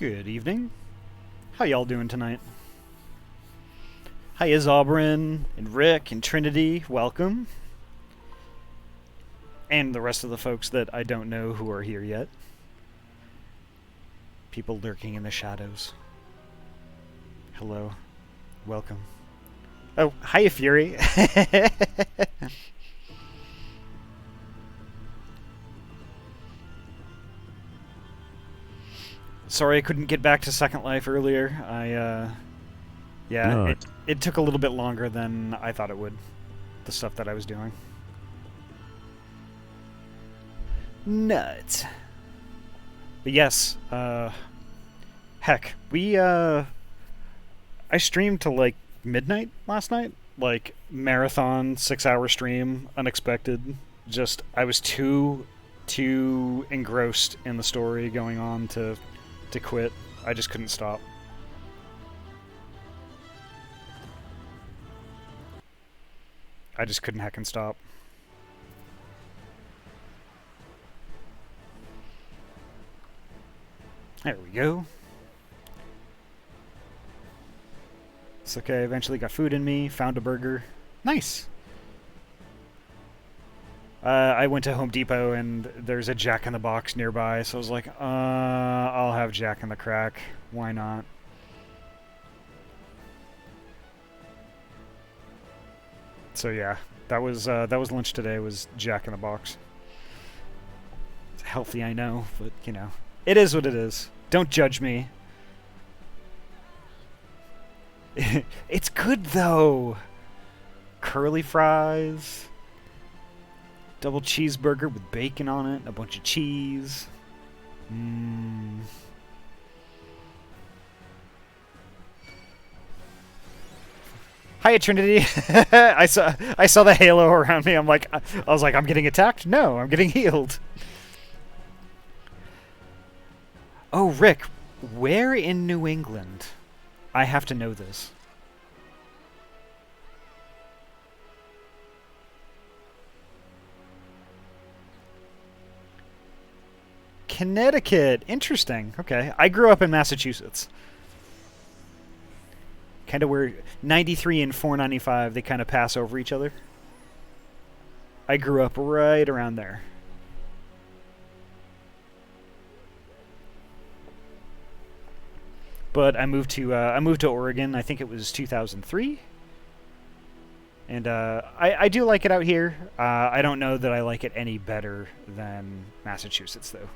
Good evening. How y'all doing tonight? Hi, Izobrin and Rick and Trinity. Welcome. And the rest of the folks that I don't know who are here yet. People lurking in the shadows. Hello. Welcome. Oh, hiya, Fury. Sorry I couldn't get back to Second Life earlier. Yeah, No. it took a little bit longer than I thought it would. The stuff that I was doing. Nuts. But yes, heck, I streamed till like midnight last night. Like, marathon, 6-hour stream, unexpected. Just, I was too engrossed in the story going on to quit. I just couldn't stop. I just couldn't heckin' stop. There we go. It's okay, eventually got food in me, found a burger. Nice! I went to Home Depot and there's a Jack in the Box nearby, so I was like, I'll have Jack in the Crack. Why not? So yeah, that was lunch today, was Jack in the Box. It's healthy, I know, but you know, it is what it is. Don't judge me. It's good though. Curly fries. Double cheeseburger with bacon on it, a bunch of cheese. Hiya, Trinity. I saw the halo around me. I was like, I'm getting attacked? No, I'm getting healed. Oh, Rick, where in New England? I have to know this. Connecticut. Interesting. Okay. I grew up in Massachusetts. Kind of where 93 and 495, they kind of pass over each other. I grew up right around there. But I moved to Oregon. I think it was 2003. And I do like it out here. I don't know that I like it any better than Massachusetts, though.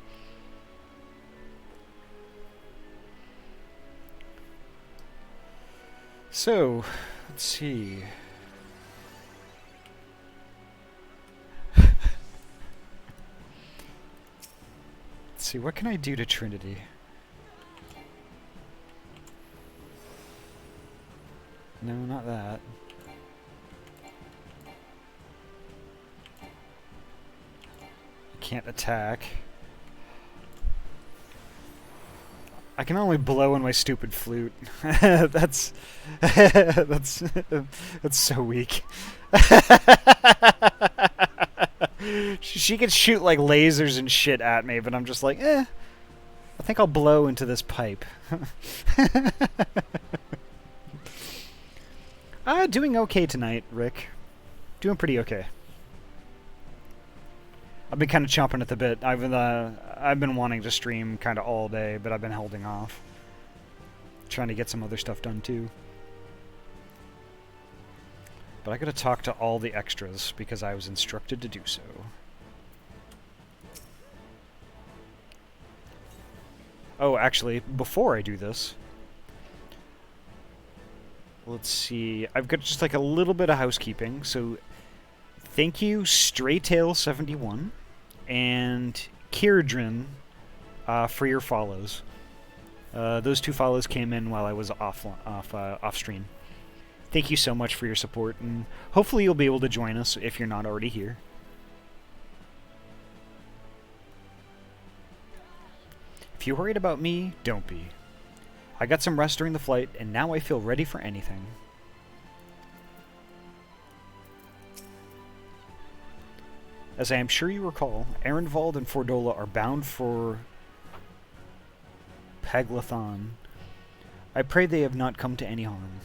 So, let's see. Let's see, what can I do to Trinity? No, not that. Can't attack. I can only blow in my stupid flute. that's so weak. She can shoot like lasers and shit at me, but I'm just like, I think I'll blow into this pipe. Doing okay tonight, Rick. Doing pretty okay. I've been kind of chomping at the bit. I've been wanting to stream kind of all day, but I've been holding off. Trying to get some other stuff done too. But I gotta talk to all the extras because I was instructed to do so. Oh, actually, before I do this, let's see. I've got just like a little bit of housekeeping. So, thank you, Straytail71 and Kirdrin for your follows. Those two follows came in while I was off stream. Thank you so much for your support, and hopefully you'll be able to join us if you're not already here. If you're worried about me, don't be. I got some rest during the flight, and now I feel ready for anything. As I am sure you recall, Ehrenwald and Fordola are bound for Paglth'an. I pray they have not come to any harm.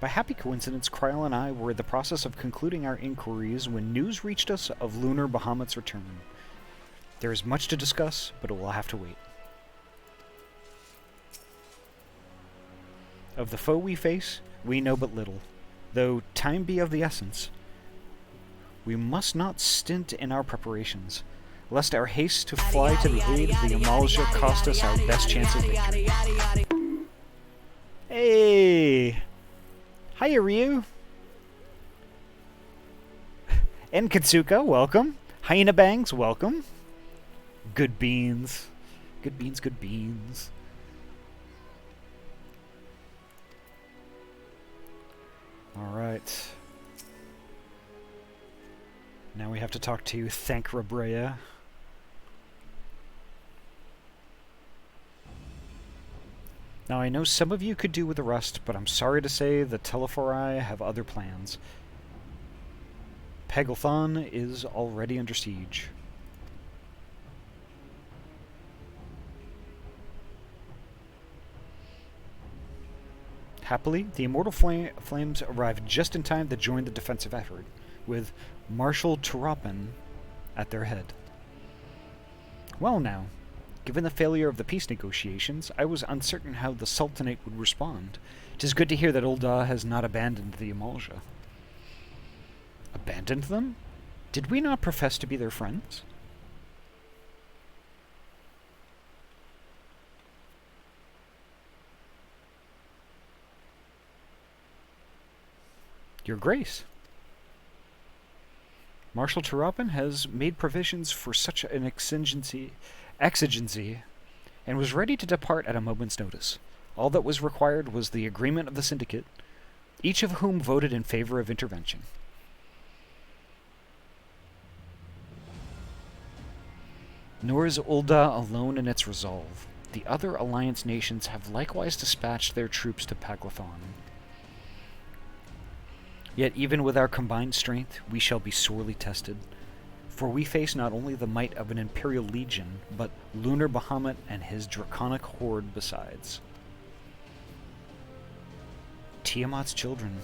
By happy coincidence, Kryl and I were in the process of concluding our inquiries when news reached us of Lunar Bahamut's return. There is much to discuss, but it will have to wait. Of the foe we face, we know but little, though time be of the essence. We must not stint in our preparations, lest our haste to fly to the aid of the Eorzea cost us our best chance of victory. Hey! Hiya, Ryu! And Katsuka, welcome. Hyena Bangs, welcome. Good beans. Good beans, good beans. Alright. Now we have to talk to Thancrabrea. Now I know some of you could do with the rest, but I'm sorry to say the Telephori have other plans. Paglth'an is already under siege. Happily, the Immortal Flames arrived just in time to join the defensive effort, with Marshal Turapan at their head. Well now, given the failure of the peace negotiations, I was uncertain how the Sultanate would respond. 'Tis good to hear that Ul'Dah has not abandoned the Eorzea. Abandoned them? Did we not profess to be their friends? Your Grace. Marshal Turapan has made provisions for such an exigency, and was ready to depart at a moment's notice. All that was required was the agreement of the syndicate, each of whom voted in favor of intervention. Nor is Ul'Dah alone in its resolve. The other alliance nations have likewise dispatched their troops to Paglth'an. Yet even with our combined strength, we shall be sorely tested, for we face not only the might of an Imperial Legion, but Lunar Bahamut and his draconic horde besides. Tiamat's children.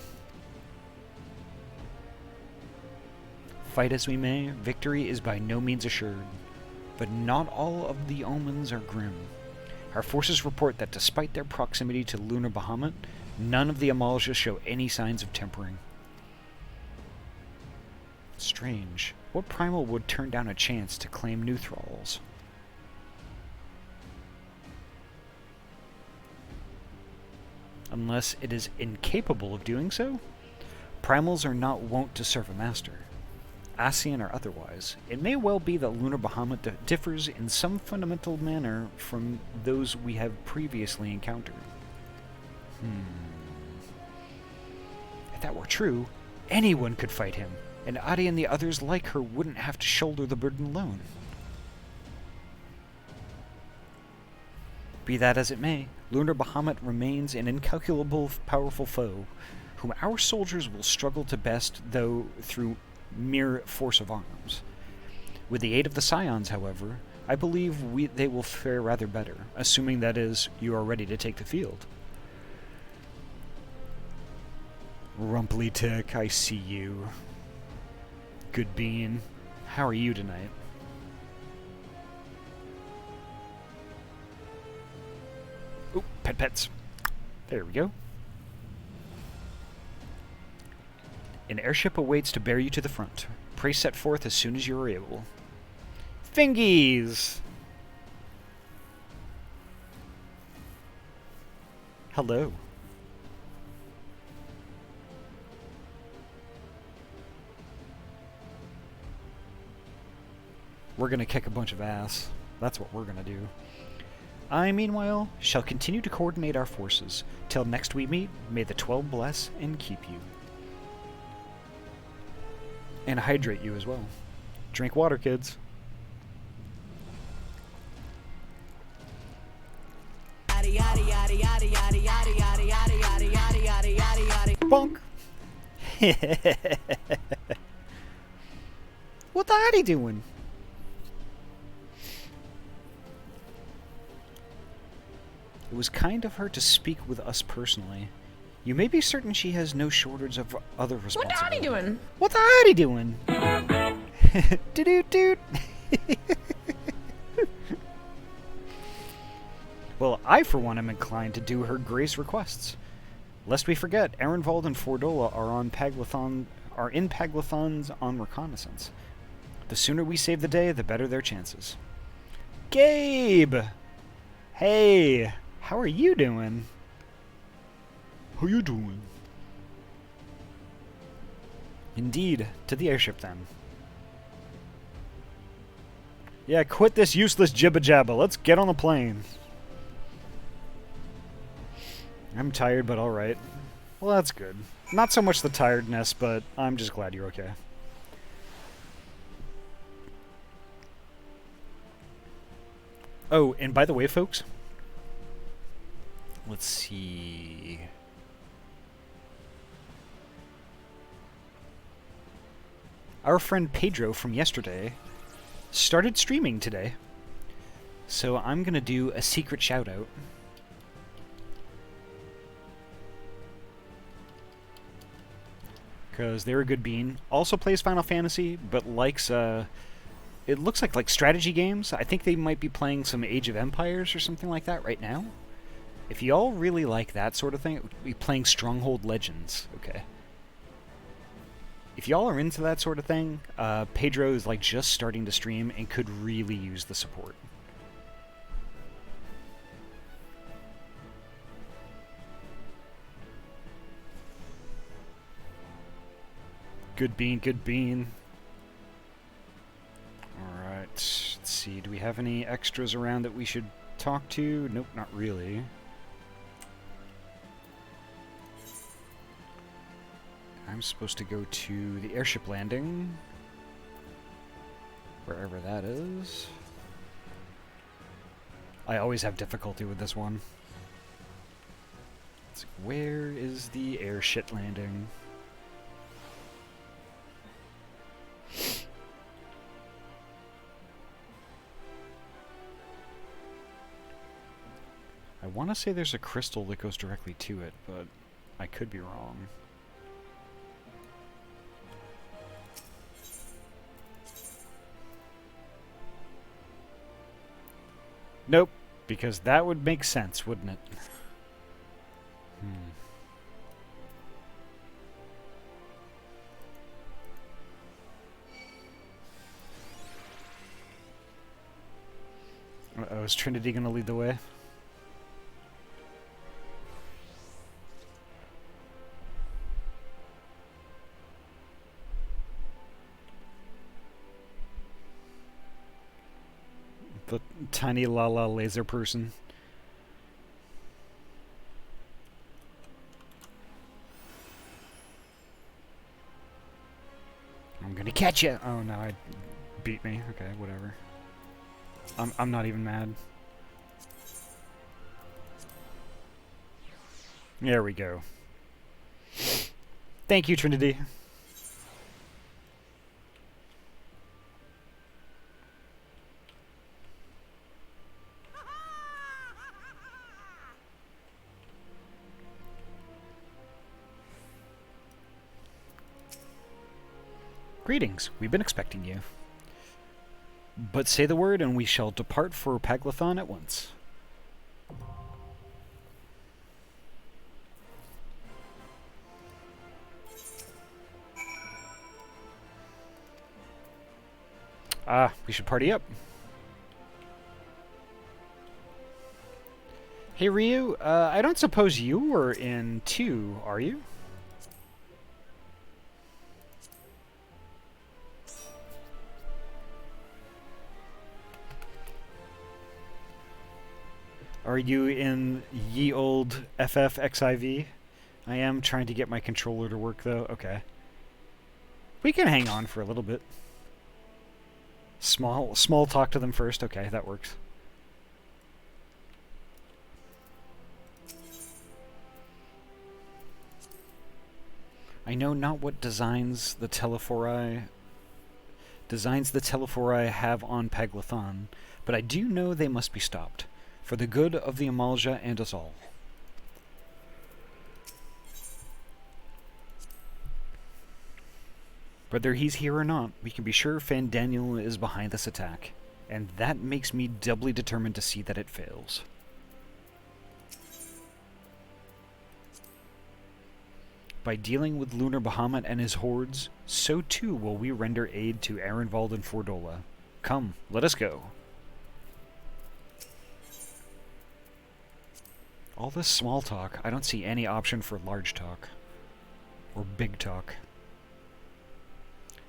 Fight as we may, victory is by no means assured, but not all of the omens are grim. Our forces report that despite their proximity to Lunar Bahamut, none of the Eorzea show any signs of tempering. Strange. What primal would turn down a chance to claim new thralls? Unless it is incapable of doing so? Primals are not wont to serve a master. Ascian or otherwise, it may well be that Lunar Bahamut differs in some fundamental manner from those we have previously encountered. If that were true, anyone could fight him, and Ahty and the others like her wouldn't have to shoulder the burden alone. Be that as it may, Lunar Bahamut remains an incalculable, powerful foe, whom our soldiers will struggle to best, though through mere force of arms. With the aid of the Scions, however, I believe they will fare rather better, assuming, that is, you are ready to take the field. Rumply Tick, I see you. Good bean. How are you tonight? Oh, pets. There we go. An airship awaits to bear you to the front. Pray set forth as soon as you are able. Fingies! Hello. We're gonna kick a bunch of ass. That's what we're gonna do. I, meanwhile, shall continue to coordinate our forces. Till next we meet, may the 12 bless and keep you. And hydrate you as well. Drink water, kids. Bonk! What the Ahty doing? It was kind of her to speak with us personally. You may be certain she has no shortage of other responsibilities. What Ahty doing? What's Ahty doing? Doot. Well, I for one am inclined to do her grace requests. Lest we forget, Ehrenwald and Fordola are in Paglth'an on reconnaissance. The sooner we save the day, the better their chances. Gabe! Hey, how are you doing? How you doing? Indeed, to the airship then. Yeah, quit this useless jibba-jabba. Let's get on the plane. I'm tired, but alright. Well, that's good. Not so much the tiredness, but I'm just glad you're okay. Oh, and by the way, folks, let's see. Our friend Pedro from yesterday started streaming today, so I'm gonna do a secret shout out. Because they're a good bean. Also plays Final Fantasy, but likes, it looks like strategy games. I think they might be playing some Age of Empires or something like that right now. If y'all really like that sort of thing, it would be playing Stronghold Legends. Okay. If y'all are into that sort of thing, Pedro is like just starting to stream and could really use the support. Good bean, good bean. Alright, let's see. Do we have any extras around that we should talk to? Nope, not really. I'm supposed to go to the airship landing. Wherever that is. I always have difficulty with this one. Where is the airship landing? I want to say there's a crystal that goes directly to it, but I could be wrong. Nope, because that would make sense, wouldn't it? Uh-oh, is Trinity gonna lead the way? The tiny Lala laser person. I'm gonna catch you! Oh no, I beat me. Okay, whatever. I'm not even mad. There we go. Thank you, Trinity. Greetings, we've been expecting you. But say the word and we shall depart for Paglth'an at once. Ah, we should party up. Hey Ryu, I don't suppose you were in 2, are you? Are you in ye old FFXIV? I am trying to get my controller to work though. Okay. We can hang on for a little bit. Small talk to them first. Okay, that works. I know not what designs the Telephori have on Paglth'an, but I do know they must be stopped. for the good of the Eorzea and us all. Whether he's here or not, we can be sure Fandaniel is behind this attack, and that makes me doubly determined to see that it fails. By dealing with Lunar Bahamut and his hordes, so too will we render aid to Arenvald and Fordola. Come, let us go. All this small talk, I don't see any option for large talk. Or big talk.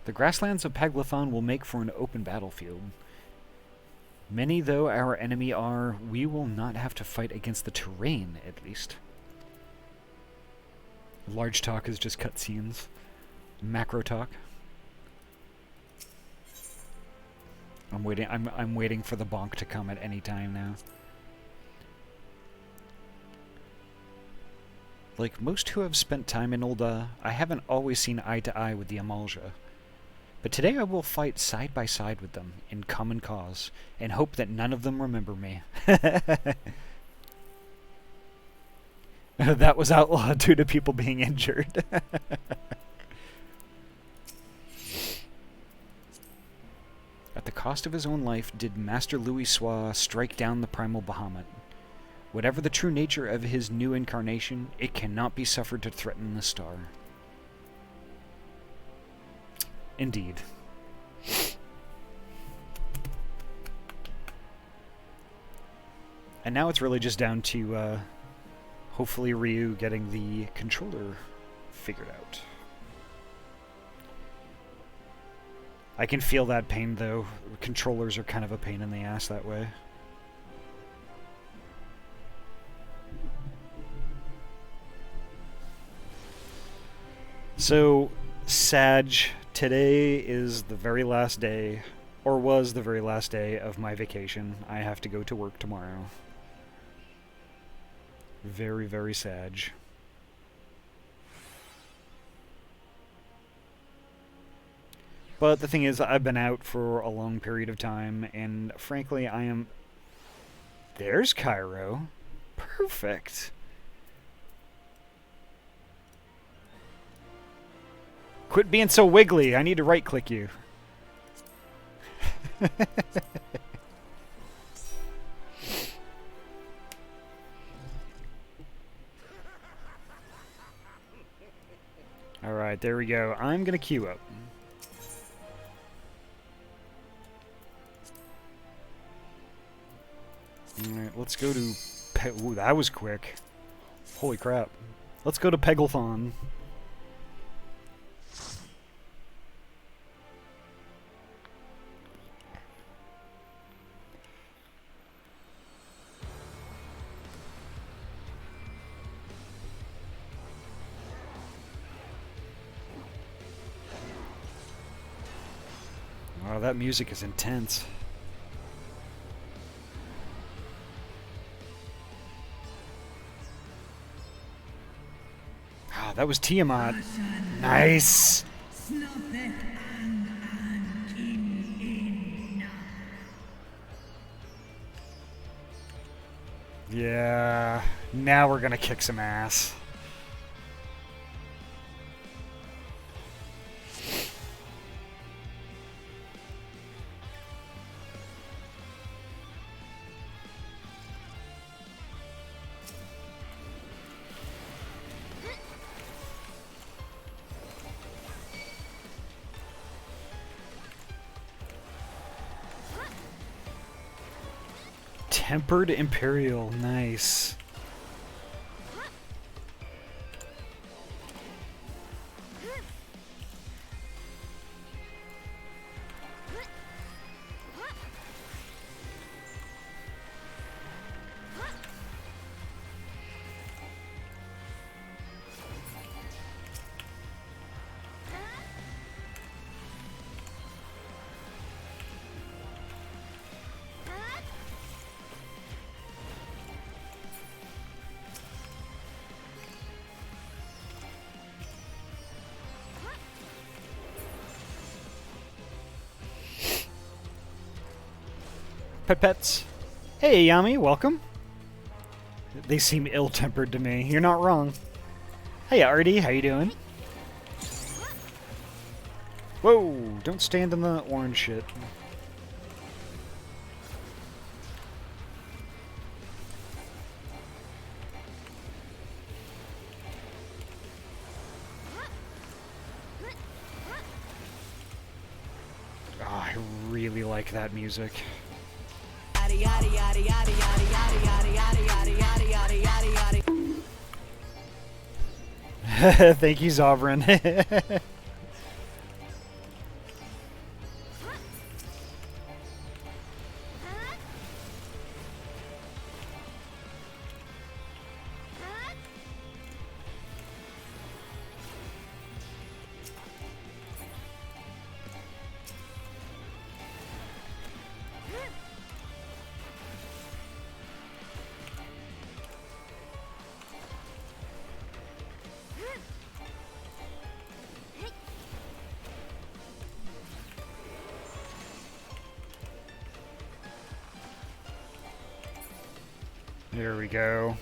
The grasslands of Paglth'an will make for an open battlefield. Many though our enemy are, we will not have to fight against the terrain, at least. Large talk is just cutscenes. Macro talk. I'm waiting for the bonk to come at any time now. Like most who have spent time in Ul'Dah, I haven't always seen eye to eye with the Eorzea. But today I will fight side by side with them, in common cause, and hope that none of them remember me. That was outlawed due to people being injured. At the cost of his own life did Master Louis Soir strike down the primal Bahamut. Whatever the true nature of his new incarnation, it cannot be suffered to threaten the star. Indeed. And now it's really just down to, hopefully Ryu getting the controller figured out. I can feel that pain, though. Controllers are kind of a pain in the ass that way. So, Sag, today is the very last day, or was the very last day of my vacation. I have to go to work tomorrow. Very, very Sag. But the thing is, I've been out for a long period of time, and frankly, I am... There's Cairo. Perfect. Quit being so wiggly. I need to right-click you. Alright, there we go. I'm going to queue up. Alright, let's go to... Ooh, that was quick. Holy crap. Let's go to Paglth'an. Wow, that music is intense. Ah, that was Tiamat. Nice. Yeah, now we're gonna kick some ass. Tempered Imperial, nice. Pets. Hey, Yami, welcome. They seem ill-tempered to me. You're not wrong. Hey, Ahty, how you doing? Whoa, don't stand in the orange shit. Oh, I really like that music. Thank you, Zovran. There we go.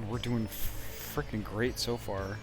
We're doing freaking great so far.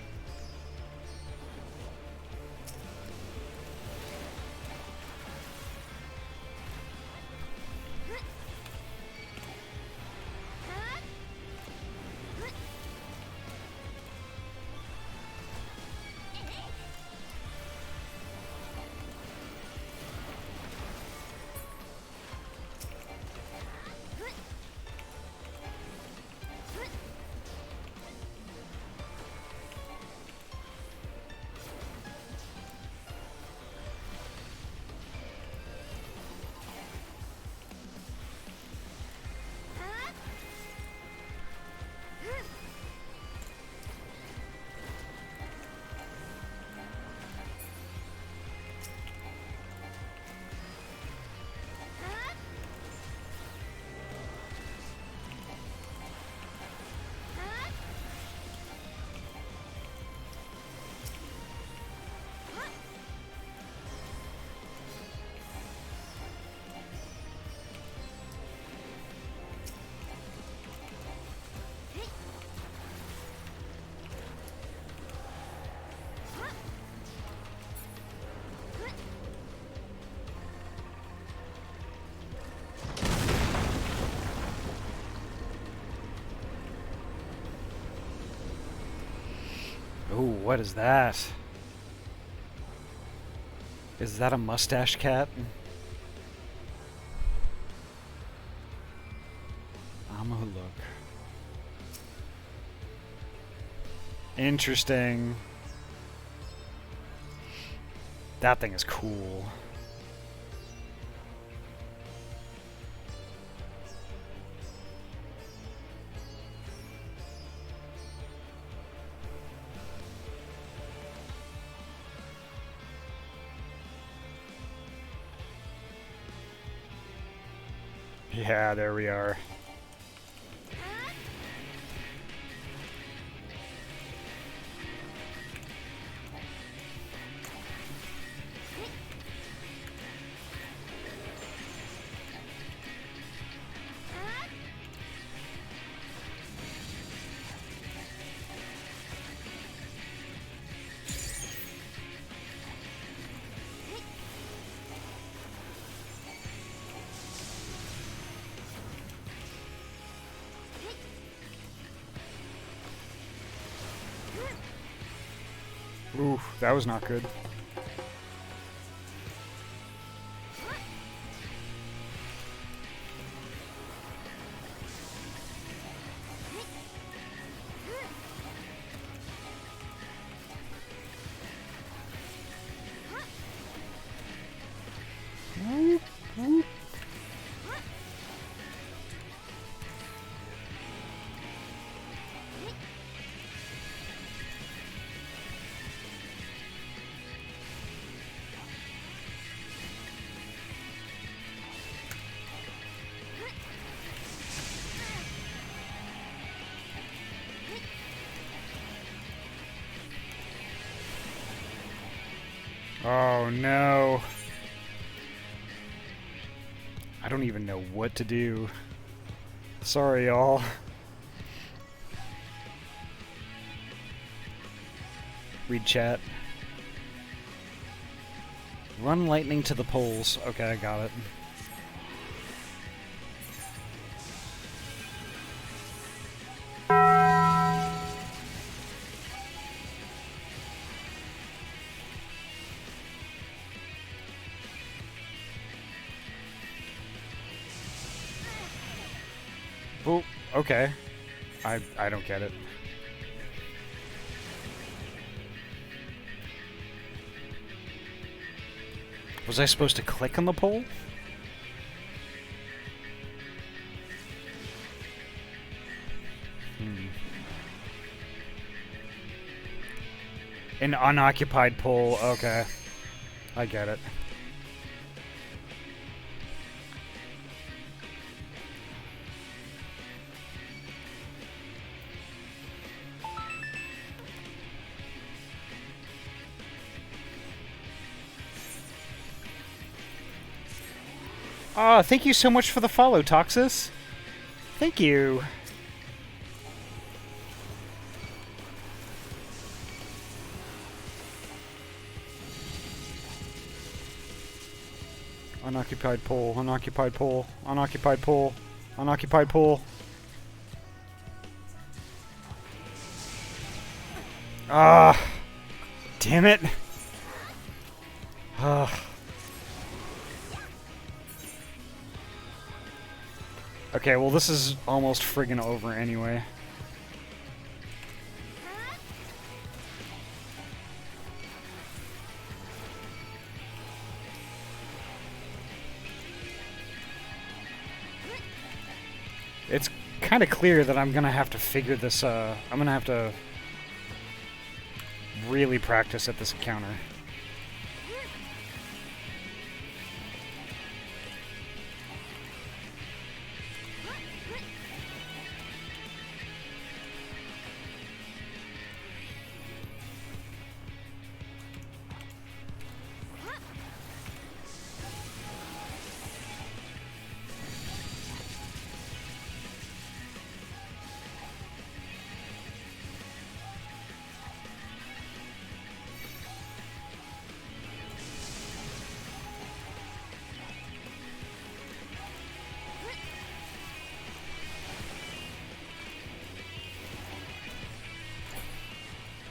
Ooh, what is that? Is that a mustache cat? I'm gonna look. Interesting. That thing is cool. Yeah, there we are. Ooh, that was not good. Oh no. I don't even know what to do. Sorry, y'all. Read chat. Run lightning to the poles. Okay, I got it. Oh, okay. I don't get it. Was I supposed to click on the pole? An unoccupied pole, okay. I get it. Oh, thank you so much for the follow, Toxis. Thank you. Unoccupied pole, unoccupied pole, unoccupied pole, unoccupied pole. Ah, damn it. Okay, well this is almost friggin' over anyway. It's kind of clear that I'm gonna have to figure this, I'm gonna have to really practice at this encounter.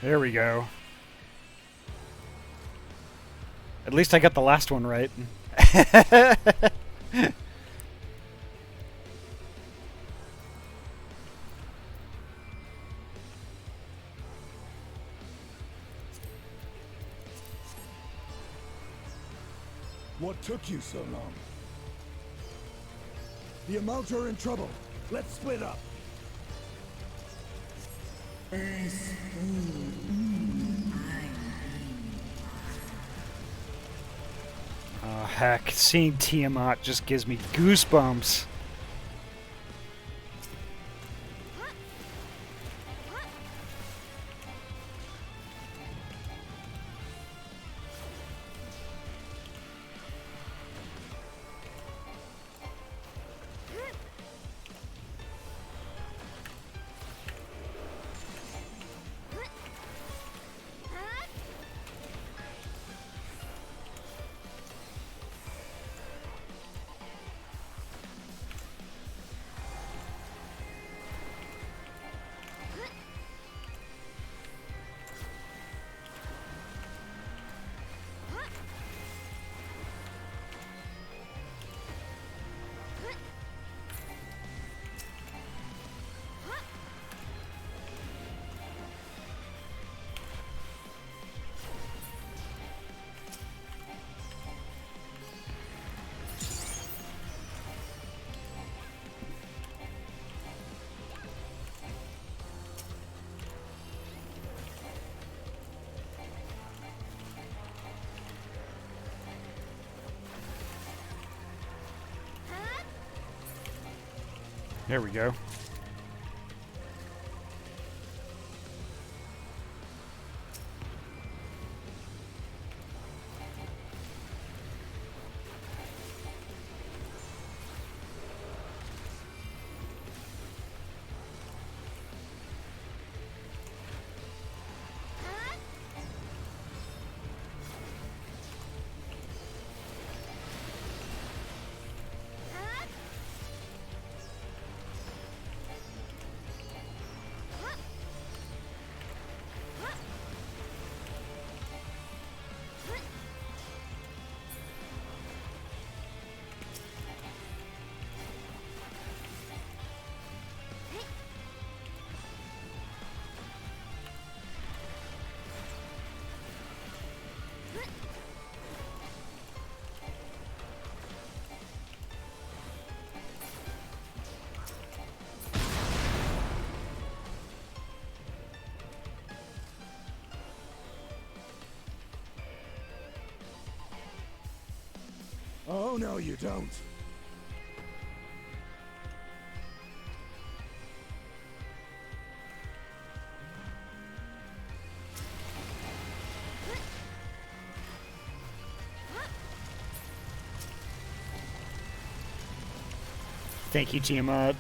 There we go. At least I got the last one right. What took you so long? The Amount are in trouble. Let's split up. Oh, heck. Seeing Tiamat just gives me goosebumps. There we go. Oh, no, you don't. Thank you, Tiamat.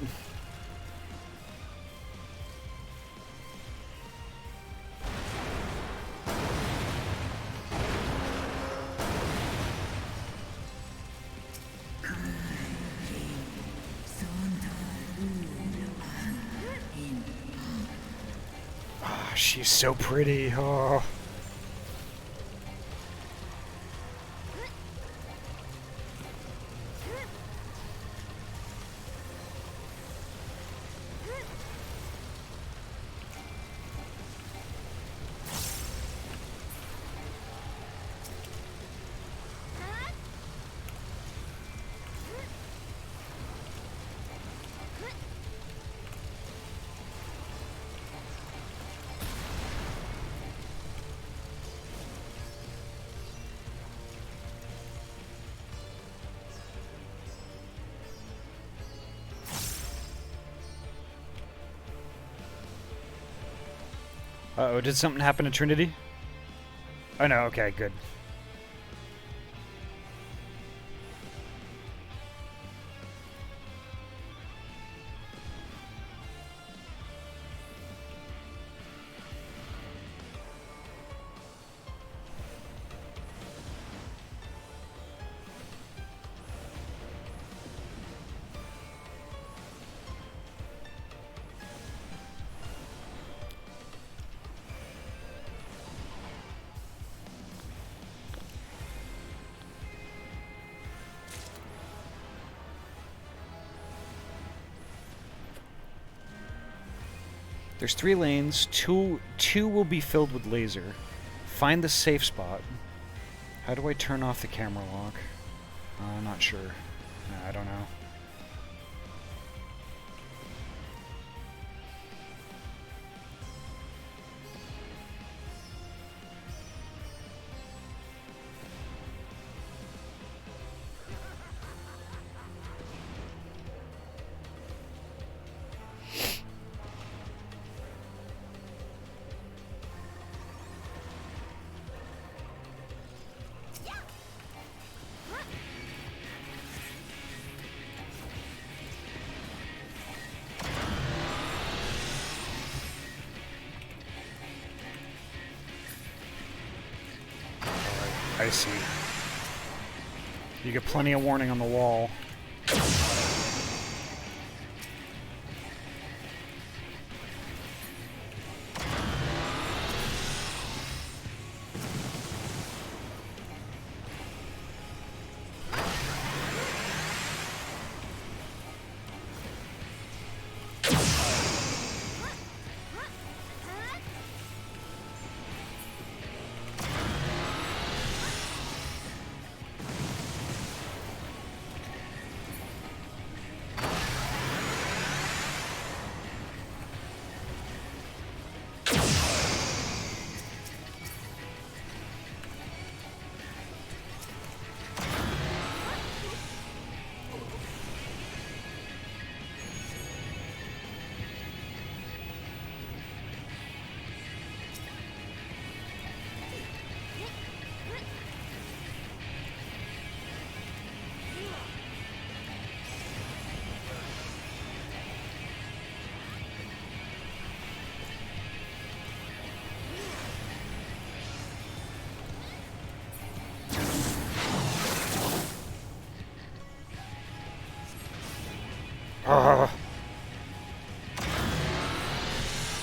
She's so pretty. Oh. Uh-oh, did something happen to Trinity? Oh no, okay, good. There's 3 lanes. Two will be filled with laser. Find the safe spot. How do I turn off the camera lock? I'm not sure. I don't know. I see. You get plenty of warning on the wall.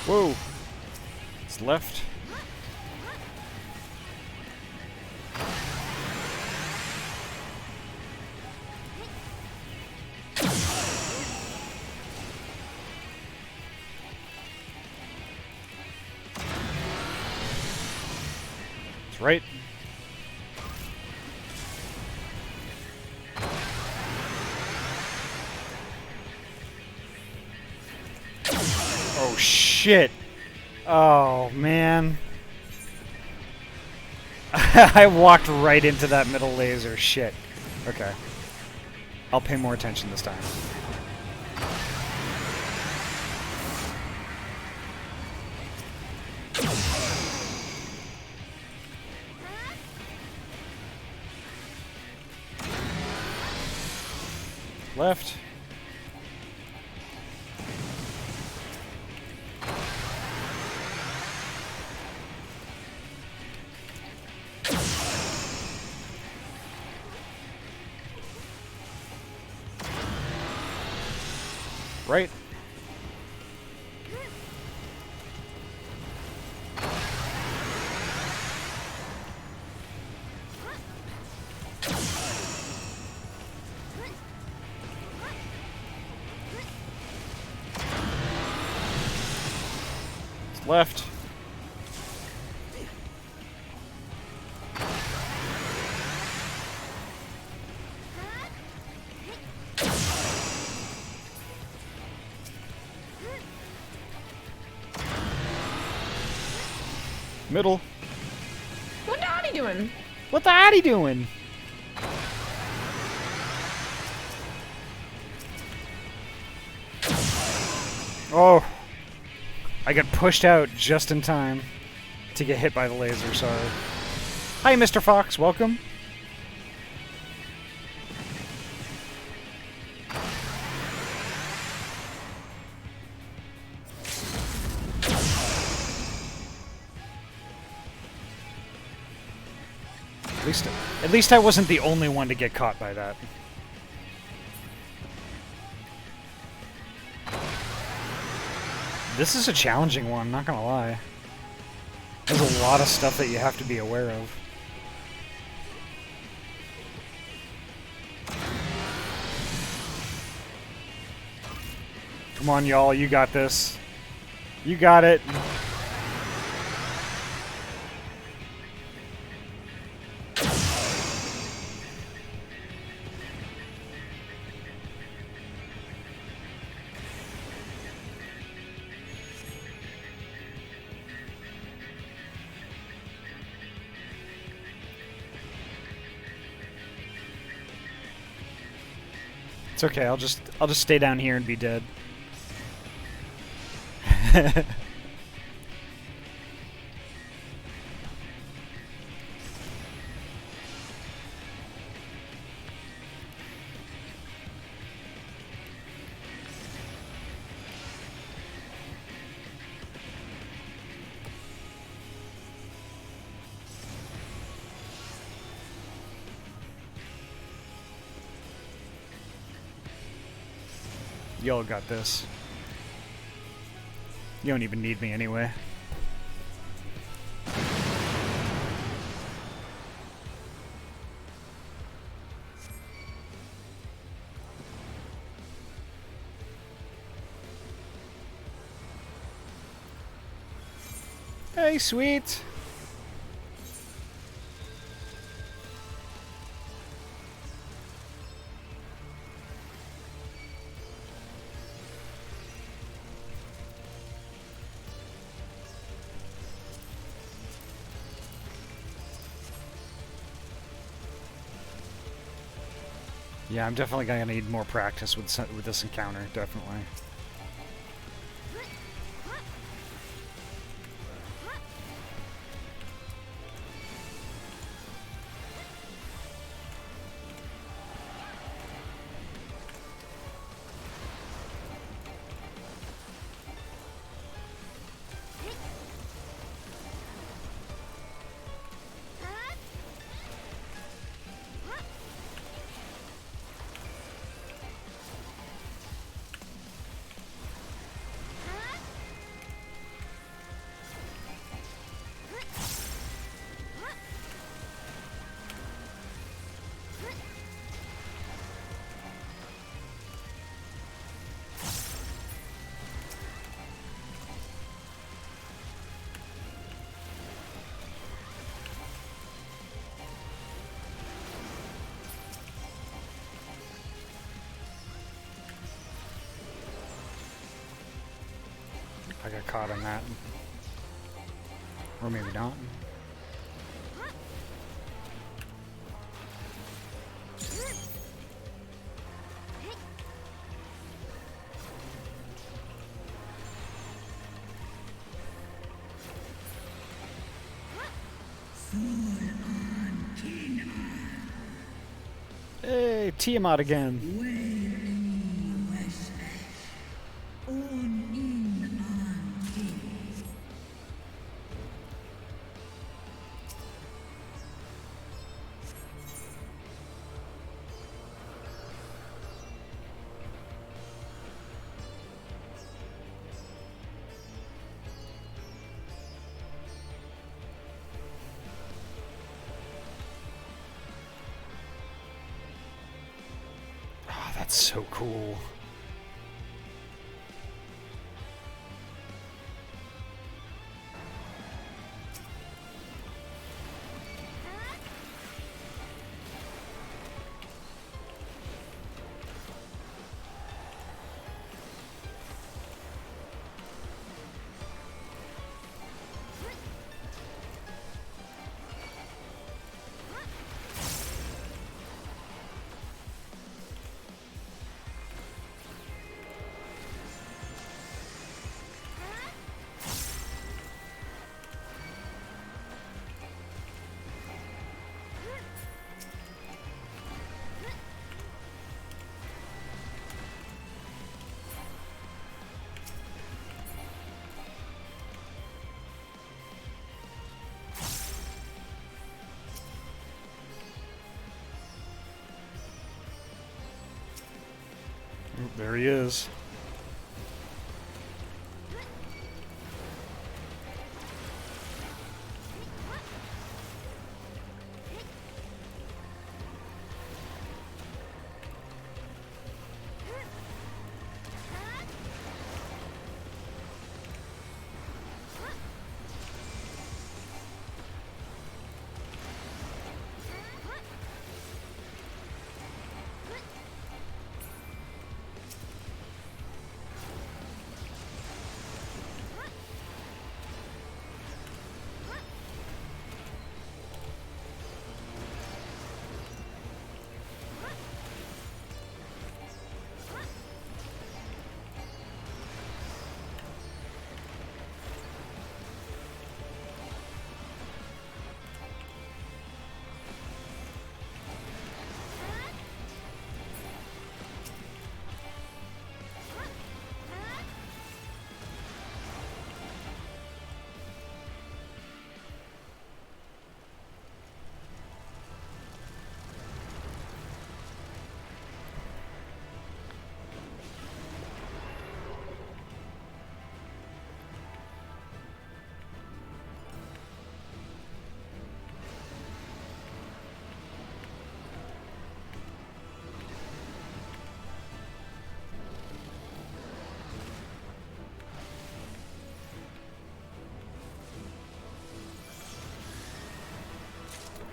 Whoa. It's left. It's right. Oh shit. Oh man. I walked right into that middle laser. Shit. Okay. I'll pay more attention this time. Left. Right. Left. Middle. What the Ahty doing? What the Ahty doing? Oh. I got pushed out just in time to get hit by the laser, sorry. Hi, Mr. Fox, welcome. At least I wasn't the only one to get caught by that. This is a challenging one, not gonna lie. There's a lot of stuff that you have to be aware of. Come on, y'all, you got this. You got it. It's okay. I'll just stay down here and be dead. Y'all got this. You don't even need me anyway. Hey, sweet. Yeah, I'm definitely gonna need more practice with this encounter, definitely. I got caught on that. Or maybe not. Hey, Tiamat again. Oh, that's so cool. There he is.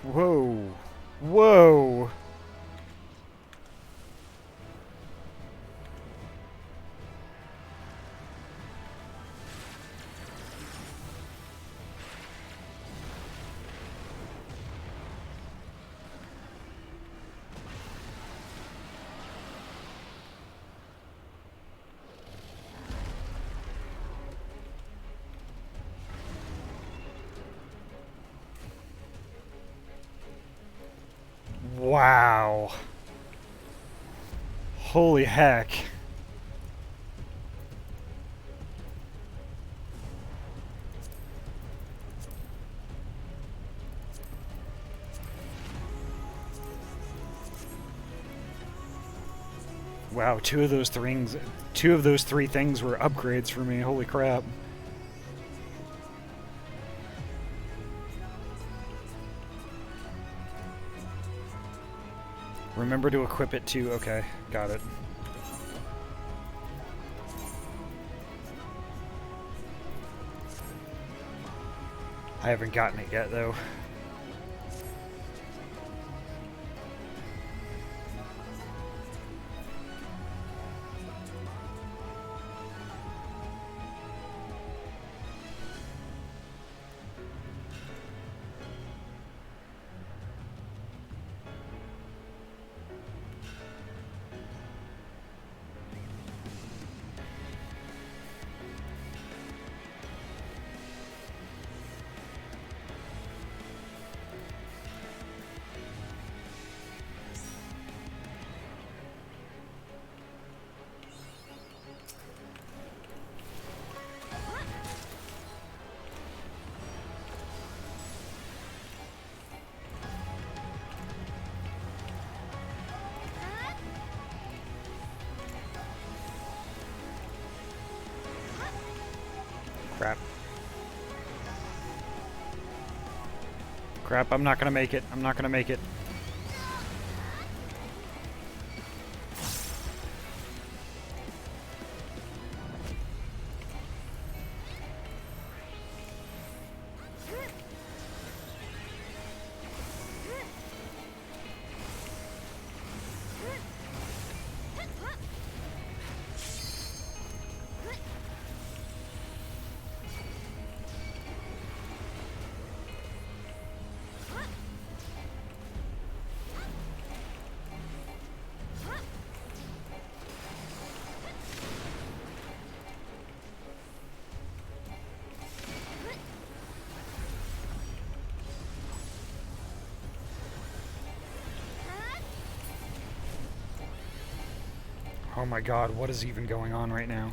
Whoa. Whoa. Wow. Holy heck. Wow, two of those three things were upgrades for me. Holy crap. Remember to equip it too. Okay, got it. I haven't gotten it yet, though. Crap. Crap, I'm not gonna make it. I'm not gonna make it. Oh my god, what is even going on right now?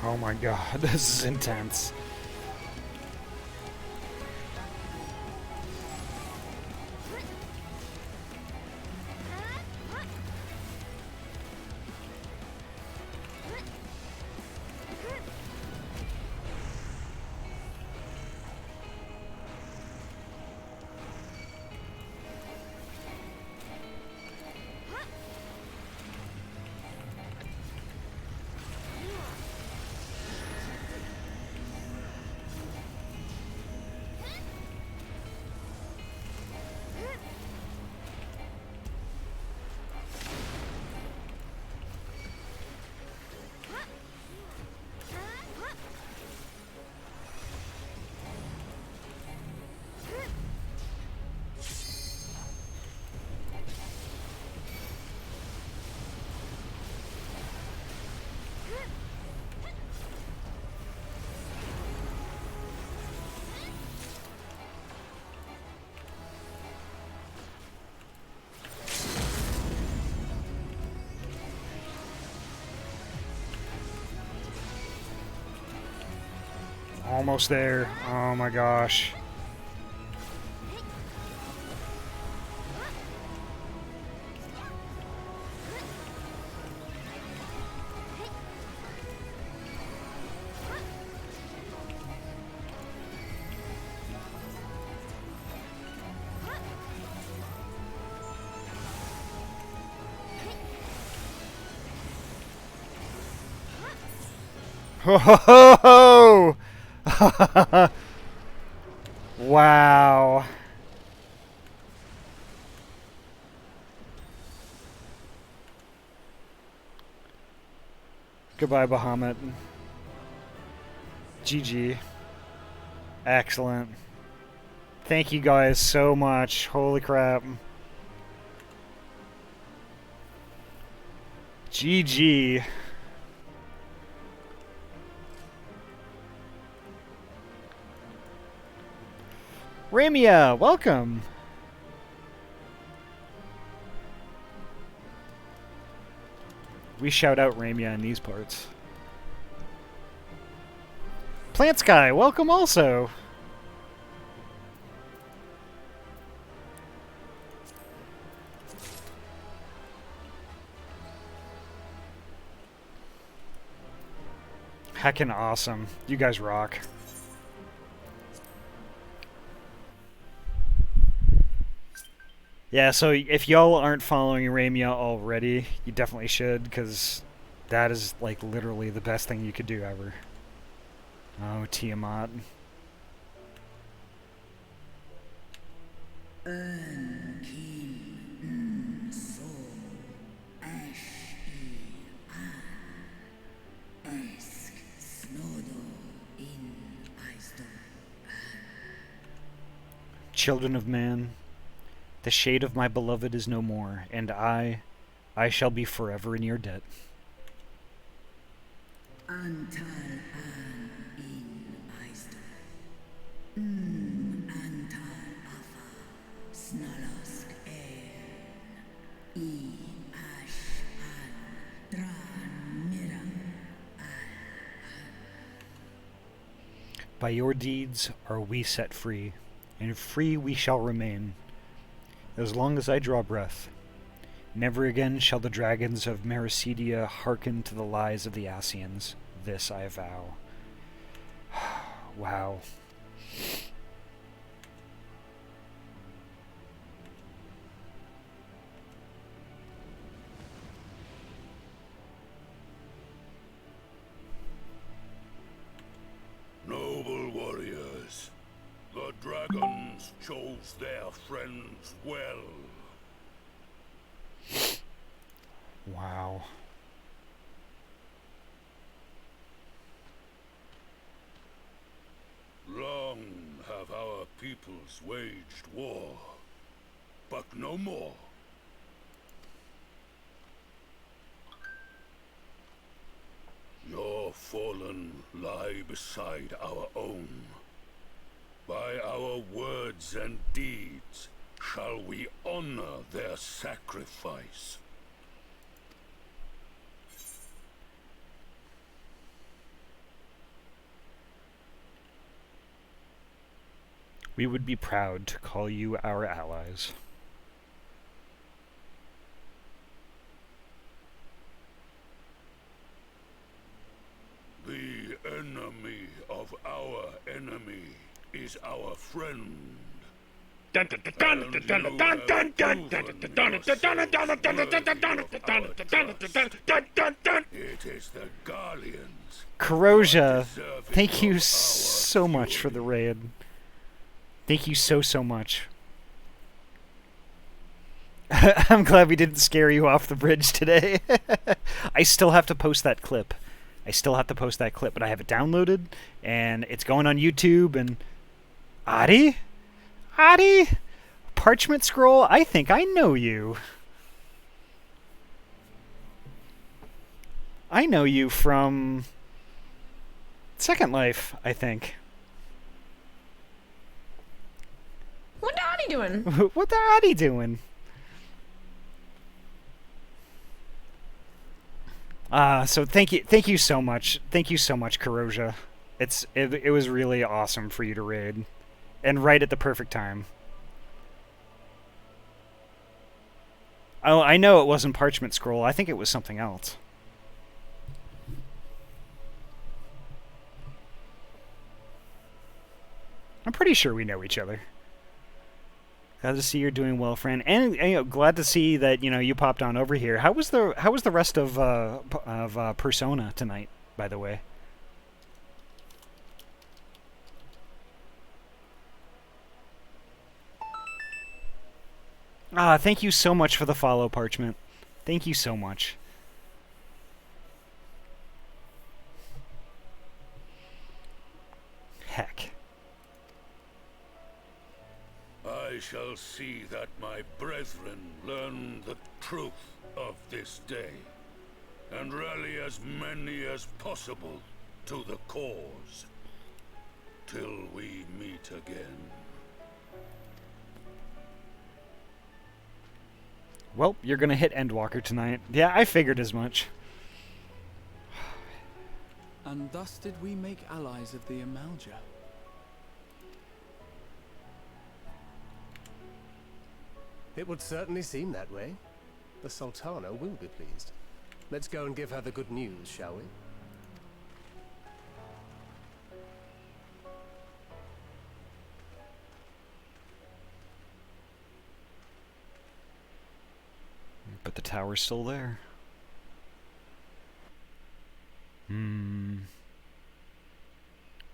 Oh my god, this is intense. Almost there. Oh my gosh. Ho ho ho ho! Wow. Goodbye, Bahamut. GG. Excellent. Thank you guys so much. Holy crap. GG. Ramia, welcome. We shout out Ramia in these parts. Plant Sky, welcome also. Heckin' awesome. You guys rock. Yeah, so if y'all aren't following Eorzea already, you definitely should, because that is, like, literally the best thing you could do ever. Oh, Tiamat. Children of man, the shade of my beloved is no more, and I shall be forever in your debt. Untitled By your deeds are we set free, and free we shall remain, as long as I draw breath. Never again shall the dragons of Meracedia hearken to the lies of the Scions. This I vow. Wow. Noble warriors, the dragons chose their friends well. Wow. Long have our peoples waged war, but no more. Your fallen lie beside our own. By our words and deeds shall we honor their sacrifice. We would be proud to call you our allies. The enemy of our enemy is our friend. It is the Guardians. Carodjah, thank you so much for the raid. Thank you so much. I'm glad we didn't scare you off the bridge today. I still have to post that clip. But I have it downloaded, and it's going on YouTube, and... Ahty? Ahty? Parchment Scroll? I think I know you. I know you from... Second Life, I think. What the Ahty doing? What the Ahty doing? So thank you so much. Thank you so much, Carodjah. It was really awesome for you to raid, and right at the perfect time. Oh, I know it wasn't Parchment Scroll. I think it was something else. I'm pretty sure we know each other. Glad to see you're doing well, friend, and you know, glad to see that you popped on over here. How was the rest of Persona tonight, by the way? Thank you so much for the follow, Parchment. Thank you so much. Heck. I shall see that my brethren learn the truth of this day, and rally as many as possible to the cause, till we meet again. Well, you're gonna hit Endwalker tonight. Yeah, I figured as much. And thus did we make allies of the Amalja. It would certainly seem that way. The Sultana will be pleased. Let's go and give her the good news, shall we? But the tower's still there.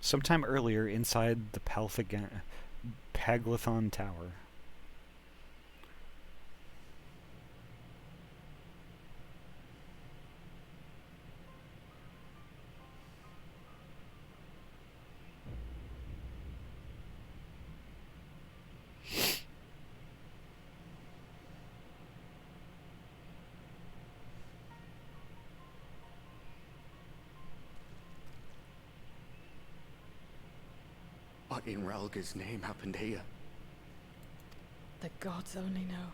Sometime earlier, inside the Paglth'an Tower. What in Ralga's name happened here? The gods only know.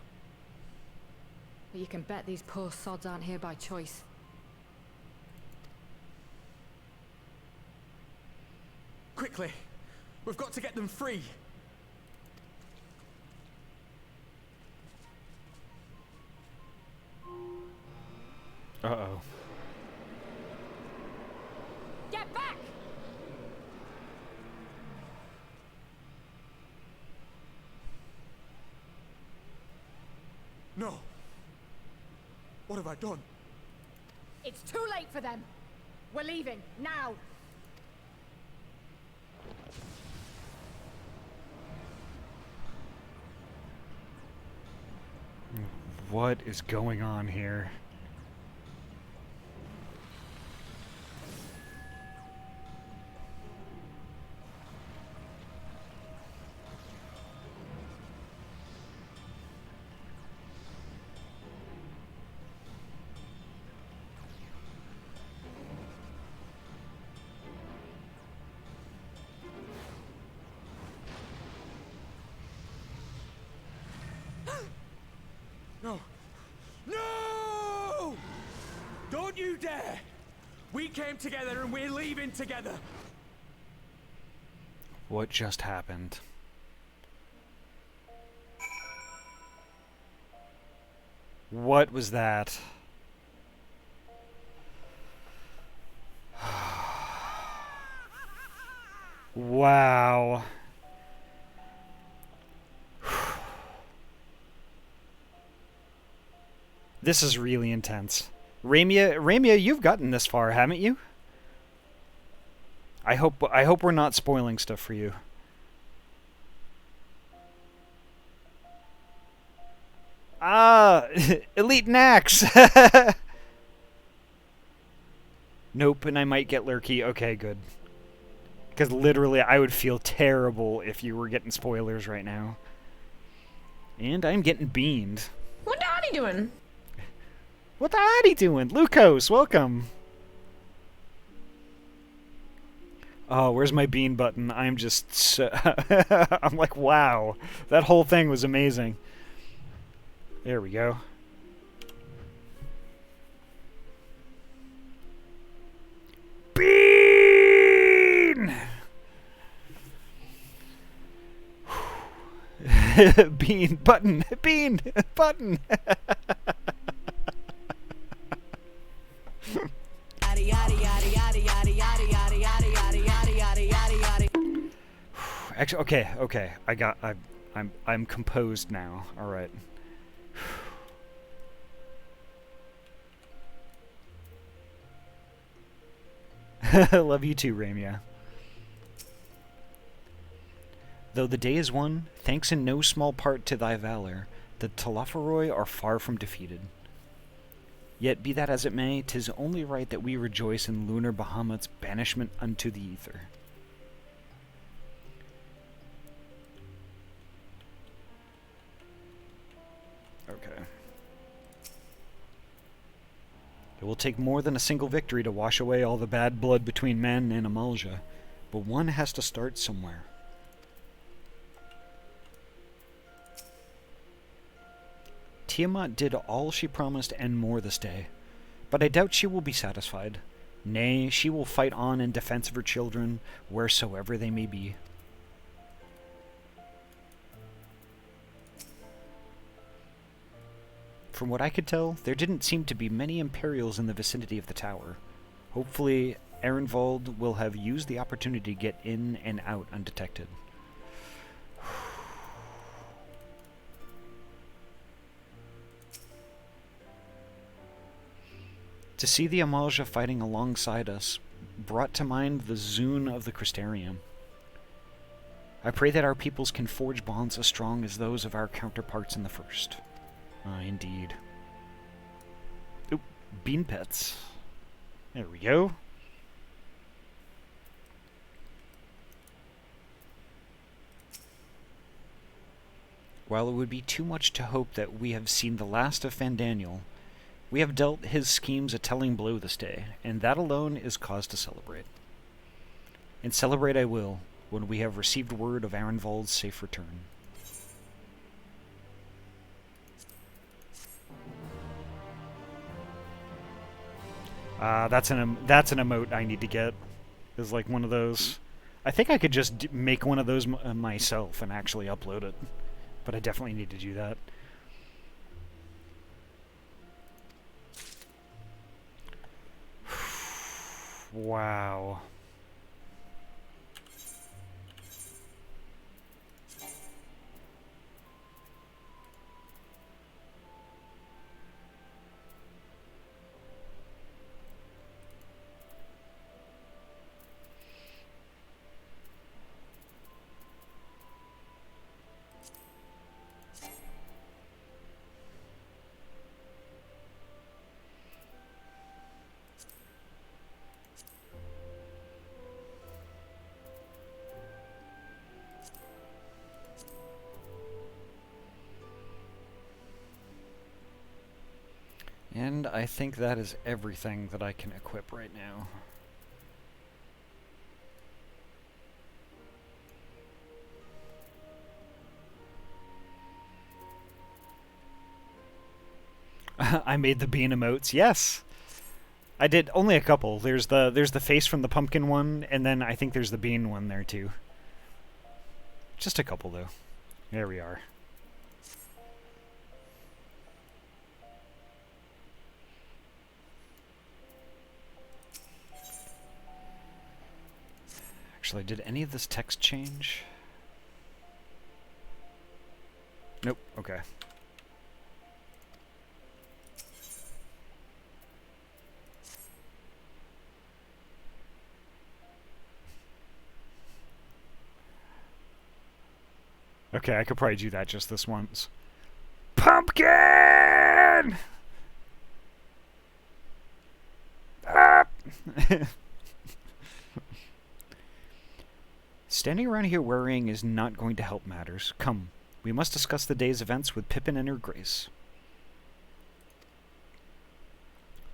But you can bet these poor sods aren't here by choice. Quickly! We've got to get them free! Uh-oh. Get back! No! What have I done? It's too late for them! We're leaving, now! What is going on here? No! No! Don't you dare! We came together and we're leaving together! What just happened? What was that? Wow. This is really intense. Ramia, you've gotten this far, haven't you? I hope we're not spoiling stuff for you. Ah, Elite Nax. Nope, and I might get lurky. Okay, good. Because literally, I would feel terrible if you were getting spoilers right now. And I'm getting beamed. What the Ahty doing? What the Ahty doing? Lucos, welcome. Oh, where's my bean button? I'm just so I'm like, wow. That whole thing was amazing. There we go. Bean! Bean button. Bean button. Actually, okay. I'm composed now. All right. Love you too, Ramia. Though the day is won, thanks in no small part to thy valor, the Telophoroi are far from defeated. Yet be that as it may, 'tis only right that we rejoice in Lunar Bahamut's banishment unto the ether. Okay. It will take more than a single victory to wash away all the bad blood between men and Eorzea, but one has to start somewhere. Tiamat did all she promised and more this day, but I doubt she will be satisfied. Nay, she will fight on in defense of her children, wheresoever they may be. From what I could tell, there didn't seem to be many Imperials in the vicinity of the tower. Hopefully, Ehrenwald will have used the opportunity to get in and out undetected. To see the Amalja fighting alongside us brought to mind the Zune of the Crystarium. I pray that our peoples can forge bonds as strong as those of our counterparts in the First. Indeed. Oop, bean pets. There we go. While it would be too much to hope that we have seen the last of Fandaniel, we have dealt his schemes a telling blow this day, and that alone is cause to celebrate. And celebrate I will, when we have received word of Arenvald's safe return. That's an emote I need to get. Is like one of those. I think I could just make one of those myself and actually upload it, but I definitely need to do that. Wow. And I think that is everything that I can equip right now. I made the bean emotes. Yes. I did only a couple. There's the face from the pumpkin one, and then I think there's the bean one there too. Just a couple though. There we are. Actually, did any of this text change? Nope. Okay. Okay, I could probably do that just this once. Pumpkin! Ah! Standing around here worrying is not going to help matters. Come, we must discuss the day's events with Pippin and her grace.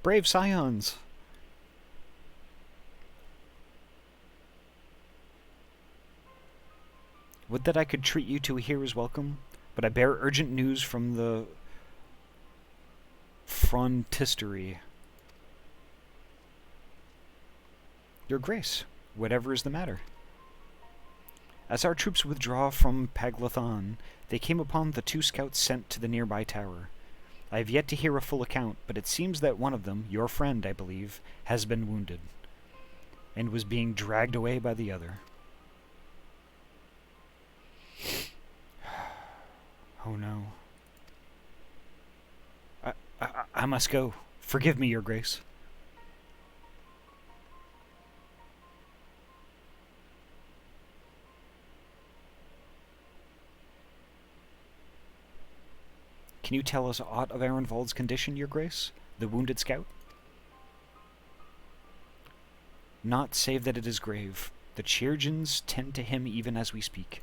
Brave Scions! Would that I could treat you to a hero's welcome, but I bear urgent news from the frontistery. Your grace, whatever is the matter? As our troops withdraw from Paglth'an, they came upon the 2 scouts sent to the nearby tower. I have yet to hear a full account, but it seems that one of them, your friend, I believe, has been wounded, and was being dragged away by the other. Oh no. I must go. Forgive me, your grace. Can you tell us aught of Arenvald's condition, your grace? The wounded scout? Not save that it is grave. The Chirurgeons tend to him even as we speak.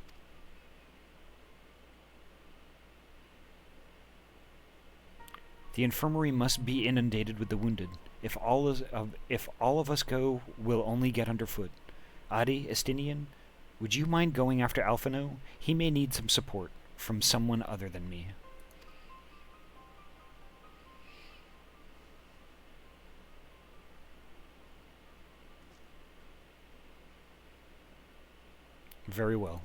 The infirmary must be inundated with the wounded. If all of us go, we'll only get underfoot. Ahty, Estinien, would you mind going after Alphino? He may need some support from someone other than me. Very well.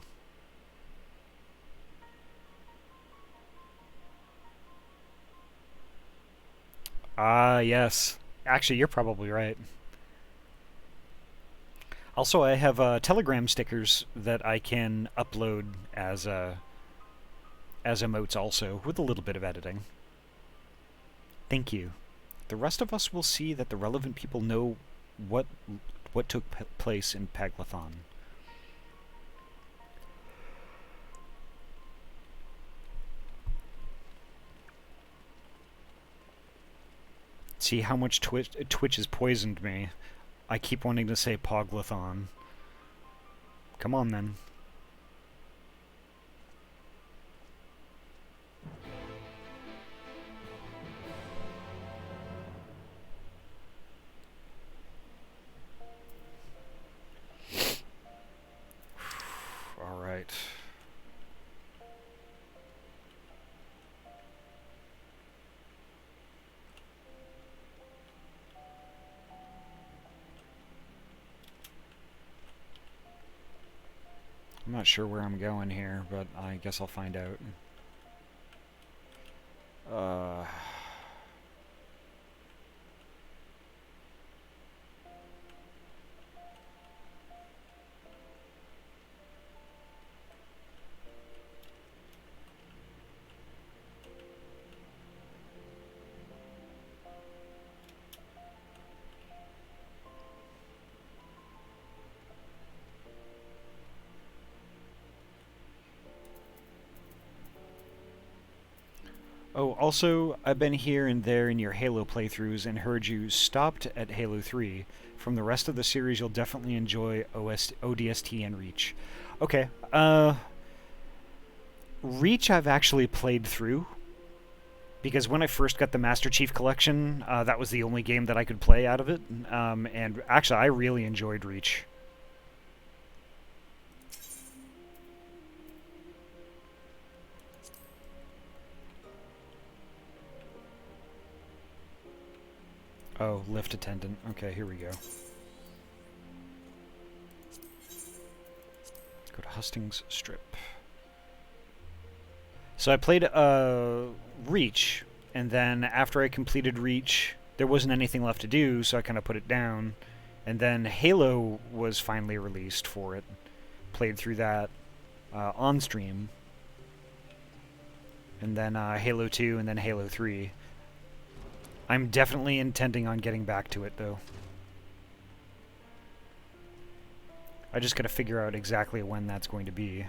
Yes. Actually, you're probably right. Also, I have Telegram stickers that I can upload as emotes also, with a little bit of editing. Thank you. The rest of us will see that the relevant people know what took place in Paglth'an. See how much Twitch has poisoned me. I keep wanting to say Paglth'an. Come on, then. All right. I'm not sure where I'm going here, but I guess I'll find out. Oh, also, I've been here and there in your Halo playthroughs and heard you stopped at Halo 3. From the rest of the series, you'll definitely enjoy ODST and Reach. Okay, Reach I've actually played through, because when I first got the Master Chief Collection, that was the only game that I could play out of it, and actually I really enjoyed Reach. Oh, lift attendant. Okay, here we go. Go to Hustings Strip. So I played Reach, and then after I completed Reach, there wasn't anything left to do, so I kind of put it down. And then Halo was finally released for it. Played through that on stream. And then Halo 2, and then Halo 3. I'm definitely intending on getting back to it, though. I just gotta figure out exactly when that's going to be.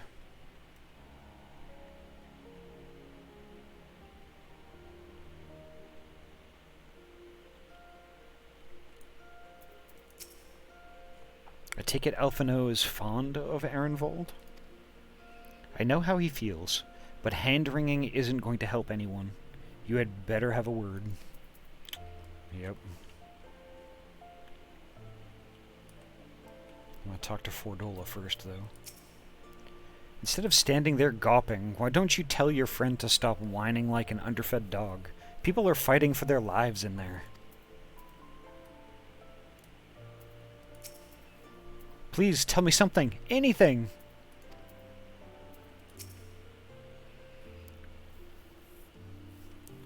I take it Alphino is fond of Ehrenwald? I know how he feels, but hand-wringing isn't going to help anyone. You had better have a word. Yep. I'm gonna talk to Fordola first, though. Instead of standing there gawping, why don't you tell your friend to stop whining like an underfed dog? People are fighting for their lives in there. Please, tell me something. Anything!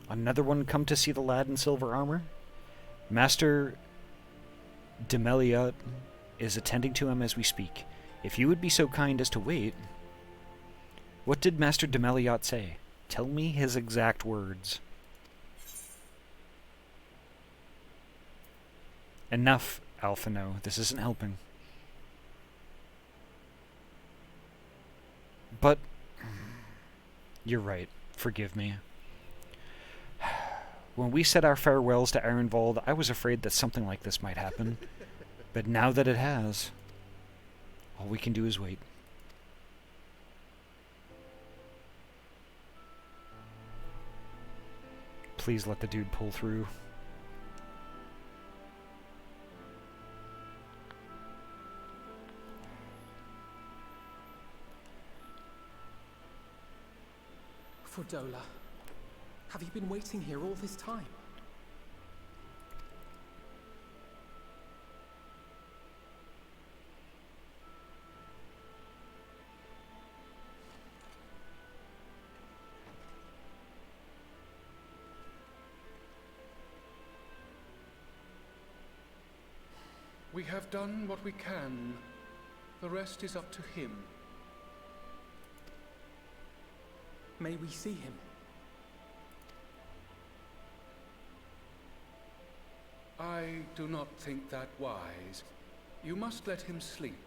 Another one come to see the lad in silver armor? Master Demeliot is attending to him as we speak. If you would be so kind as to wait... What did Master Demeliot say? Tell me his exact words. Enough, Alphino. This isn't helping. But... You're right. Forgive me. When we said our farewells to Ehrenwald, I was afraid that something like this might happen. But now that it has, all we can do is wait. Please let the dude pull through. Fordola, have you been waiting here all this time? We have done what we can. The rest is up to him. May we see him? I do not think that wise. You must let him sleep.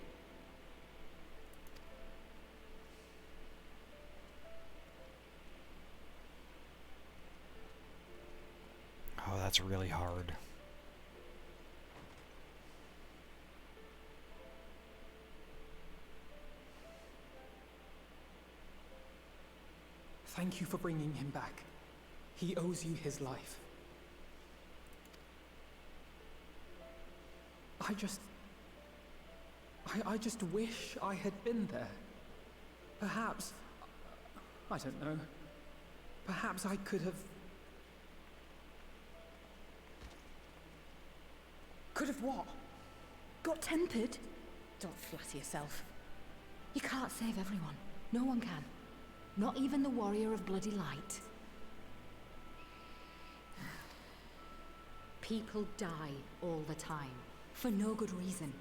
Oh, that's really hard. Thank you for bringing him back. He owes you his life. I just wish I had been there. Perhaps, I don't know, perhaps I could have... Could have what? Got tempered? Don't flatter yourself. You can't save everyone. No one can. Not even the warrior of bloody light. People die all the time, for no good reason.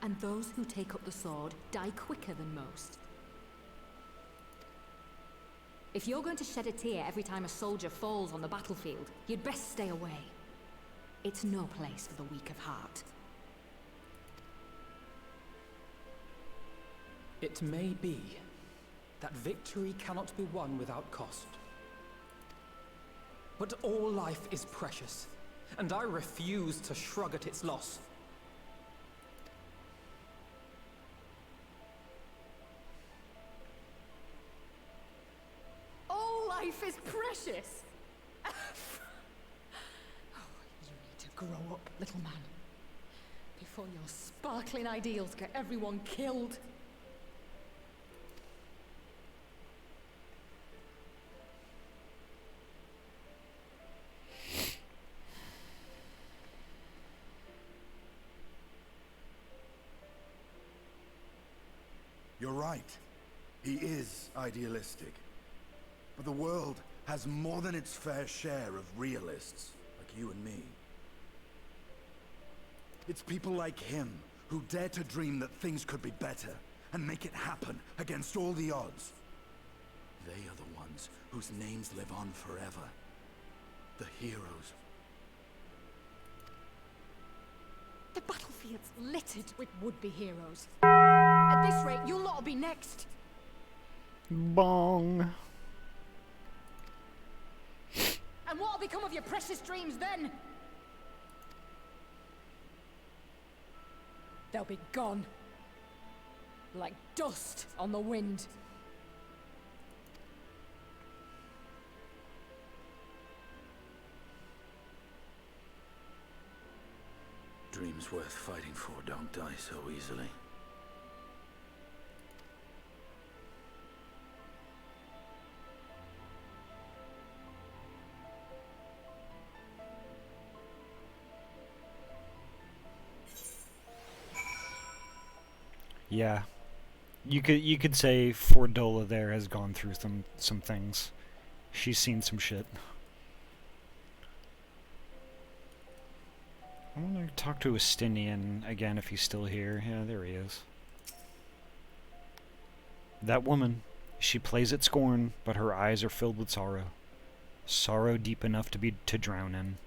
And those who take up the sword die quicker than most. If you're going to shed a tear every time a soldier falls on the battlefield, you'd best stay away. It's no place for the weak of heart. It may be that victory cannot be won without cost. But all life is precious, and I refuse to shrug at its loss. All life is precious! Oh, you need to grow up, little man. Before your sparkling ideals get everyone killed. You're right. He is idealistic. But the world has more than its fair share of realists, like you and me. It's people like him who dare to dream that things could be better and make it happen against all the odds. They are the ones whose names live on forever. The heroes. The battlefield's littered with would-be heroes. At this rate, you'll lot be next. Bong. And what'll become of your precious dreams then? They'll be gone. Like dust on the wind. Dreams worth fighting for don't die so easily. Yeah. You could say Fordola there has gone through some things. She's seen some shit. I want to talk to Estinien again if he's still here. Yeah, there he is. That woman, she plays at scorn, but her eyes are filled with sorrow. Sorrow deep enough to drown in.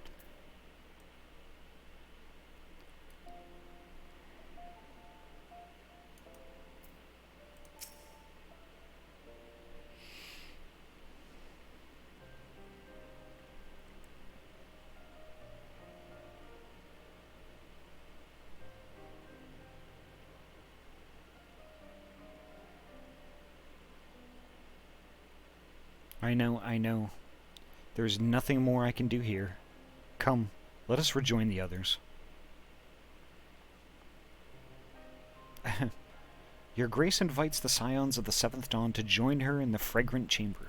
I know. There's nothing more I can do here. Come, let us rejoin the others. Your Grace invites the Scions of the Seventh Dawn to join her in the fragrant chamber.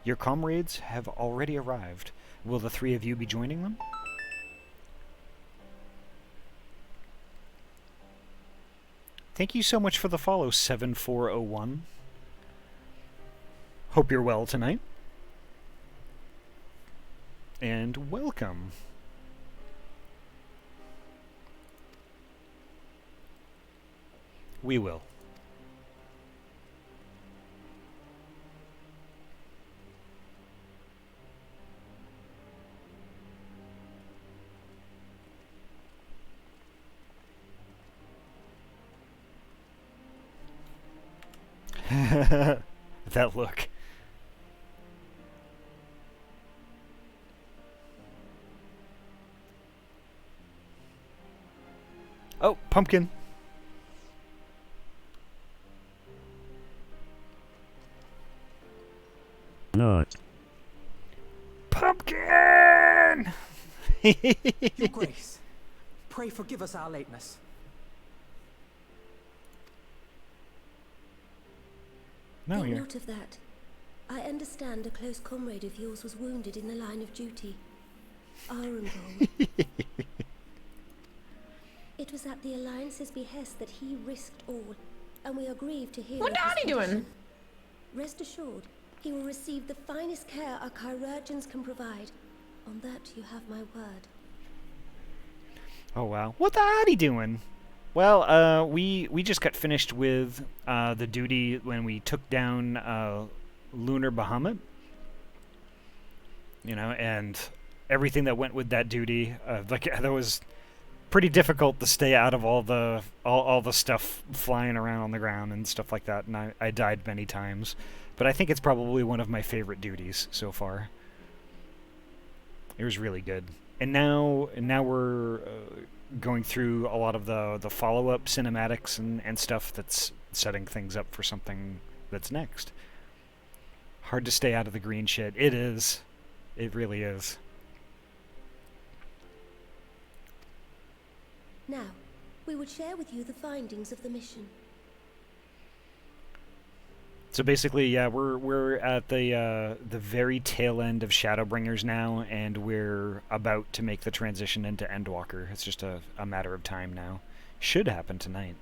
Your comrades have already arrived. Will the three of you be joining them? Thank you so much for the follow, 7401. Hope you're well tonight. And welcome. We will. That look. Oh, pumpkin. Not. Pumpkin! Your Grace, pray forgive us our lateness. No, Take you're... note of that. I understand a close comrade of yours was wounded in the line of duty. Arenvald. It was at the Alliance's behest that he risked all, and we are grieved to hear What of his Ahty doing? condition. Rest assured, he will receive the finest care our Carodjians can provide. On that you have my word. Oh, wow. What the Ahty doing? Well, we just got finished with the duty when we took down Lunar Bahamut. You know, and everything that went with that duty. Like, that was pretty difficult to stay out of all the stuff flying around on the ground and stuff like that, and I died many times. But I think it's probably one of my favorite duties so far. It was really good. And now we're going through a lot of the follow-up cinematics and stuff that's setting things up for something that's next. Hard to stay out of the green shit. It is. It really is. Now, we would share with you the findings of the mission. So basically, yeah, we're at the very tail end of Shadowbringers now, and we're about to make the transition into Endwalker. It's just a matter of time now. Should happen tonight.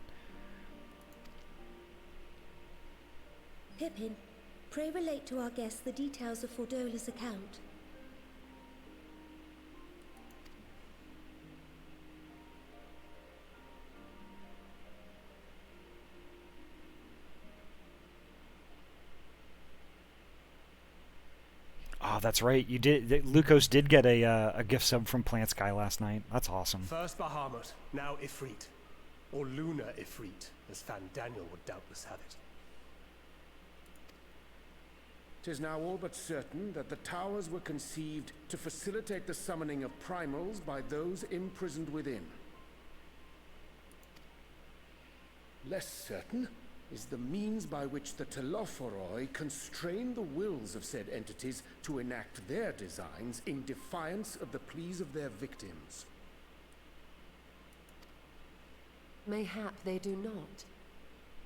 Pippin, pray relate to our guests the details of Fordola's account. Oh, that's right. You did. Lukos did get a gift sub from Plant Sky last night. That's awesome. First Bahamut, now Ifrit. Or Lunar Ifrit, as Fan Daniel would doubtless have it. 'Tis now all but certain that the towers were conceived to facilitate the summoning of primals by those imprisoned within. Less certain is the means by which the Telophoroi constrain the wills of said entities to enact their designs in defiance of the pleas of their victims. Mayhap they do not.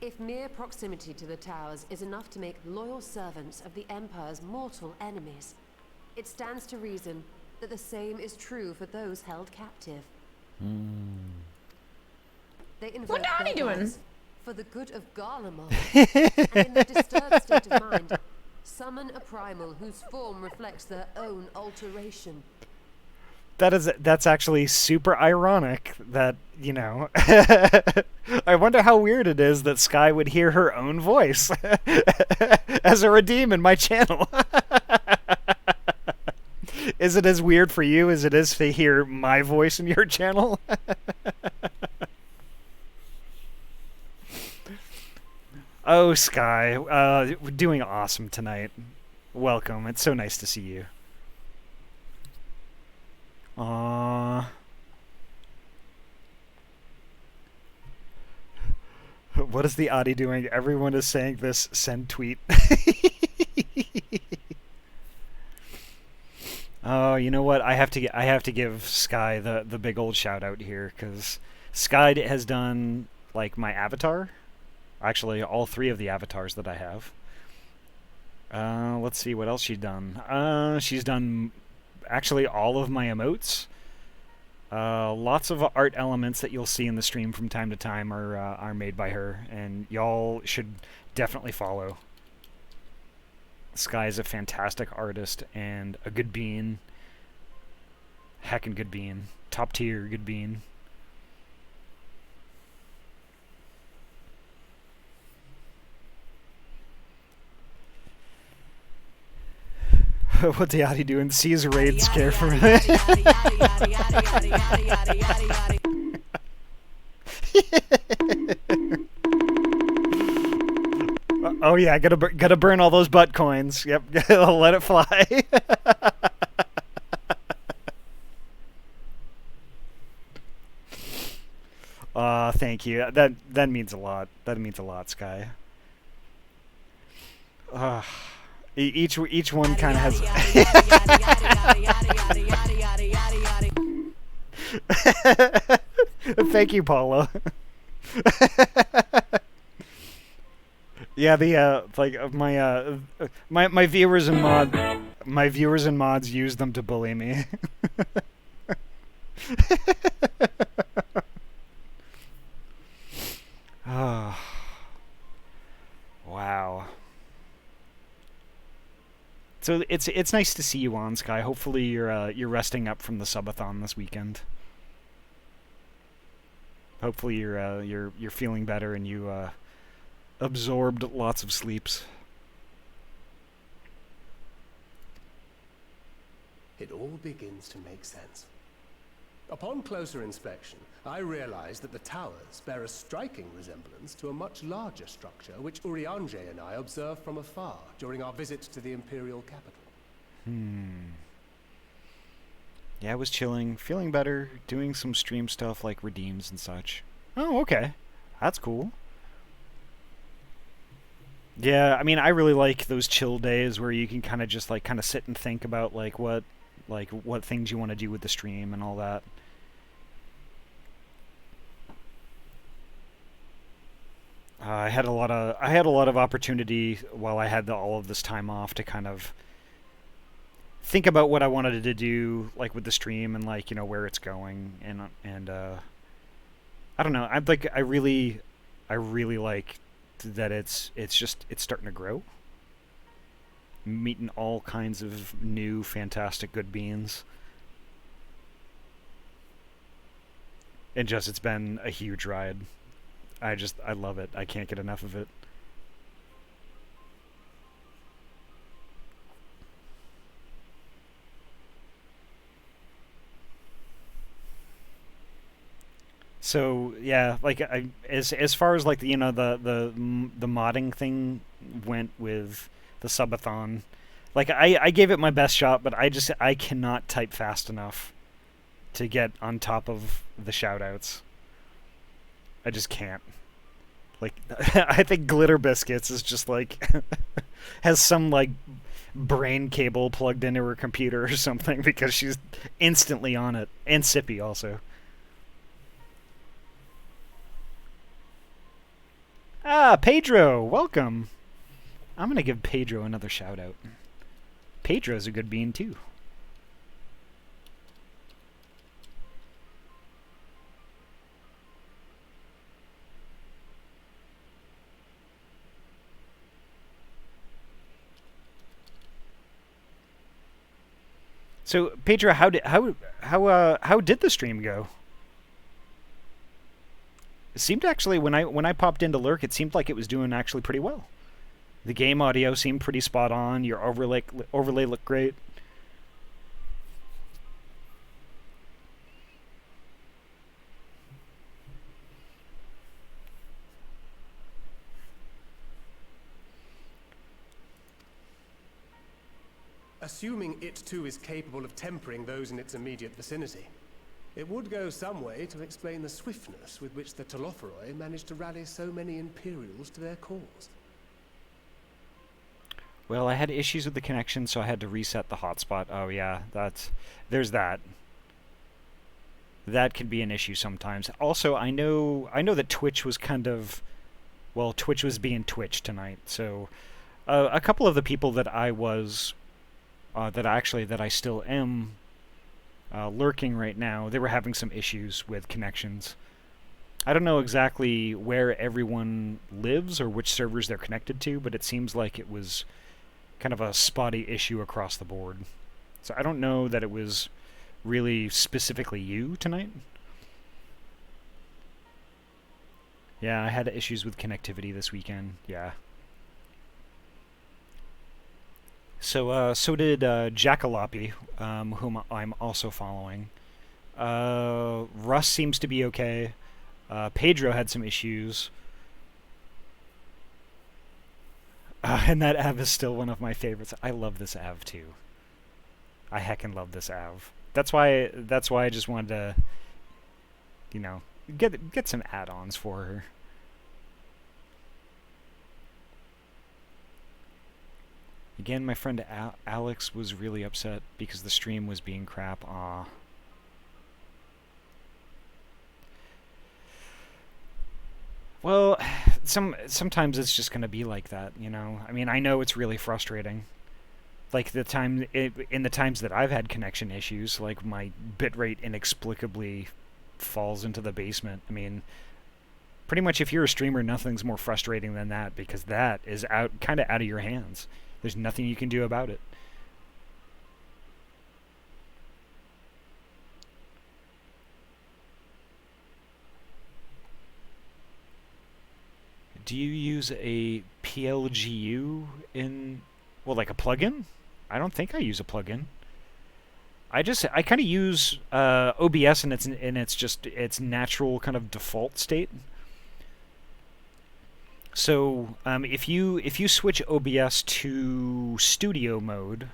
If mere proximity to the towers is enough to make loyal servants of the Empire's mortal enemies, it stands to reason that the same is true for those held captive. They invoke What are their you doing? gods for the good of Garlemald, and in their disturbed state of mind, summon a primal whose form reflects their own alteration. That's actually super ironic that, you know, I wonder how weird it is that Sky would hear her own voice as a redeem in my channel. Is it as weird for you as it is to hear my voice in your channel? Oh, Sky, we're doing awesome tonight. Welcome. It's so nice to see you. Aww. What is the Ahty doing? Everyone is saying this. Send tweet. Oh, you know what? I have to give Sky the big old shout out here, because Sky has done like my avatar. Actually, all 3 of the avatars that I have. Let's see what else she's done. She's done actually all of my emotes. Lots of art elements that you'll see in the stream from time to time are made by her, and y'all should definitely follow. Sky is a fantastic artist and a good bean. Heckin' good bean. Top tier good bean. What's the Ahty doing? Sees raid scare from him. Oh yeah, gotta burn all those butt coins. Yep, let it fly. Thank you. That means a lot. That means a lot, Sky. Each one kind of has. Thank you, Paulo. Yeah, the like my viewers and mods use them to bully me. Oh. Wow. So it's nice to see you on, Sky. Hopefully you're resting up from the subathon this weekend. Hopefully you're feeling better and you absorbed lots of sleeps. It all begins to make sense. Upon closer inspection, I realized that the towers bear a striking resemblance to a much larger structure which Urianger and I observed from afar during our visit to the Imperial capital. Yeah, I was chilling, feeling better, doing some stream stuff like redeems and such. Oh, okay. That's cool. Yeah, I mean, I really like those chill days where you can kind of just like sit and think about what things you want to do with the stream and all that. I had a lot of opportunity while I had all of this time off to kind of think about what I wanted to do, like with the stream and like, you know, where it's going and I don't know. I really like that it's starting to grow. Meeting all kinds of new, fantastic, good beings. And just, it's been a huge ride. I love it. I can't get enough of it. So yeah, like as far as like the, you know, the modding thing went with the subathon, like I gave it my best shot, but I cannot type fast enough to get on top of the shoutouts. I just can't. Like, I think Glitter Biscuits is just like has some like brain cable plugged into her computer or something because she's instantly on it, and Sippy also. Ah, Pedro, welcome. I'm gonna give Pedro another shout out. Pedro's a good bean too. So Pedro, how did the stream go? It seemed actually when I popped into Lurk, it seemed like it was doing actually pretty well. The game audio seemed pretty spot on. Your overlay looked great. Assuming it too is capable of tempering those in its immediate vicinity, it would go some way to explain the swiftness with which the Telophoroi managed to rally so many Imperials to their cause. Well, I had issues with the connection, so I had to reset the hotspot. Oh yeah, there's that. That can be an issue sometimes. Also, I know that Twitch was Twitch was being Twitch tonight. So, a couple of the people that I was, that I still am, lurking right now, they were having some issues with connections. I don't know exactly where everyone lives or which servers they're connected to, but it seems like it was kind of a spotty issue across the board. So I don't know that it was really specifically you tonight. Yeah, I had issues with connectivity this weekend. Yeah. So did Jackaloppy, whom I'm also following. Russ seems to be okay. Pedro had some issues. And that Av is still one of my favorites. I love this Av too. I heckin' love this Av. That's why I just wanted to, you know, get some add-ons for her. Again, my friend Alex was really upset because the stream was being crap. Aw. Well, sometimes it's just gonna be like that, you know? I mean, I know it's really frustrating. Like in the times that I've had connection issues, like my bitrate inexplicably falls into the basement. I mean, pretty much if you're a streamer, nothing's more frustrating than that, because that is kind of out of your hands. There's nothing you can do about it. Do you use a PLGU in, well, like a plugin? I don't think I use a plugin. I kind of use OBS in its natural kind of default state. So if you switch OBS to studio mode,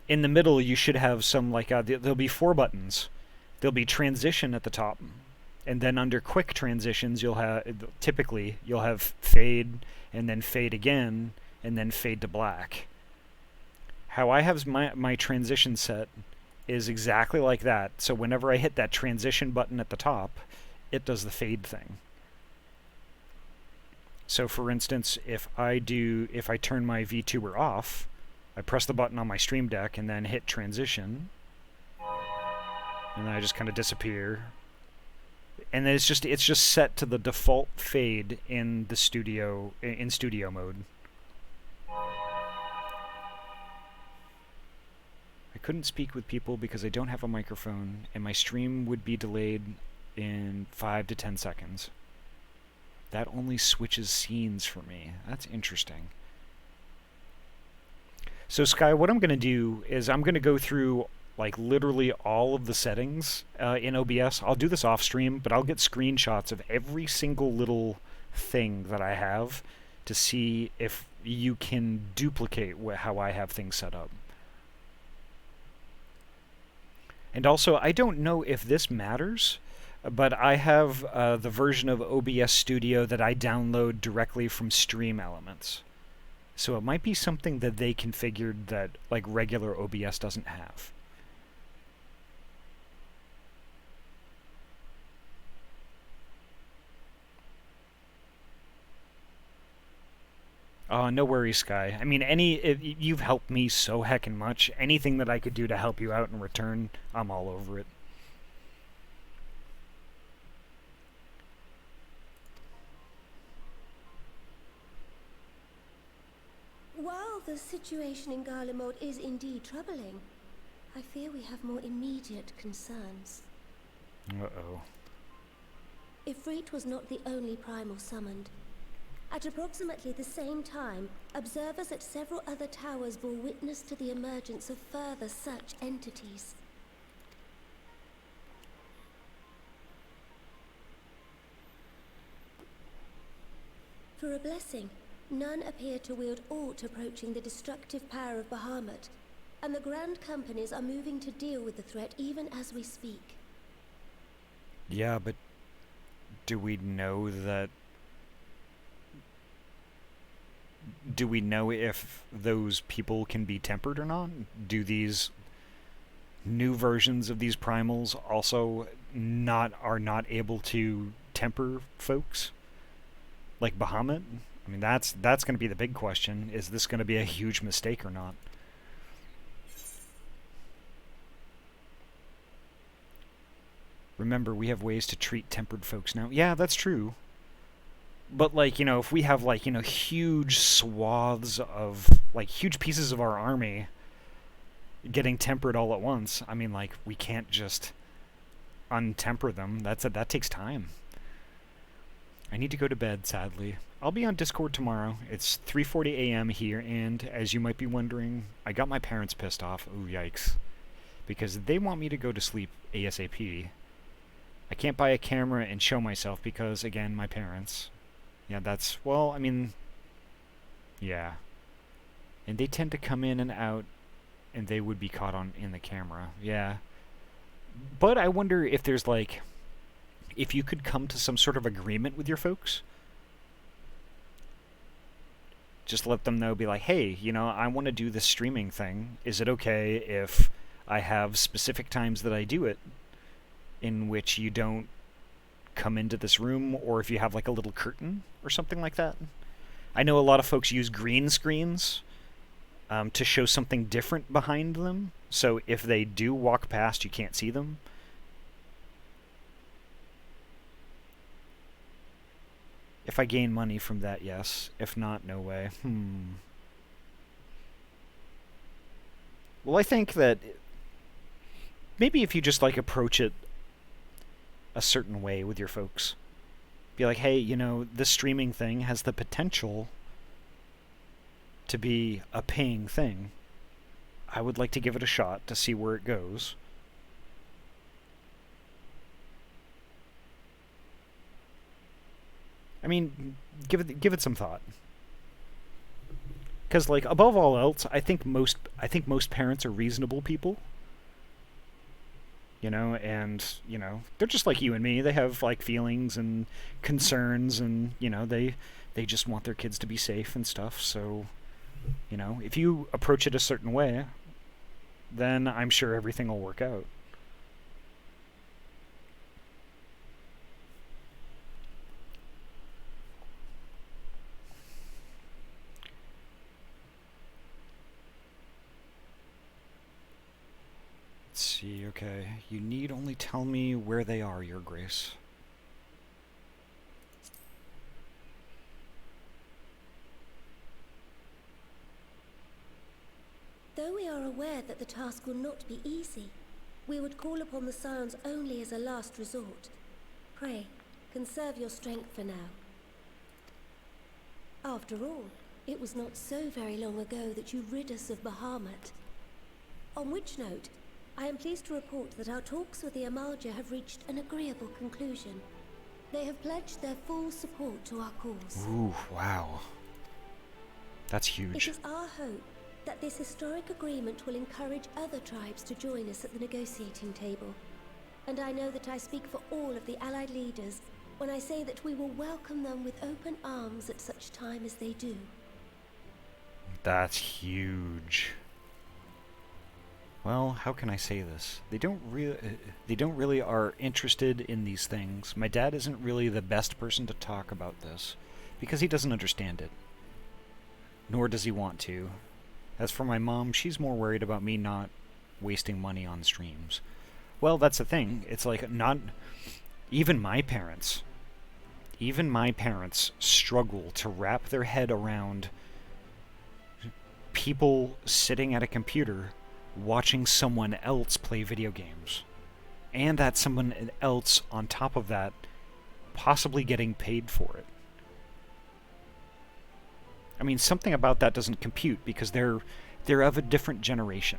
in the middle you should have some like there'll be 4 buttons. There'll be transition at the top, and then under quick transitions you'll have fade, and then fade again, and then fade to black. How I have my transition set is exactly like that. So whenever I hit that transition button at the top, it does the fade thing. So for instance, if I turn my VTuber off, I press the button on my Stream Deck and then hit transition, and then I just kind of disappear. And then it's just set to the default fade in the studio mode. I couldn't speak with people because I don't have a microphone, and my stream would be delayed in 5 to 10 seconds. That only switches scenes for me. That's interesting. So Sky, what I'm going to do is I'm going to go through like literally all of the settings in OBS. I'll do this off stream, but I'll get screenshots of every single little thing that I have to see if you can duplicate how I have things set up. And also, I don't know if this matters, but I have the version of OBS Studio that I download directly from Stream Elements. So it might be something that they configured that like regular OBS doesn't have. No worries, Sky. I mean, you've helped me so heckin' much. Anything that I could do to help you out in return, I'm all over it. While the situation in Garlemald is indeed troubling, I fear we have more immediate concerns. Uh-oh. Ifrit was not the only primal summoned. At approximately the same time, observers at several other towers bore witness to the emergence of further such entities. For a blessing, none appear to wield aught approaching the destructive power of Bahamut, and the Grand Companies are moving to deal with the threat even as we speak. Yeah, but do we know that... Do we know if those people can be tempered or not? Do these new versions of these primals also are not able to temper folks? Like Bahamut? I mean, that's going to be the big question. Is this going to be a huge mistake or not? Remember, we have ways to treat tempered folks now. Yeah, that's true. But, like, you know, if we have, like, you know, huge swaths of, like, huge pieces of our army getting tempered all at once, I mean, like, we can't just untemper them. That takes time. I need to go to bed, sadly. I'll be on Discord tomorrow. It's 3:40 a.m. here, and as you might be wondering, I got my parents pissed off. Ooh, yikes. Because they want me to go to sleep ASAP. I can't buy a camera and show myself because, again, my parents. Yeah, that's... Well, I mean... Yeah. And they tend to come in and out, and they would be caught in the camera. Yeah. But I wonder if there's, like... If you could come to some sort of agreement with your folks. Just let them know, be like, hey, you know, I want to do this streaming thing. Is it okay if I have specific times that I do it in which you don't come into this room, or if you have like a little curtain or something like that? I know a lot of folks use green screens to show something different behind them, so if they do walk past, you can't see them. If I gain money from that, yes. If not, no way. Well, I think that maybe if you just, like, approach it a certain way with your folks. Be like, hey, you know, this streaming thing has the potential to be a paying thing. I would like to give it a shot to see where it goes. I mean, give it some thought. Because, like, above all else, I think most parents are reasonable people. You know, and, you know, they're just like you and me. They have, like, feelings and concerns, and, you know, they just want their kids to be safe and stuff. So, you know, if you approach it a certain way, then I'm sure everything will work out. See, okay. You need only tell me where they are, Your Grace. Though we are aware that the task will not be easy, we would call upon the Scions only as a last resort. Pray, conserve your strength for now. After all, it was not so very long ago that you rid us of Bahamut. On which note, I am pleased to report that our talks with the Amalja have reached an agreeable conclusion. They have pledged their full support to our cause. Ooh, wow. That's huge. It is our hope that this historic agreement will encourage other tribes to join us at the negotiating table. And I know that I speak for all of the allied leaders when I say that we will welcome them with open arms at such time as they do. That's huge. Well, how can I say this? They don't really are interested in these things. My dad isn't really the best person to talk about this, because he doesn't understand it. Nor does he want to. As for my mom, she's more worried about me not wasting money on streams. Well, that's the thing. It's like, not... Even my parents struggle to wrap their head around people sitting at a computer watching someone else play video games. And that someone else, on top of that, possibly getting paid for it. I mean, something about that doesn't compute, because they're of a different generation.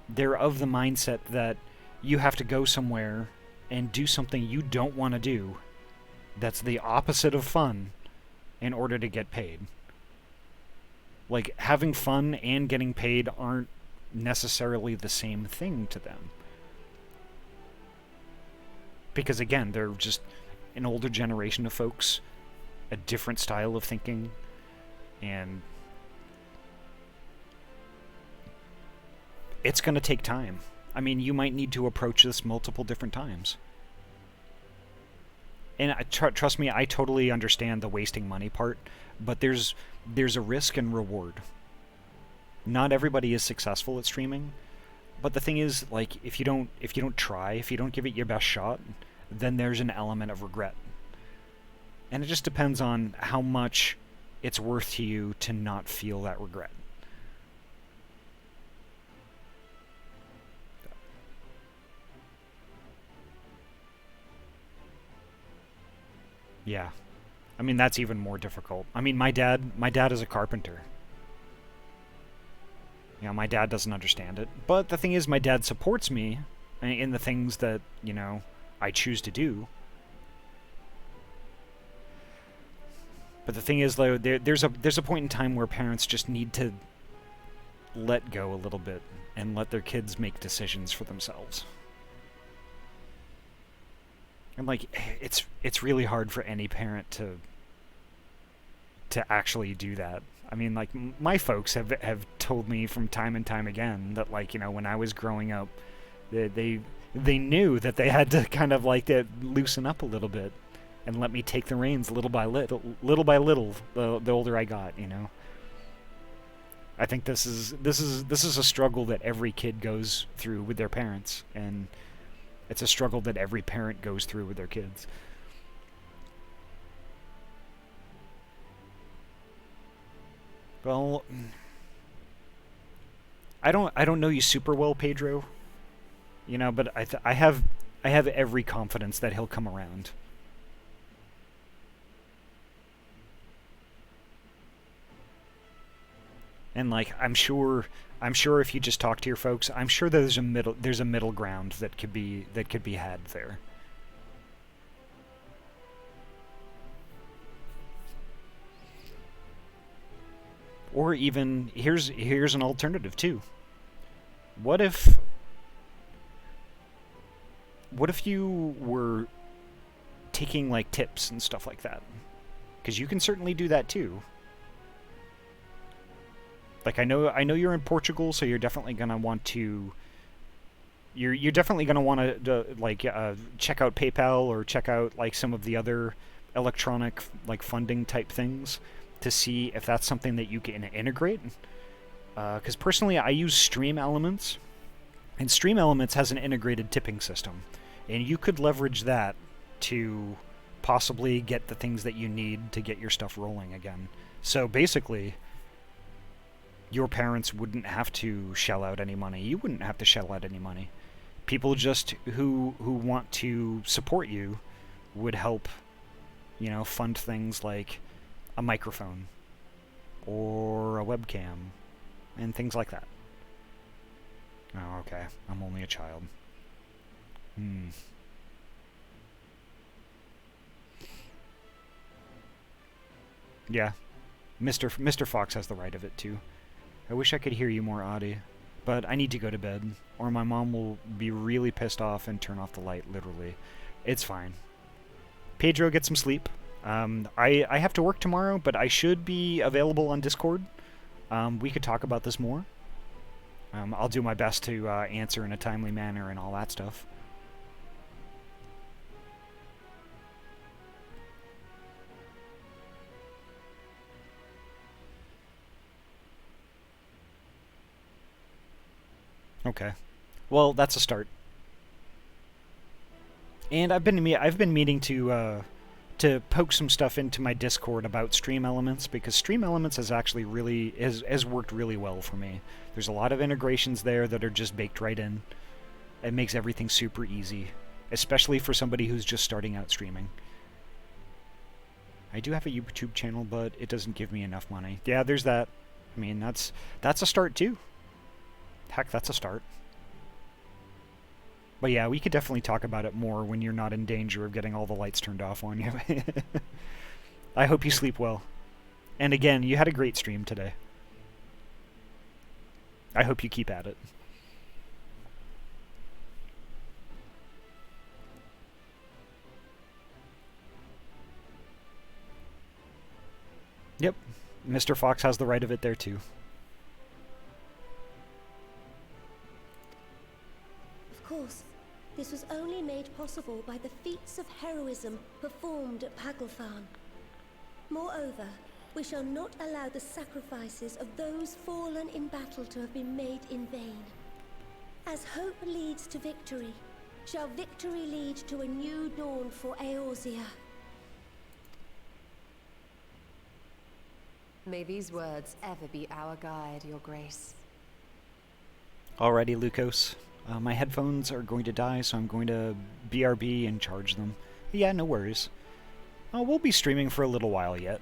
They're of the mindset that you have to go somewhere and do something you don't want to do that's the opposite of fun in order to get paid. Like, having fun and getting paid aren't necessarily the same thing to them. Because, again, they're just an older generation of folks, a different style of thinking, and it's going to take time. I mean, you might need to approach this multiple different times. And trust me, I totally understand the wasting money part, but there's a risk and reward. Not everybody is successful at streaming, but the thing is, like, if you don't try, if you don't give it your best shot, then there's an element of regret. And it just depends on how much it's worth to you to not feel that regret. Yeah. I mean, that's even more difficult. I mean, my dad is a carpenter. You know, my dad doesn't understand it. But the thing is, my dad supports me in the things that, you know, I choose to do. But the thing is, though, there's a point in time where parents just need to let go a little bit and let their kids make decisions for themselves. And like, it's really hard for any parent to actually do that. I mean, like, my folks have told me from time and time again that, like, you know, when I was growing up, they knew that they had to kind of like to loosen up a little bit and let me take the reins little by little, the older I got, you know. I think this is a struggle that every kid goes through with their parents, and it's a struggle that every parent goes through with their kids. Well, I don't know you super well, Pedro. You know, but I have every confidence that he'll come around. And like, I'm sure if you just talk to your folks, I'm sure there's a middle ground that could be had there. Or even here's an alternative too. What if you were taking like tips and stuff like that? Because you can certainly do that too. Like, I know you're in Portugal, so you're definitely gonna want to. You're definitely gonna want to like check out PayPal or check out like some of the other electronic like funding type things to see if that's something that you can integrate. Because personally, I use Stream Elements, and Stream Elements has an integrated tipping system, and you could leverage that to possibly get the things that you need to get your stuff rolling again. So basically, your parents wouldn't have to shell out any money. You wouldn't have to shell out any money. People just who want to support you would help, you know, fund things like a microphone or a webcam and things like that. Oh, okay. I'm only a child. Yeah. Mr. Fox has the right of it too. I wish I could hear you more, Ahty, but I need to go to bed, or my mom will be really pissed off and turn off the light, literally. It's fine. Pedro, get some sleep. I have to work tomorrow, but I should be available on Discord. We could talk about this more. I'll do my best to answer in a timely manner and all that stuff. Okay. Well, that's a start. And I've been meaning to poke some stuff into my Discord about Stream Elements, because Stream Elements has actually really has worked really well for me. There's a lot of integrations there that are just baked right in. It makes everything super easy, especially for somebody who's just starting out streaming. I do have a YouTube channel, but it doesn't give me enough money. Yeah, there's that. I mean, that's a start too. Heck, that's a start. But yeah, we could definitely talk about it more when you're not in danger of getting all the lights turned off on you. I hope you sleep well. And again, you had a great stream today. I hope you keep at it. Yep, Mr. Fox has the right of it there too. Of course, this was only made possible by the feats of heroism performed at Paglth'an. Moreover, we shall not allow the sacrifices of those fallen in battle to have been made in vain. As hope leads to victory, shall victory lead to a new dawn for Eorzea. May these words ever be our guide, Your Grace. Alrighty, Lukos. My headphones are going to die, so I'm going to BRB and charge them. Yeah, no worries. We'll be streaming for a little while yet.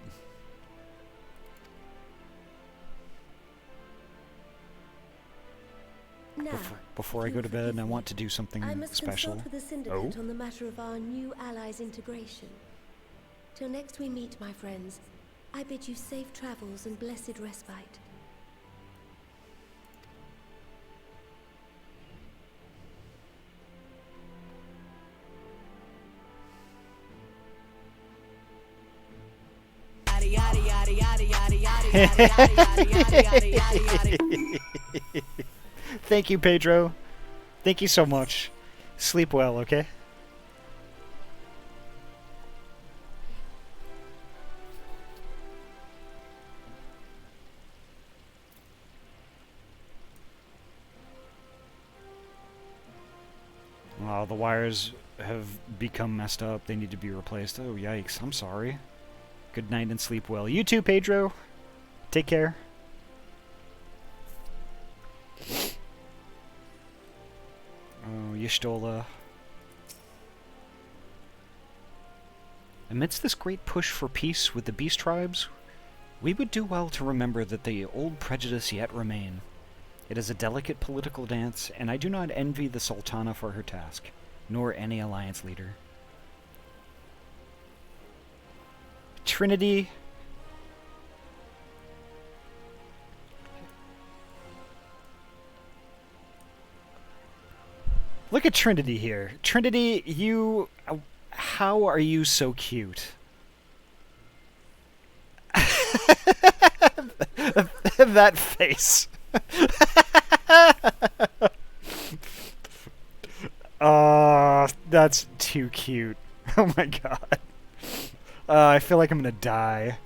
Now, before I go to bed, I want to do something I must special. consult with the Syndicate on the matter of our new allies' integration. Till next we meet, my friends, I bid you safe travels and blessed respite. Thank you, Pedro. Thank you so much. Sleep well, okay? Oh, the wires have become messed up. They need to be replaced. Oh, yikes. I'm sorry. Good night and sleep well. You too, Pedro. Take care. Oh, Y'shtola. Amidst this great push for peace with the beast tribes, we would do well to remember that the old prejudice yet remain. It is a delicate political dance, and I do not envy the Sultana for her task, nor any alliance leader. Trinity. Look at Trinity here. Trinity, you... how are you so cute? That face. Oh, that's too cute. Oh my god. I feel like I'm gonna die.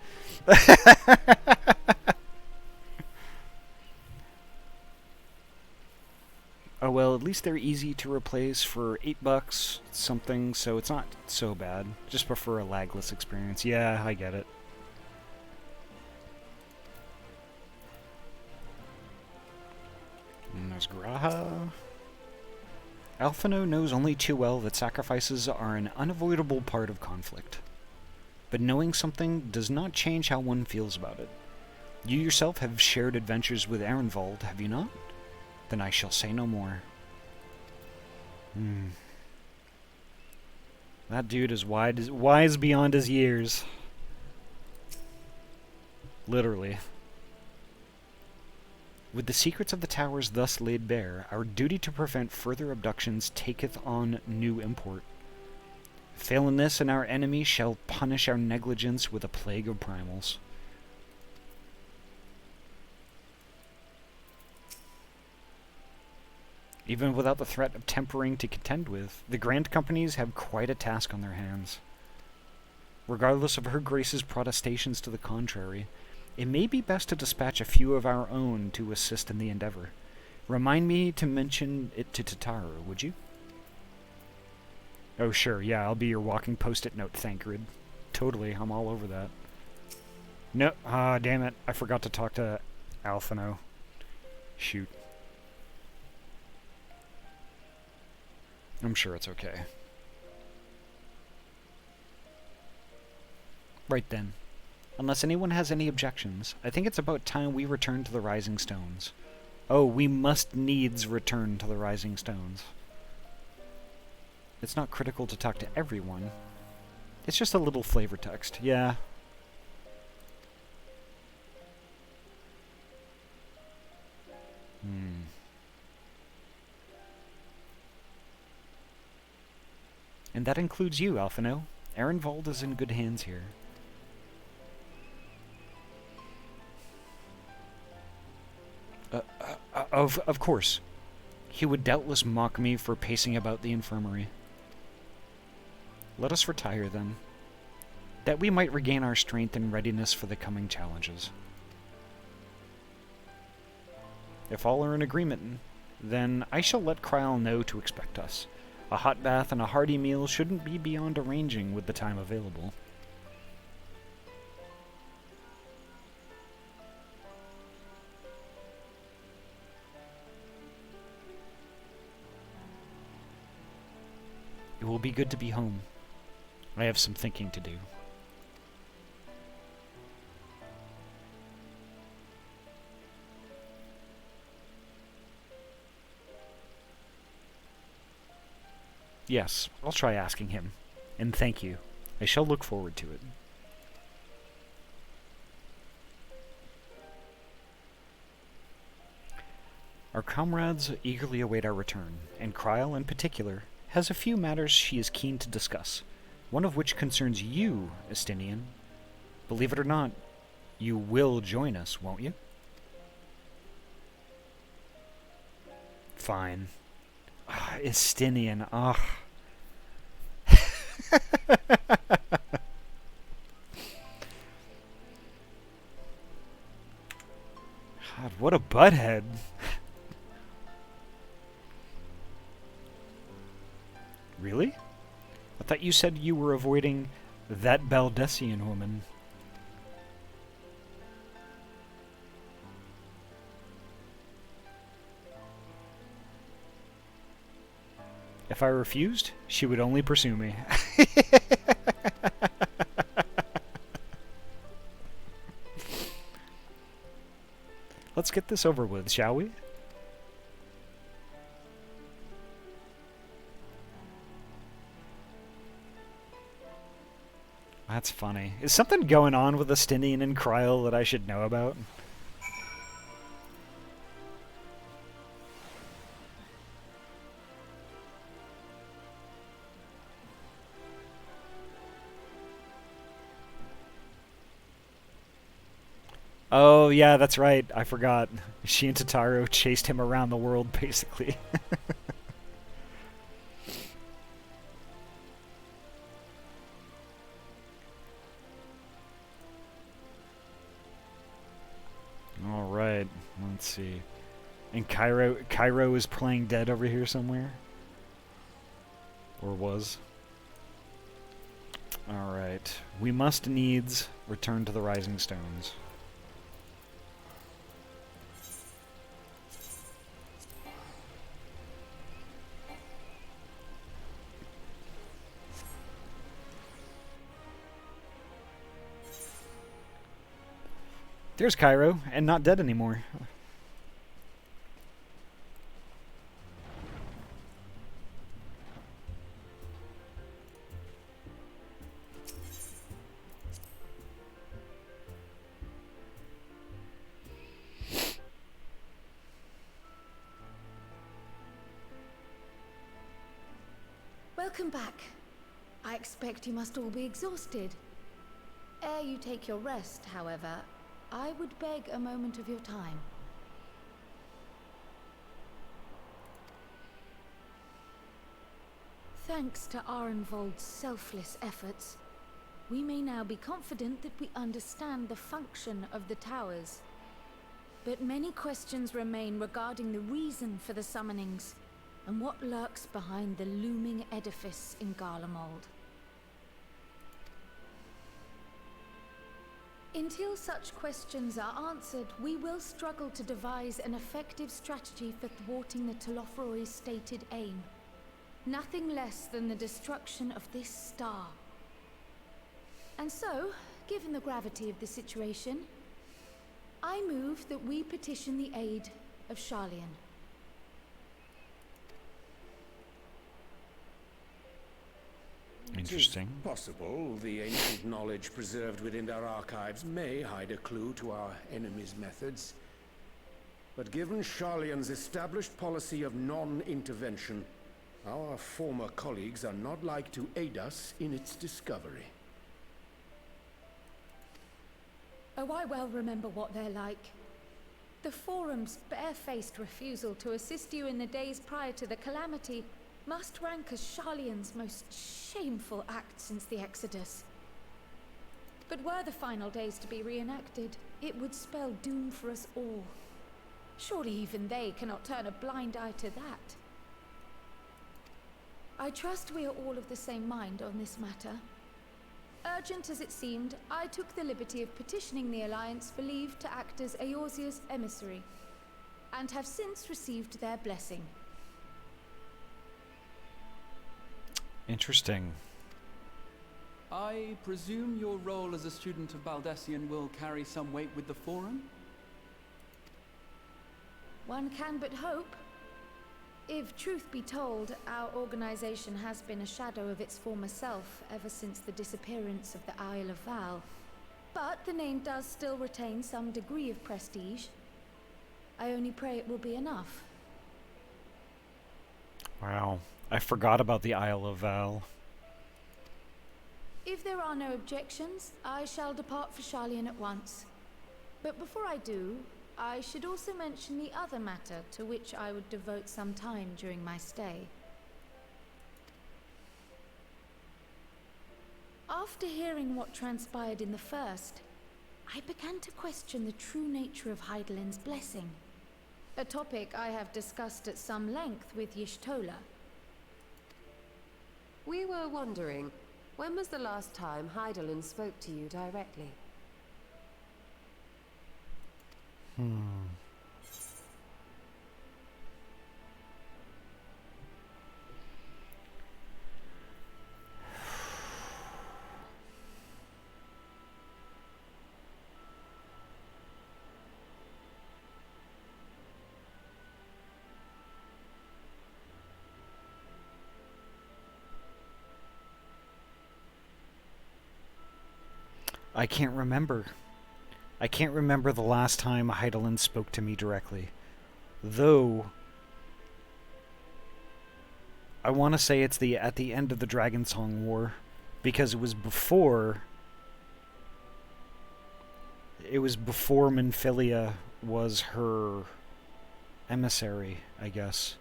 Oh well, at least they're easy to replace for $8 something, so it's not so bad. Just prefer a lagless experience. Yeah, I get it. And there's Graha. Alphino knows only too well that sacrifices are an unavoidable part of conflict. But knowing something does not change how one feels about it. You yourself have shared adventures with Ehrenwald, have you not? Then I shall say no more. That dude is wise beyond his years. Literally. With the secrets of the towers thus laid bare, our duty to prevent further abductions taketh on new import. Fail in this, and our enemy shall punish our negligence with a plague of primals. Even without the threat of tempering to contend with, the Grand Companies have quite a task on their hands. Regardless of Her Grace's protestations to the contrary, it may be best to dispatch a few of our own to assist in the endeavor. Remind me to mention it to Tataru, would you? Oh sure, yeah, I'll be your walking post-it note, Thancred. Totally, I'm all over that. No, damn it, I forgot to talk to Alphino. Shoot. I'm sure it's okay. Right then. Unless anyone has any objections, I think it's about time we return to the Rising Stones. Oh, we must needs return to the Rising Stones. It's not critical to talk to everyone. It's just a little flavor text, yeah. And that includes you, Alphino. Ehrenwald is in good hands here. Of course. He would doubtless mock me for pacing about the infirmary. Let us retire, then, that we might regain our strength and readiness for the coming challenges. If all are in agreement, then I shall let Krile know to expect us. A hot bath and a hearty meal shouldn't be beyond arranging with the time available. It will be good to be home. I have some thinking to do. Yes, I'll try asking him. And thank you. I shall look forward to it. Our comrades eagerly await our return, and Kryl in particular has a few matters she is keen to discuss, one of which concerns you, Estinien. Believe it or not, you will join us, won't you? Fine. Estinien, ugh. God, what a butthead. Really? I thought you said you were avoiding that Baldessian woman. If I refused, she would only pursue me. Let's get this over with, shall we? That's funny. Is something going on with Estinien and Kryl that I should know about? Oh, yeah, that's right. I forgot. She and Totaro chased him around the world, basically. Alright, let's see. And Cairo is playing dead over here somewhere? Or was? Alright. We must needs return to the Rising Stones. There's Cairo, and not dead anymore. Welcome back. I expect you must all be exhausted. Ere you take your rest, however, I would beg a moment of your time. Thanks to Arenvold's selfless efforts, we may now be confident that we understand the function of the towers. But many questions remain regarding the reason for the summonings and what lurks behind the looming edifice in Garlemald. Until such questions are answered, we will struggle to devise an effective strategy for thwarting the Telophoroi's stated aim. Nothing less than the destruction of this star. And so, given the gravity of the situation, I move that we petition the aid of Sharlayan. Interesting. It is possible the ancient knowledge preserved within their archives may hide a clue to our enemy's methods. But given Sharlayan's established policy of non-intervention, our former colleagues are not like to aid us in its discovery. Oh, I well remember what they're like. The Forum's barefaced refusal to assist you in the days prior to the calamity must rank as Sharlayan's most shameful act since the Exodus. But were the final days to be reenacted, it would spell doom for us all. Surely even they cannot turn a blind eye to that. I trust we are all of the same mind on this matter. Urgent as it seemed, I took the liberty of petitioning the Alliance for leave to act as Eorzea's emissary, and have since received their blessing. Interesting. I presume your role as a student of Baldessian will carry some weight with the Forum? One can but hope. If truth be told, our organization has been a shadow of its former self ever since the disappearance of the Isle of Val. But the name does still retain some degree of prestige. I only pray it will be enough Wow. I forgot about the Isle of Val. If there are no objections, I shall depart for Sharlayan at once. But before I do, I should also mention the other matter to which I would devote some time during my stay. After hearing what transpired in the first, I began to question the true nature of Hydaelyn's blessing, a topic I have discussed at some length with Y'shtola. We were wondering, when was the last time Hydaelyn spoke to you directly? I can't remember. I can't remember the last time Hydaelyn spoke to me directly. Though, I want to say it's at the end of the Dragonsong War, because it was before Minfilia was her emissary, I guess.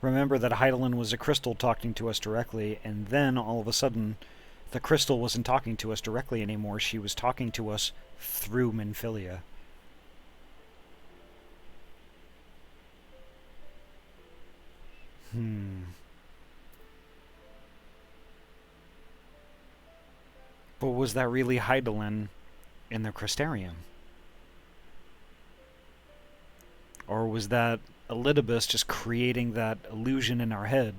Remember that Hydaelyn was a crystal talking to us directly, and then all of a sudden the crystal wasn't talking to us directly anymore. She was talking to us through Minfilia. But was that really Hydaelyn in the Crystarium? Or was that Elidibus just creating that illusion in our head?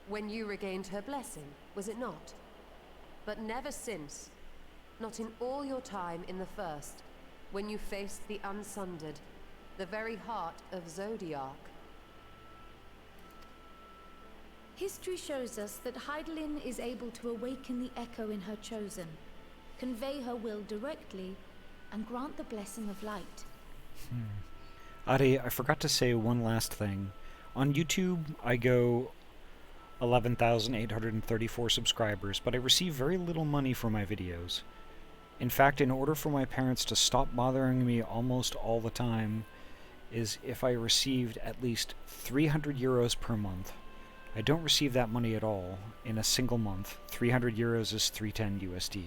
When you regained her blessing, was it not? But never since. Not in all your time in the first, when you faced the Unsundered, the very heart of Zodiark. History shows us that Hydaelyn is able to awaken the echo in her chosen, convey her will directly, and grant the blessing of light. Ahty, I forgot to say one last thing. On YouTube, I go 11,834 subscribers, but I receive very little money for my videos. In fact, in order for my parents to stop bothering me almost all the time, is if I received at least 300 euros per month. I don't receive that money at all in a single month. 300 euros is 310 USD.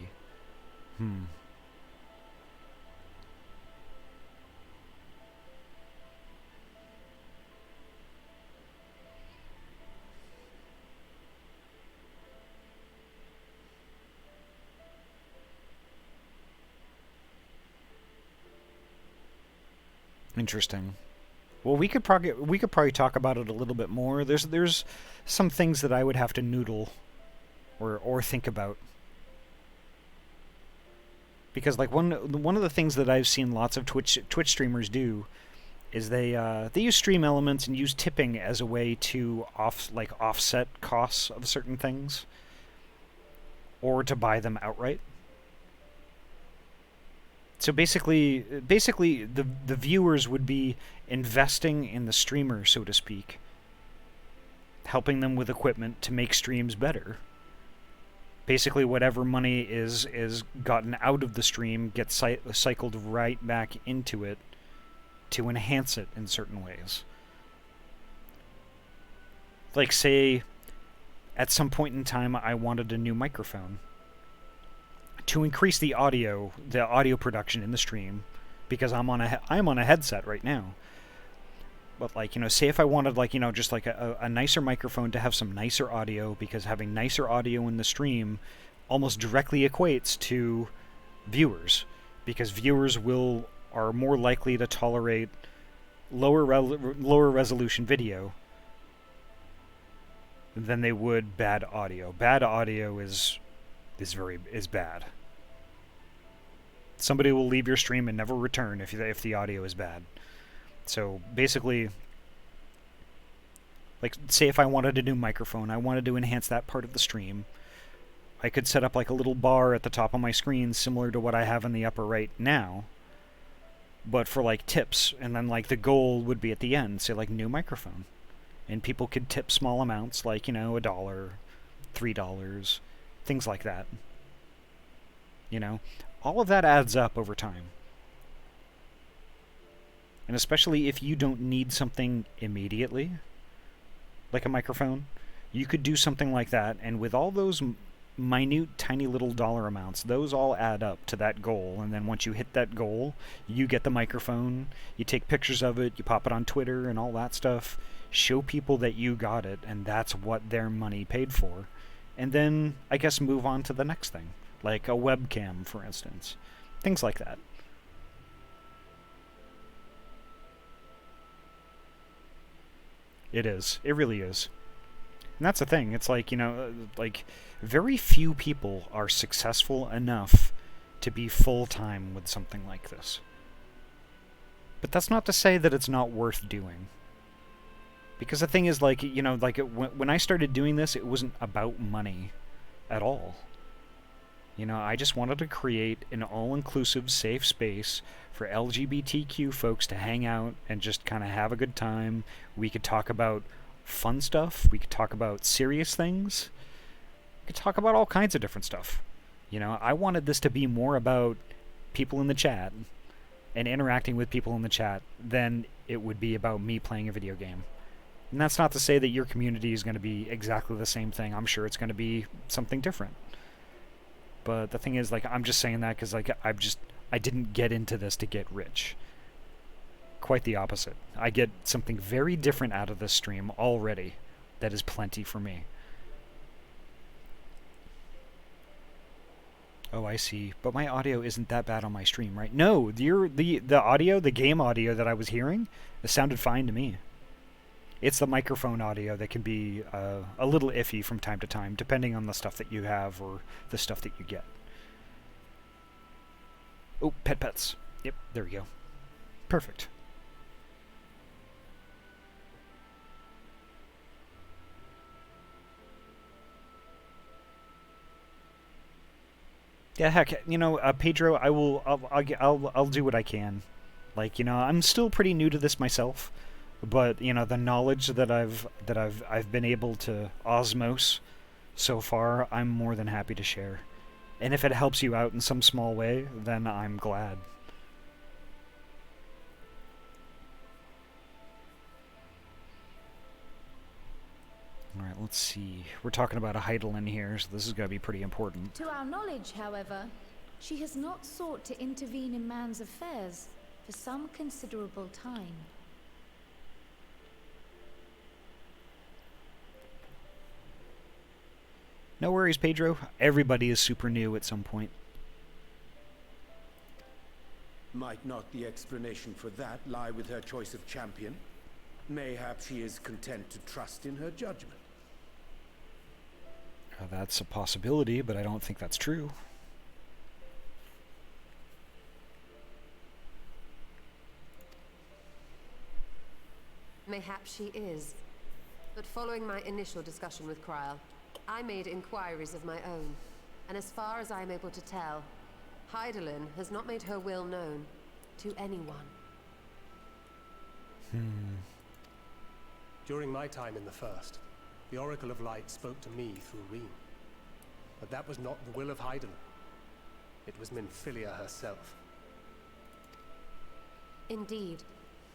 Interesting. Well, we could probably talk about it a little bit more. There's some things that I would have to noodle or think about. Because like one of the things that I've seen lots of Twitch streamers do is they use stream elements and use tipping as a way to offset costs of certain things, or to buy them outright. So basically the viewers would be investing in the streamer, so to speak, helping them with equipment to make streams better. Basically, whatever money is gotten out of the stream gets cycled right back into it to enhance it in certain ways. Like, say, at some point in time, I wanted a new microphone to increase the audio production in the stream, because I'm on a headset right now. But like, say if I wanted just like a nicer microphone to have some nicer audio, because having nicer audio in the stream almost directly equates to viewers, because viewers are more likely to tolerate lower resolution video than they would bad audio. Bad audio is bad. Somebody will leave your stream and never return if the audio is bad. So basically, like, say if I wanted a new microphone, I wanted to enhance that part of the stream. I could set up like a little bar at the top of my screen similar to what I have in the upper right now, but for like tips, and then like the goal would be at the end, say like new microphone. And people could tip small amounts like, you know, $1, $3, things like that. You know, all of that adds up over time. And especially if you don't need something immediately, like a microphone, you could do something like that, and with all those minute, tiny little dollar amounts, those all add up to that goal, and then once you hit that goal, you get the microphone, you take pictures of it, you pop it on Twitter and all that stuff, show people that you got it, and that's what their money paid for. And then, I guess, move on to the next thing, like a webcam, for instance. Things like that. It is. It really is. And that's the thing. It's like, you know, like, very few people are successful enough to be full-time with something like this. But that's not to say that it's not worth doing. Because the thing is, like, you know, like, when I started doing this, it wasn't about money at all. You know, I just wanted to create an all-inclusive, safe space for LGBTQ folks to hang out and just kind of have a good time. We could talk about fun stuff. We could talk about serious things. We could talk about all kinds of different stuff. You know, I wanted this to be more about people in the chat and interacting with people in the chat than it would be about me playing a video game. And that's not to say that your community is going to be exactly the same thing. I'm sure it's going to be something different. But the thing is, like, I'm just saying that because, like, I didn't get into this to get rich. Quite the opposite. I get something very different out of this stream already that is plenty for me. Oh, I see. But my audio isn't that bad on my stream, right? No, the audio, the game audio that I was hearing, it sounded fine to me. It's the microphone audio that can be a little iffy from time to time, depending on the stuff that you have or the stuff that you get. Oh, pets. Yep, there we go. Perfect. Yeah, heck, you know, Pedro, I'll do what I can. Like, you know, I'm still pretty new to this myself. But, you know, the knowledge that I've been able to osmose so far, I'm more than happy to share. And if it helps you out in some small way, then I'm glad. Alright, let's see. We're talking about Ahty in here, so this is going to be pretty important. To our knowledge, however, she has not sought to intervene in man's affairs for some considerable time. No worries, Pedro. Everybody is super new at some point. Might not the explanation for that lie with her choice of champion? Mayhap she is content to trust in her judgment. That's a possibility, but I don't think that's true. Mayhap she is. But following my initial discussion with Cryle, I made inquiries of my own, and as far as I am able to tell, Ahty has not made her will known to anyone. During my time in the First, the Oracle of Light spoke to me through Reem. But that was not the will of Ahty. It was Minfilia herself. Indeed,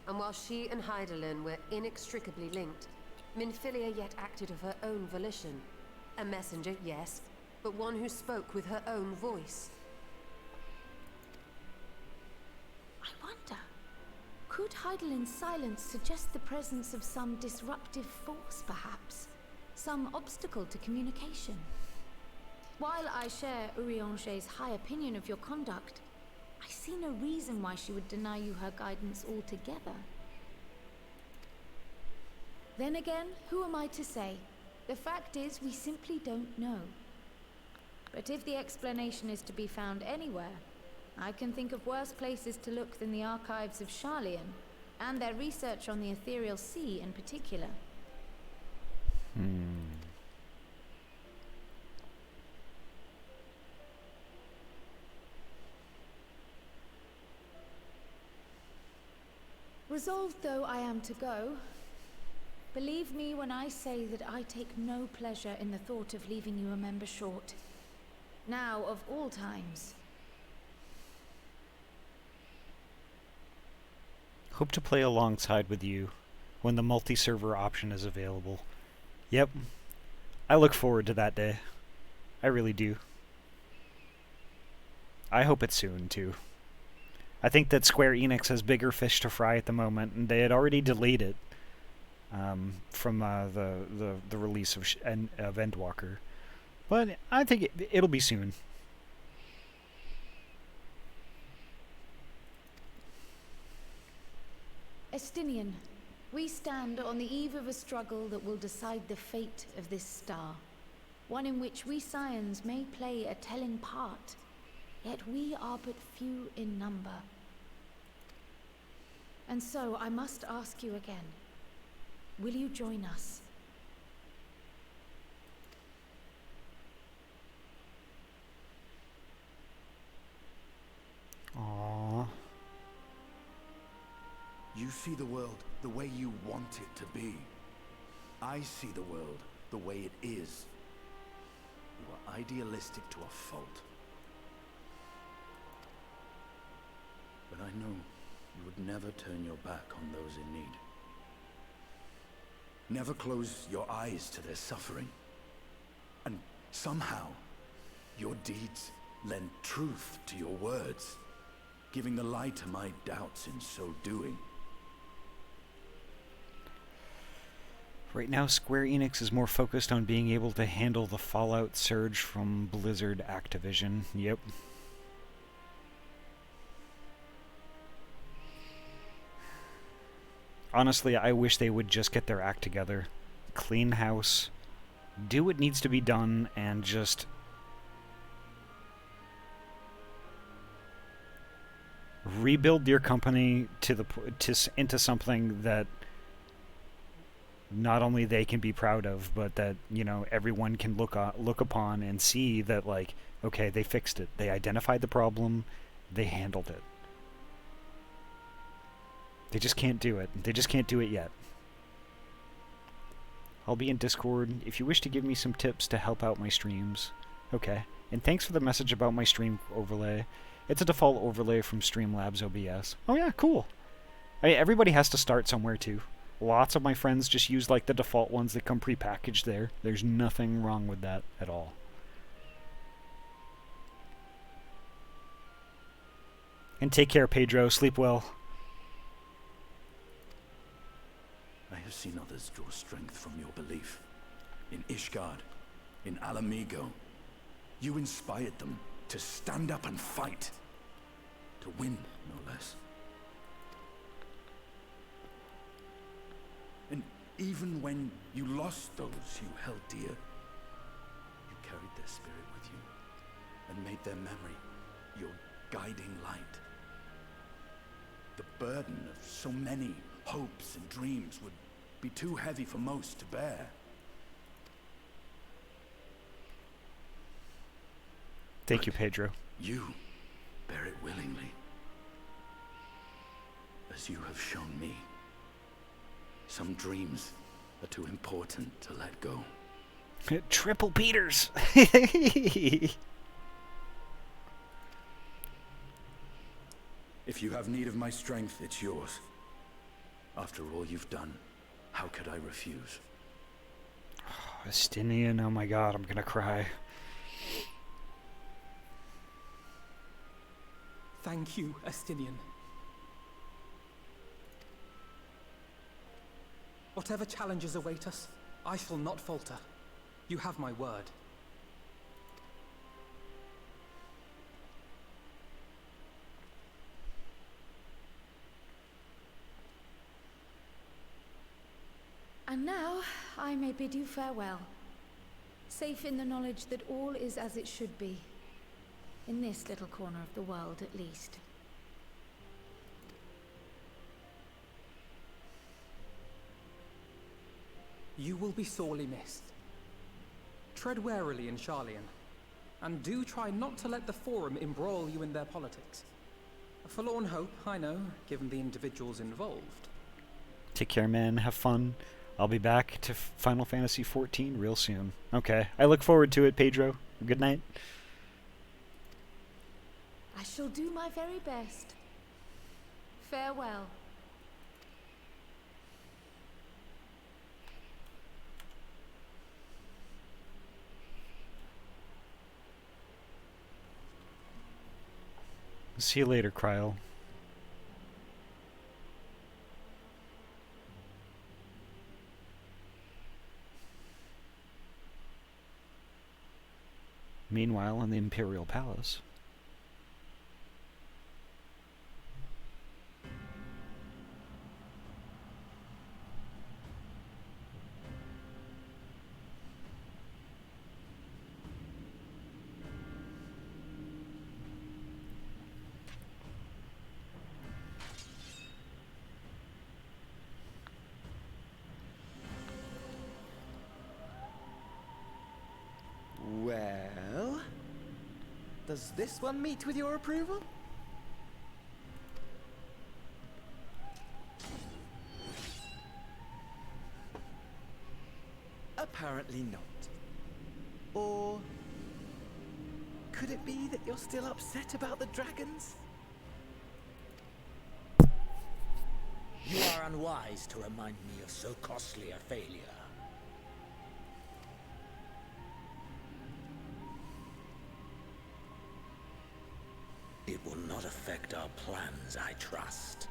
and while she and Ahty were inextricably linked, Minfilia yet acted of her own volition. A messenger, yes, but one who spoke with her own voice. I wonder, could Ahty's silence suggest the presence of some disruptive force, perhaps? Some obstacle to communication? While I share Eorzea's high opinion of your conduct, I see no reason why she would deny you her guidance altogether. Then again, who am I to say? The fact is, we simply don't know. But if the explanation is to be found anywhere, I can think of worse places to look than the archives of Scions, and their research on the ethereal sea in particular. Resolved though I am to go, believe me when I say that I take no pleasure in the thought of leaving you a member short. Now, of all times. Hope to play alongside with you when the multi-server option is available. Yep, I look forward to that day. I really do. I hope it's soon, too. I think that Square Enix has bigger fish to fry at the moment, and they had already delayed it from the release of Endwalker. But I think it'll be soon. Estinien, we stand on the eve of a struggle that will decide the fate of this star. One in which we Scions may play a telling part, yet we are but few in number. And so I must ask you again, will you join us? Aww. You see the world the way you want it to be. I see the world the way it is. You are idealistic to a fault. But I know you would never turn your back on those in need. Never close your eyes to their suffering. And somehow, your deeds lend truth to your words, giving the lie to my doubts in so doing. Right now, Square Enix is more focused on being able to handle the fallout surge from Blizzard Activision. Yep. Honestly, I wish they would just get their act together. Clean house. Do what needs to be done, and just rebuild your company into something that not only they can be proud of, but that, you know, everyone can look upon and see that, like, okay, they fixed it. They identified the problem. They handled it. They just can't do it. They just can't do it yet. I'll be in Discord if you wish to give me some tips to help out my streams. Okay. And thanks for the message about my stream overlay. It's a default overlay from Streamlabs OBS. Oh yeah, cool. I mean, everybody has to start somewhere too. Lots of my friends just use like the default ones that come pre-packaged there. There's nothing wrong with that at all. And take care, Pedro. Sleep well. I have seen others draw strength from your belief. In Ishgard, in Alamigo. You inspired them to stand up and fight. To win, no less. And even when you lost those you held dear, you carried their spirit with you and made their memory your guiding light. The burden of so many hopes and dreams would be too heavy for most to bear. Thank you, Pedro. You bear it willingly, as you have shown me. Some dreams are too important to let go. Triple Peters! If you have need of my strength, it's yours. After all you've done, how could I refuse? Estinien, oh my god, I'm gonna cry. Thank you, Estinien. Whatever challenges await us, I shall not falter. You have my word. And now, I may bid you farewell. Safe in the knowledge that all is as it should be. In this little corner of the world, at least. You will be sorely missed. Tread warily in Sharlayan, and do try not to let the Forum embroil you in their politics. A forlorn hope, I know, given the individuals involved. Take care, man. Have fun. I'll be back to Final Fantasy XIV real soon. Okay. I look forward to it, Pedro. Good night. I shall do my very best. Farewell. See you later, Kryl. Meanwhile, in the Imperial Palace. Well, does this one meet with your approval? Apparently not. Or could it be that you're still upset about the dragons? You are unwise to remind me of so costly a failure. It will not affect our plans, I trust.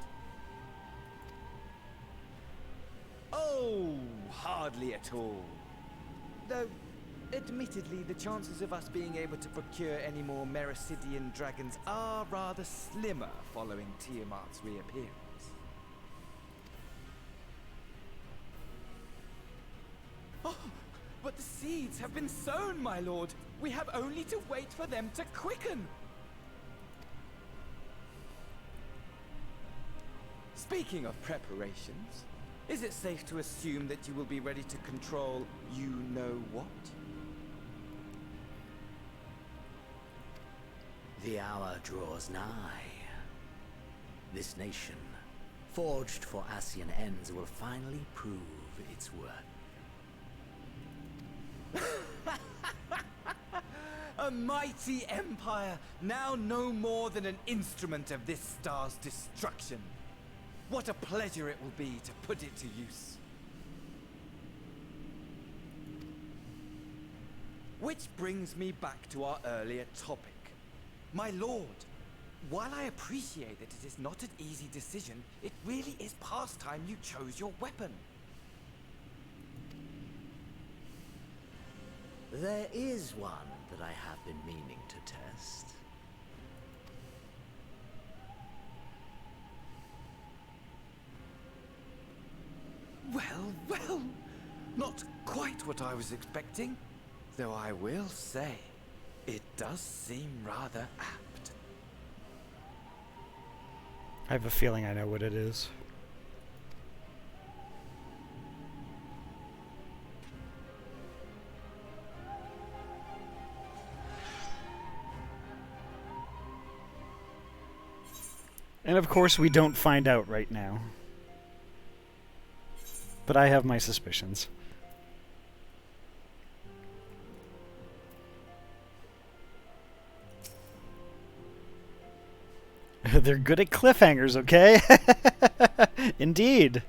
Oh, hardly at all. Though, admittedly, the chances of us being able to procure any more Mericidian dragons are rather slimmer following Tiamat's reappearance. Oh, but the seeds have been sown, my lord. We have only to wait for them to quicken. Speaking of preparations, is it safe to assume that you will be ready to control you-know-what? The hour draws nigh. This nation, forged for Ascian ends, will finally prove its worth. A mighty empire, now no more than an instrument of this star's destruction. What a pleasure it will be to put it to use. Which brings me back to our earlier topic. My lord, while I appreciate that it is not an easy decision, it really is past time you chose your weapon. There is one that I have been meaning to test. Well, well, not quite what I was expecting, though I will say, it does seem rather apt. I have a feeling I know what it is. And of course we don't find out right now. But I have my suspicions. They're good at cliffhangers, okay? Indeed.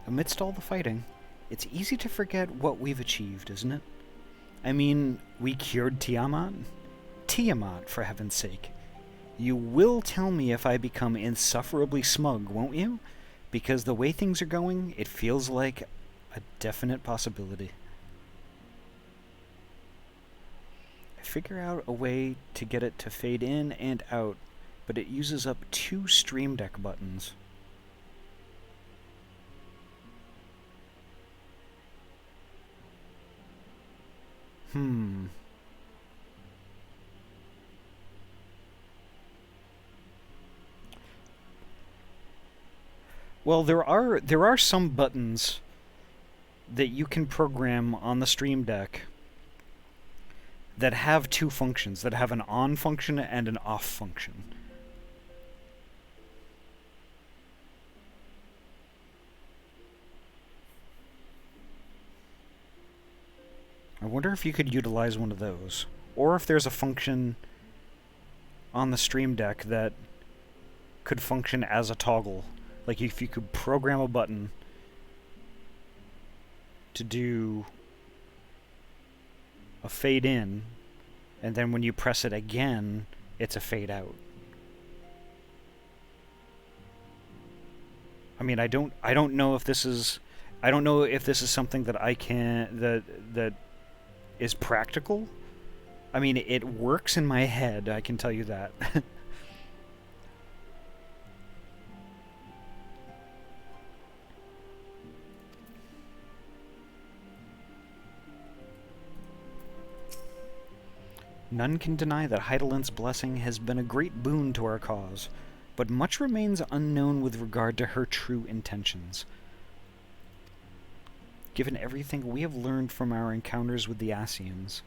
Amidst all the fighting, it's easy to forget what we've achieved, isn't it? I mean, we cured Tiamat? Tiamat, for heaven's sake. You will tell me if I become insufferably smug, won't you? Because the way things are going, it feels like a definite possibility. I figure out a way to get it to fade in and out, but it uses up 2 Stream Deck buttons. Well, there are some buttons that you can program on the Stream Deck that have 2 functions, that have an on function and an off function. I wonder if you could utilize one of those. Or if there's a function on the Stream Deck that could function as a toggle. Like if you could program a button to do a fade in, and then when you press it again, it's a fade out. I mean, I don't know if this is something that I can that is practical. I mean, it works in my head, I can tell you that. None can deny that Hydalin's blessing has been a great boon to our cause, but much remains unknown with regard to her true intentions. Given everything we have learned from our encounters with the Scions,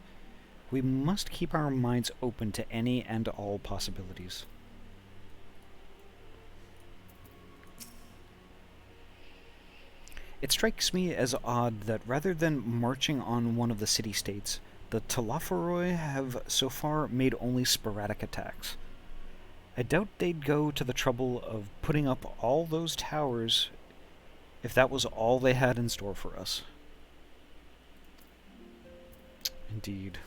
we must keep our minds open to any and all possibilities. It strikes me as odd that rather than marching on one of the city-states, the Telophoroi have so far made only sporadic attacks. I doubt they'd go to the trouble of putting up all those towers if that was all they had in store for us. Indeed.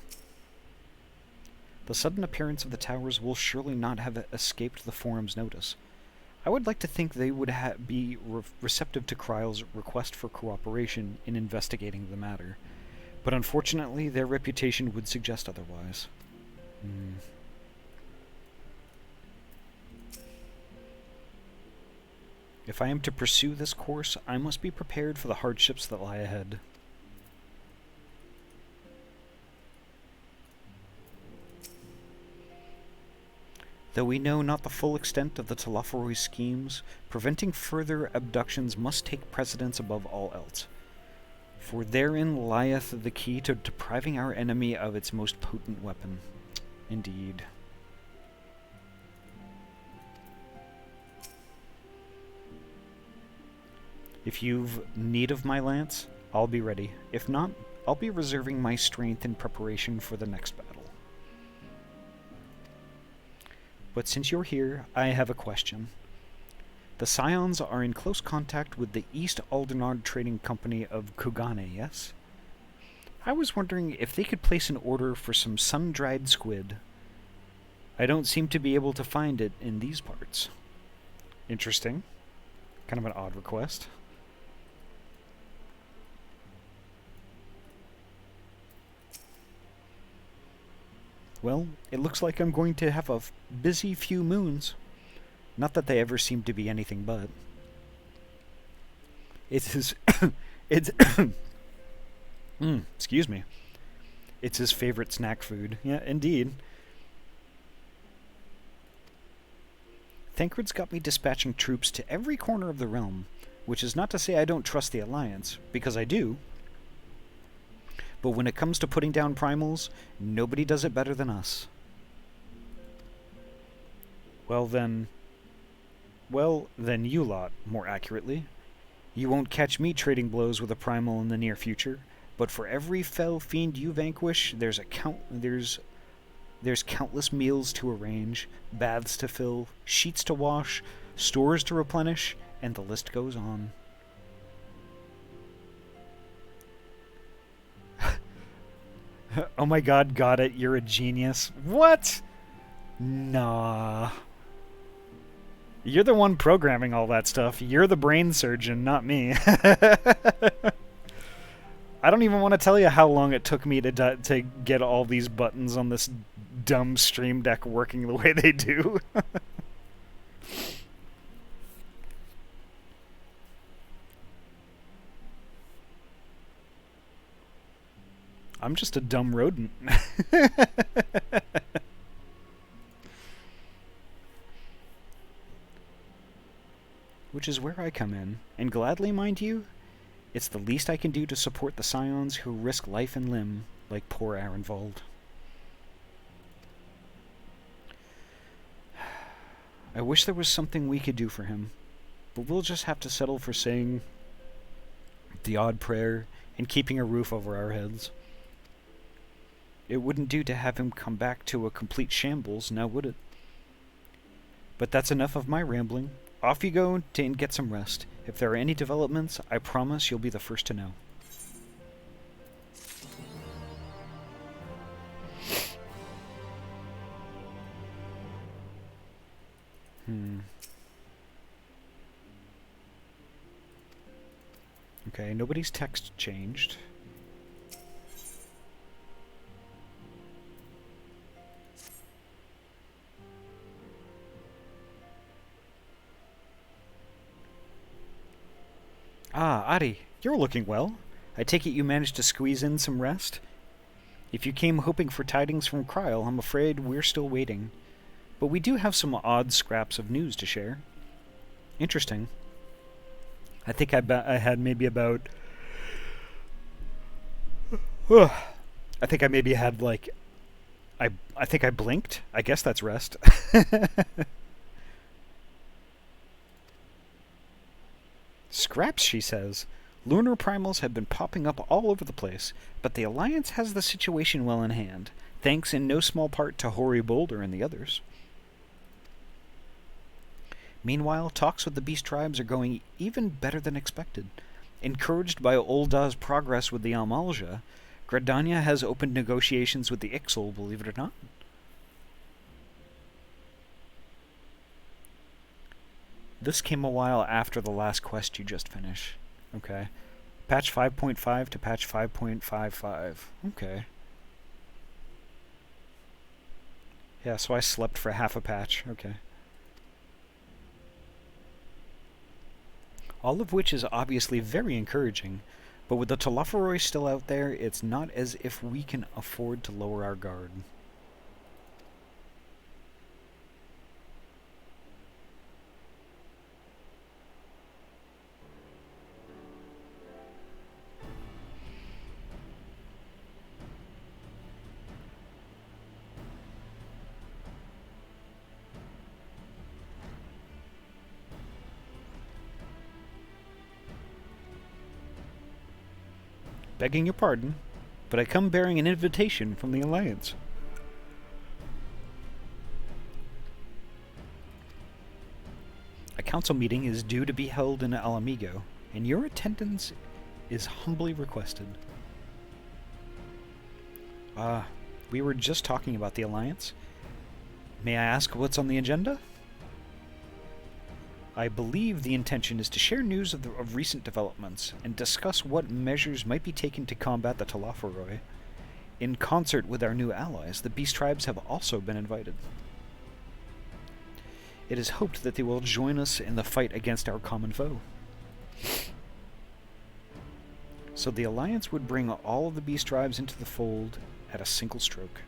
The sudden appearance of the towers will surely not have escaped the Forum's notice. I would like to think they would be receptive to Kryle's request for cooperation in investigating the matter, but unfortunately their reputation would suggest otherwise. If I am to pursue this course, I must be prepared for the hardships that lie ahead. Though we know not the full extent of the Telophoroi schemes, preventing further abductions must take precedence above all else. For therein lieth the key to depriving our enemy of its most potent weapon. Indeed. If you've need of my lance, I'll be ready. If not, I'll be reserving my strength in preparation for the next battle. But since you're here, I have a question. The Scions are in close contact with the East Aldenard Trading Company of Kugane, yes? I was wondering if they could place an order for some sun-dried squid. I don't seem to be able to find it in these parts. Interesting. Kind of an odd request. Well, it looks like I'm going to have a busy few moons. Not that they ever seem to be anything but. It's his... excuse me. It's his favorite snack food. Yeah, indeed. Thancred's got me dispatching troops to every corner of the realm, which is not to say I don't trust the Alliance, because I do. But when it comes to putting down primals, nobody does it better than us. Well then you lot, more accurately. You won't catch me trading blows with a primal in the near future, but for every fell fiend you vanquish, there's countless meals to arrange, baths to fill, sheets to wash, stores to replenish, and the list goes on. Oh my god, got it, you're a genius. What? Nah. You're the one programming all that stuff. You're the brain surgeon, not me. I don't even want to tell you how long it took me to get all these buttons on this dumb Stream Deck working the way they do. I'm just a dumb rodent. Which is where I come in, and gladly, mind you, it's the least I can do to support the Scions who risk life and limb, like poor Arenvald. I wish there was something we could do for him, but we'll just have to settle for saying the odd prayer and keeping a roof over our heads. It wouldn't do to have him come back to a complete shambles, now would it? But that's enough of my rambling. Off you go and get some rest. If there are any developments, I promise you'll be the first to know. Okay, nobody's text changed. Ah, Ahty, you're looking well. I take it you managed to squeeze in some rest? If you came hoping for tidings from Kryl, I'm afraid we're still waiting. But we do have some odd scraps of news to share. Interesting. I think I had maybe about... I think I maybe had, like... I think I blinked. I guess that's rest. Scraps, she says. Lunar primals have been popping up all over the place, but the Alliance has the situation well in hand, thanks in no small part to Hoary Boulder and the others. Meanwhile, talks with the Beast Tribes are going even better than expected. Encouraged by Ul'Dah's progress with the Amalja, Gridania has opened negotiations with the Ixal, believe it or not. This came a while after the last quest you just finished. Okay. Patch 5.5 to patch 5.55. Okay. Yeah, so I slept for half a patch. Okay. All of which is obviously very encouraging, but with the Telophoroi still out there, it's not as if we can afford to lower our guard. Begging your pardon, but I come bearing an invitation from the Alliance. A council meeting is due to be held in Alamigo, and your attendance is humbly requested. We were just talking about the Alliance. May I ask what's on the agenda? I believe the intention is to share news of recent developments and discuss what measures might be taken to combat the Telophoroi. In concert with our new allies, the Beast Tribes have also been invited. It is hoped that they will join us in the fight against our common foe. So the Alliance would bring all of the Beast Tribes into the fold at a single stroke.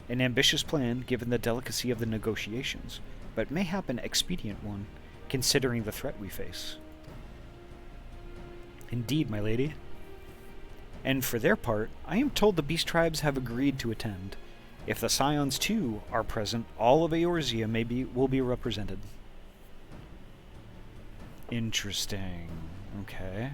An ambitious plan, given the delicacy of the negotiations, but mayhap an expedient one, considering the threat we face. Indeed, my lady. And for their part, I am told the Beast Tribes have agreed to attend. If the Scions, too, are present, all of Eorzea will be represented. Interesting. Okay.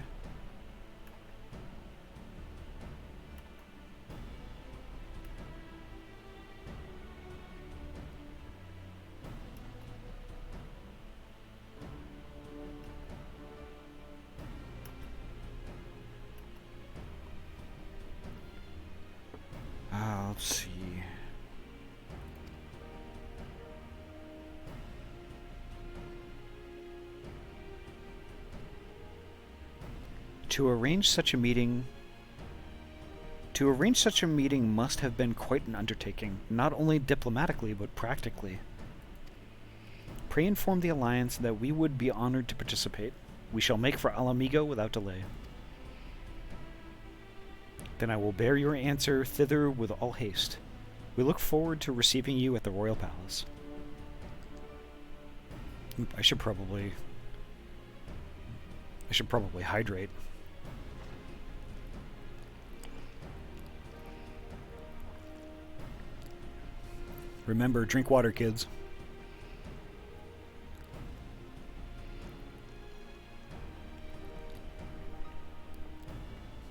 Let's see. To arrange such a meeting must have been quite an undertaking, not only diplomatically but practically. Pray inform the Alliance that we would be honored to participate. We shall make for Alamigo without delay. Then I will bear your answer thither with all haste. We look forward to receiving you at the Royal Palace. I should probably hydrate. Remember, drink water, kids.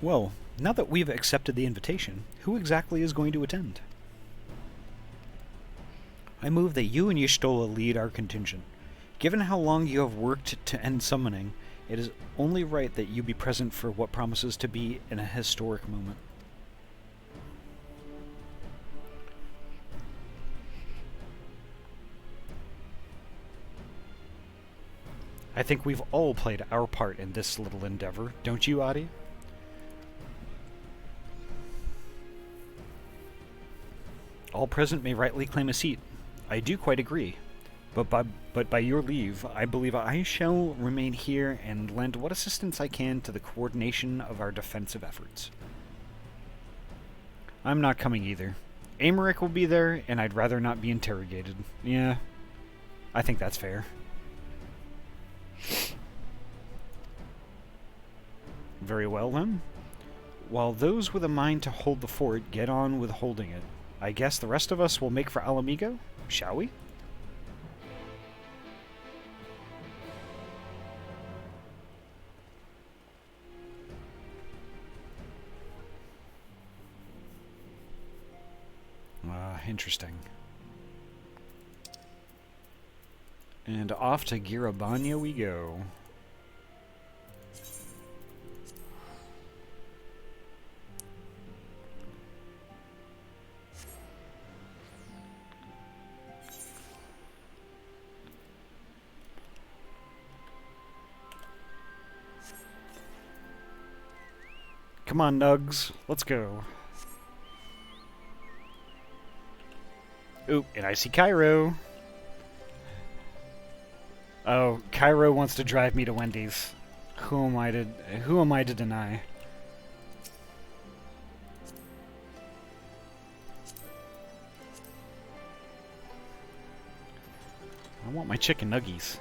Well, Now that we've accepted the invitation, who exactly is going to attend? I move that you and Y'shtola lead our contingent. Given how long you have worked to end summoning, it is only right that you be present for what promises to be a historic moment. I think we've all played our part in this little endeavor, don't you, Ahty? All present may rightly claim a seat. I do quite agree. But by your leave, I believe I shall remain here and lend what assistance I can to the coordination of our defensive efforts. I'm not coming either. Aymeric will be there, and I'd rather not be interrogated. Yeah, I think that's fair. Very well, then. While those with a mind to hold the fort get on with holding it, I guess the rest of us will make for Alamigo, shall we? Interesting. And off to Girabanya we go. Come on, Nugs. Let's go. Ooh, and I see Cairo. Oh, Cairo wants to drive me to Wendy's. Who am I to deny? I want my chicken nuggies.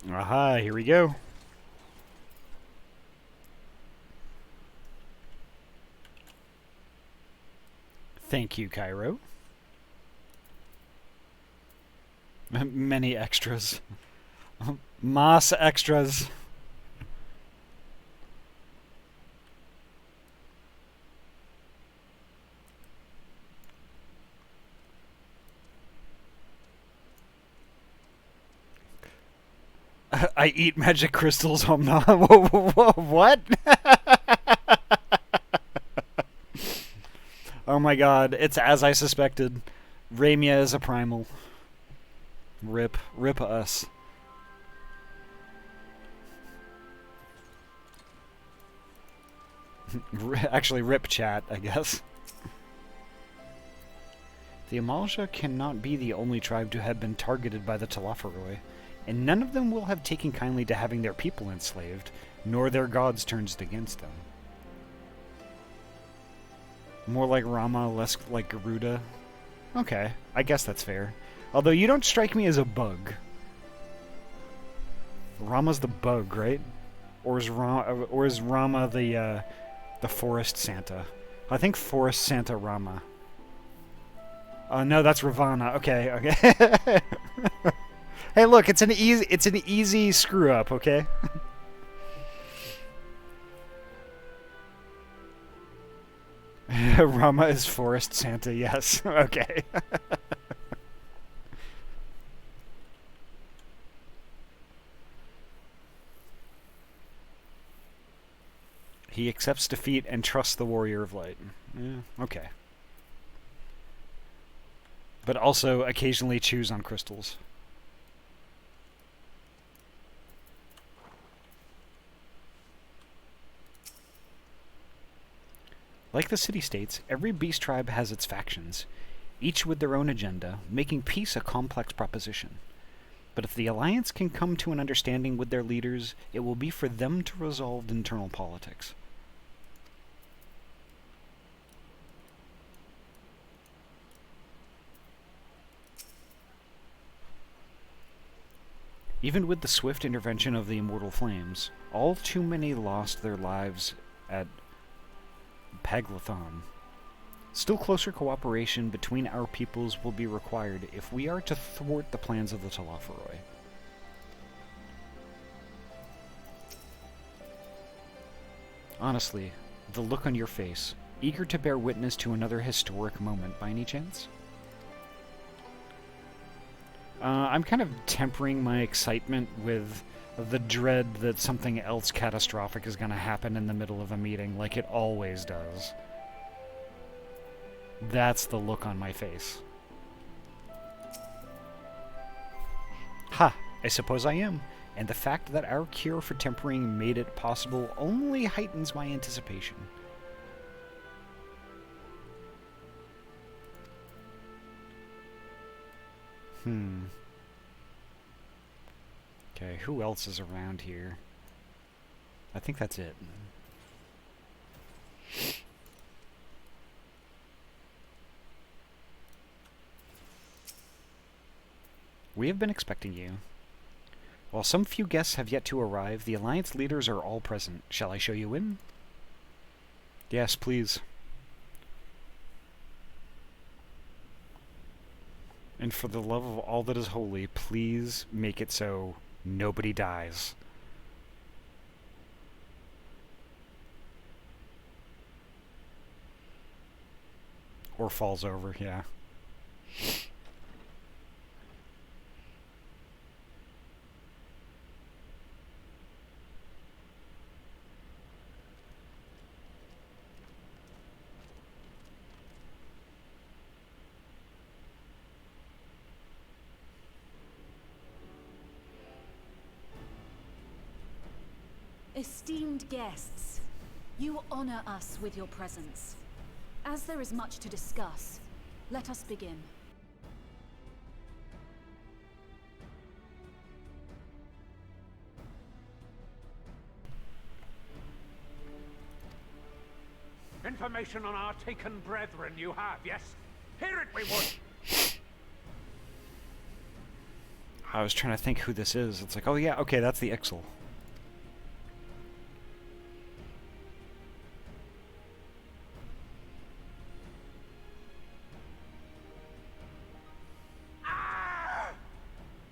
Aha, here we go. Thank you, Cairo. Many extras. Mas extras. I eat magic crystals. What? Oh my god, it's as I suspected. Ramia is a primal. Rip us. Actually, rip chat, I guess. The Amalja cannot be the only tribe to have been targeted by the Telophoroi, and none of them will have taken kindly to having their people enslaved, nor their gods turned against them. More like Rama, less like Garuda. Okay, I guess that's fair. Although you don't strike me as a bug. Rama's the bug, right? Or is Rama the forest Santa? I think Forest Santa Rama. No, that's Ravana. Okay. Hey, look, it's an easy screw up, okay? Rama is Forest Santa, yes. Okay. He accepts defeat and trusts the Warrior of Light. Yeah, okay. But also occasionally chews on crystals. Like the city-states, every beast tribe has its factions, each with their own agenda, making peace a complex proposition. But if the Alliance can come to an understanding with their leaders, it will be for them to resolve internal politics. Even with the swift intervention of the Immortal Flames, all too many lost their lives at Paglth'an. Still closer cooperation between our peoples will be required if we are to thwart the plans of the Telophoroi. Honestly, the look on your face, eager to bear witness to another historic moment by any chance? I'm kind of tempering my excitement with the dread that something else catastrophic is going to happen in the middle of a meeting, like it always does. That's the look on my face. Ha! I suppose I am. And the fact that our cure for tempering made it possible only heightens my anticipation. Okay, who else is around here? I think that's it. We have been expecting you. While some few guests have yet to arrive, the Alliance leaders are all present. Shall I show you in? Yes, please. And for the love of all that is holy, please make it so nobody dies. Or falls over, yeah. Esteemed guests, you honor us with your presence. As there is much to discuss, let us begin. Information on our taken brethren you have, yes? Hear it we would! I was trying to think who this is. It's like, oh yeah, okay, that's the Ixal.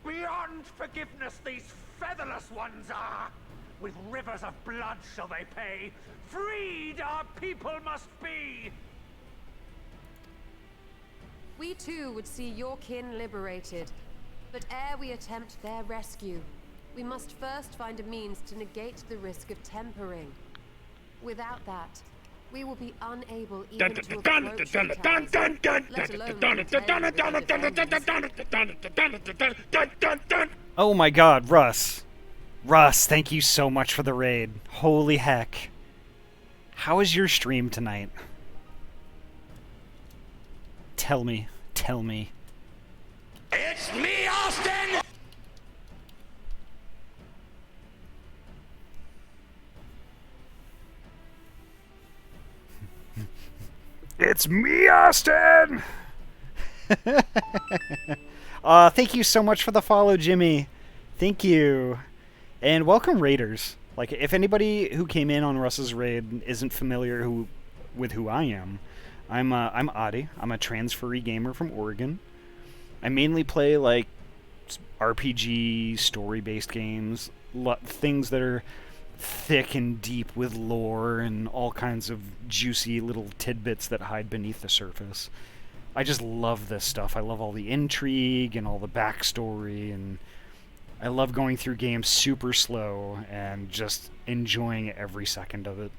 Beyond forgiveness these featherless ones are! With rivers of blood shall they pay. Freed our people must be! We too would see your kin liberated. But ere we attempt their rescue, we must first find a means to negate the risk of tempering. Without that, we will be unable even to approach the towers. Oh my god, Russ. Russ, thank you so much for the raid. Holy heck. How is your stream tonight? Tell me. Tell me. It's me, Austin! It's me, Austin! Thank you so much for the follow, Jimmy. Thank you. And welcome, raiders. Like, if anybody who came in on Russ's raid isn't familiar with who I am, I'm Ahty. I'm a transferee gamer from Oregon. I mainly play, like, RPG, story-based games, things that are thick and deep with lore and all kinds of juicy little tidbits that hide beneath the surface. I just love this stuff. I love all the intrigue and all the backstory, and I love going through games super slow and just enjoying every second of it.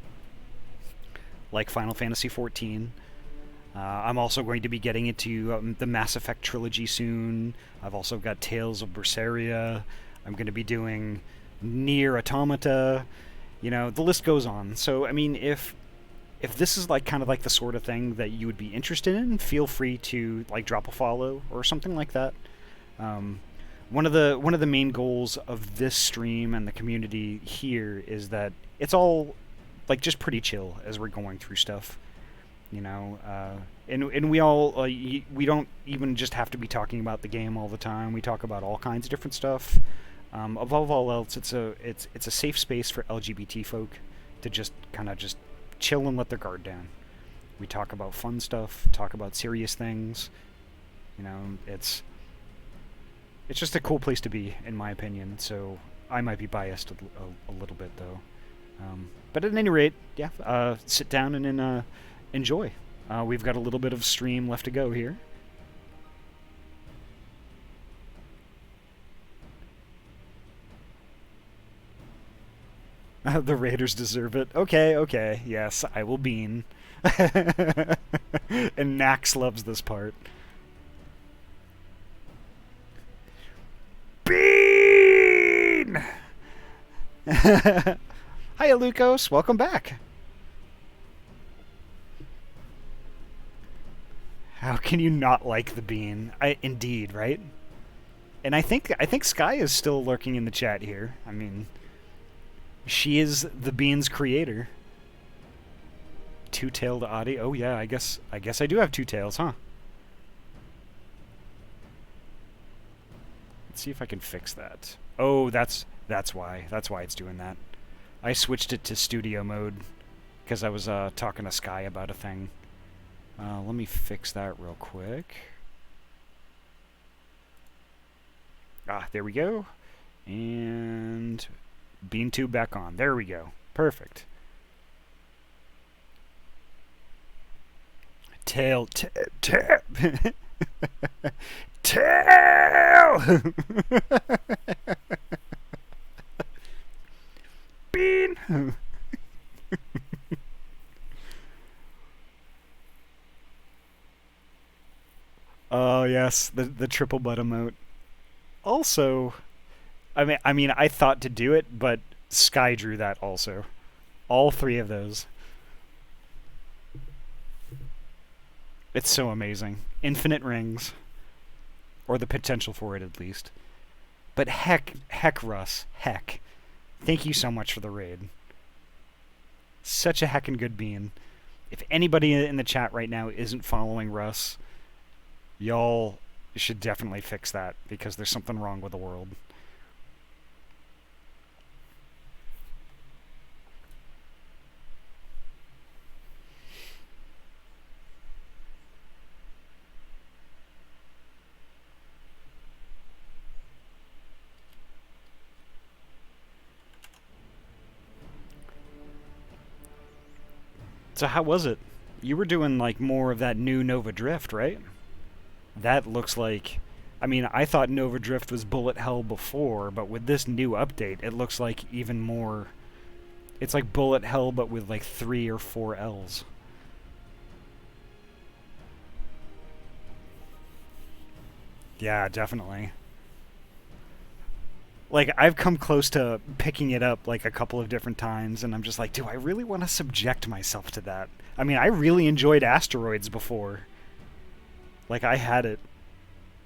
Like Final Fantasy XIV. I'm also going to be getting into the Mass Effect trilogy soon. I've also got Tales of Berseria. I'm going to be doing Nier Automata. You know, the list goes on. So, I mean, if this is like kind of like the sort of thing that you would be interested in, feel free to like drop a follow or something like that. one of the main goals of this stream and the community here is that it's all like just pretty chill as we're going through stuff, you know. And we all we don't even just have to be talking about the game all the time. We talk about all kinds of different stuff. Above all else, it's a safe space for LGBT folk to just kind of just chill and let their guard down. We talk about fun stuff, talk about serious things. You know, it's just a cool place to be, in my opinion. So I might be biased a little bit, though. But at any rate, yeah, sit down and enjoy. We've got a little bit of stream left to go here. The Raiders deserve it. Okay, yes, I will bean. And Nax loves this part. Bean! Hi, Lucos. Welcome back. How can you not like the bean? Indeed, right? And I think Sky is still lurking in the chat here. I mean, she is the bean's creator. Two-tailed Ahty. Oh yeah, I guess I do have two tails, huh? Let's see if I can fix that. Oh, that's why. That's why it's doing that. I switched it to studio mode because I was talking to Sky about a thing. Let me fix that real quick. Ah, there we go. And bean tube back on. There we go. Perfect. Tail. Tail. Bean. Oh yes, the triple butt emote. Also, I mean, I thought to do it, but Sky drew that also. All three of those. It's so amazing. Infinite rings. Or the potential for it, at least. But heck, Russ, heck. Thank you so much for the raid. Such a heckin' good bean. If anybody in the chat right now isn't following Russ, y'all should definitely fix that, because there's something wrong with the world. So how was it? You were doing like more of that new Nova Drift, right? That looks like... I mean, I thought Nova Drift was bullet hell before, but with this new update, it looks like even more... It's like bullet hell, but with like 3 or 4 L's. Yeah, definitely. Like, I've come close to picking it up like a couple of different times, and I'm just like, do I really want to subject myself to that? I mean, I really enjoyed Asteroids before. Like, I had it,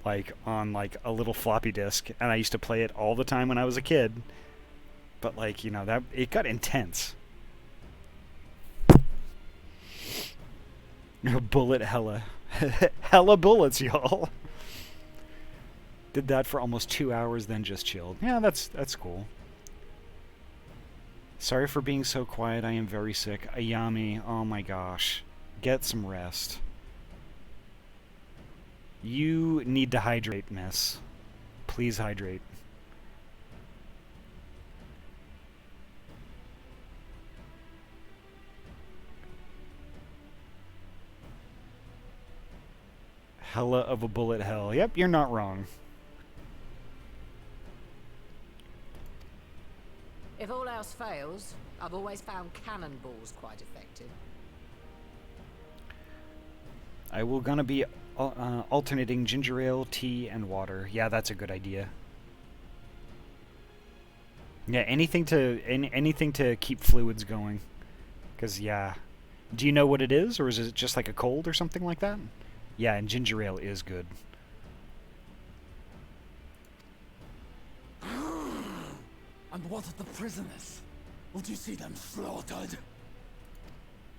like, on, like, a little floppy disk, and I used to play it all the time when I was a kid. But, like, you know, that it got intense. Bullet hella. Hella bullets, y'all. Did that for almost 2 hours, then just chilled. Yeah, that's cool. Sorry for being so quiet. I am very sick. Ayami, oh my gosh. Get some rest. You need to hydrate, miss. Please hydrate. Hella of a bullet hell. Yep, you're not wrong. If all else fails, I've always found cannonballs quite effective. I will gonna be alternating ginger ale, tea, and water. Yeah, that's a good idea. Yeah, anything to keep fluids going. 'Cause yeah, do you know what it is, or is it just like a cold or something like that? Yeah, and ginger ale is good. And what of the prisoners? Would you see them slaughtered?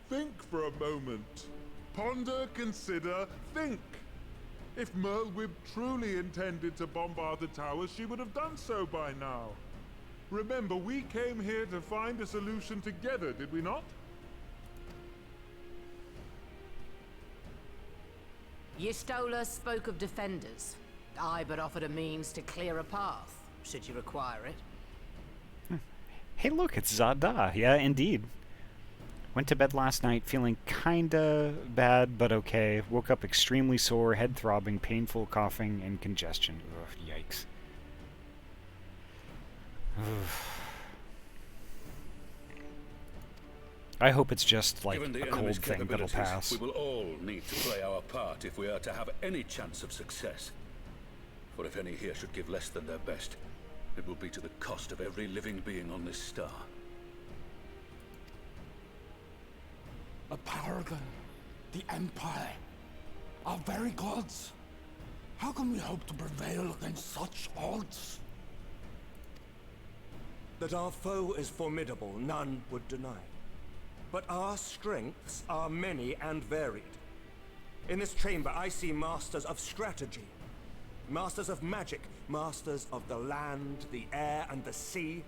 Think for a moment. Ponder, consider, think. If Merlwyb truly intended to bombard the towers, she would have done so by now. Remember, we came here to find a solution together, did we not? Y'Stola spoke of defenders. I but offered a means to clear a path, should you require it. Hey look, it's Zada. Yeah, indeed. Went to bed last night feeling kinda bad, but okay. Woke up extremely sore, head throbbing, painful coughing, and congestion. Ugh, yikes. I hope it's just like Given the a cold enemy's thing that'll capabilities, pass. we will all need to play our part if we are to have any chance of success. For if any here should give less than their best, it will be to the cost of every living being on this star. A paragon, the Empire, our very gods. How can we hope to prevail against such odds? That our foe is formidable, none would deny. But our strengths are many and varied. In this chamber, I see masters of strategy, masters of magic, masters of the land, the air, and the sea.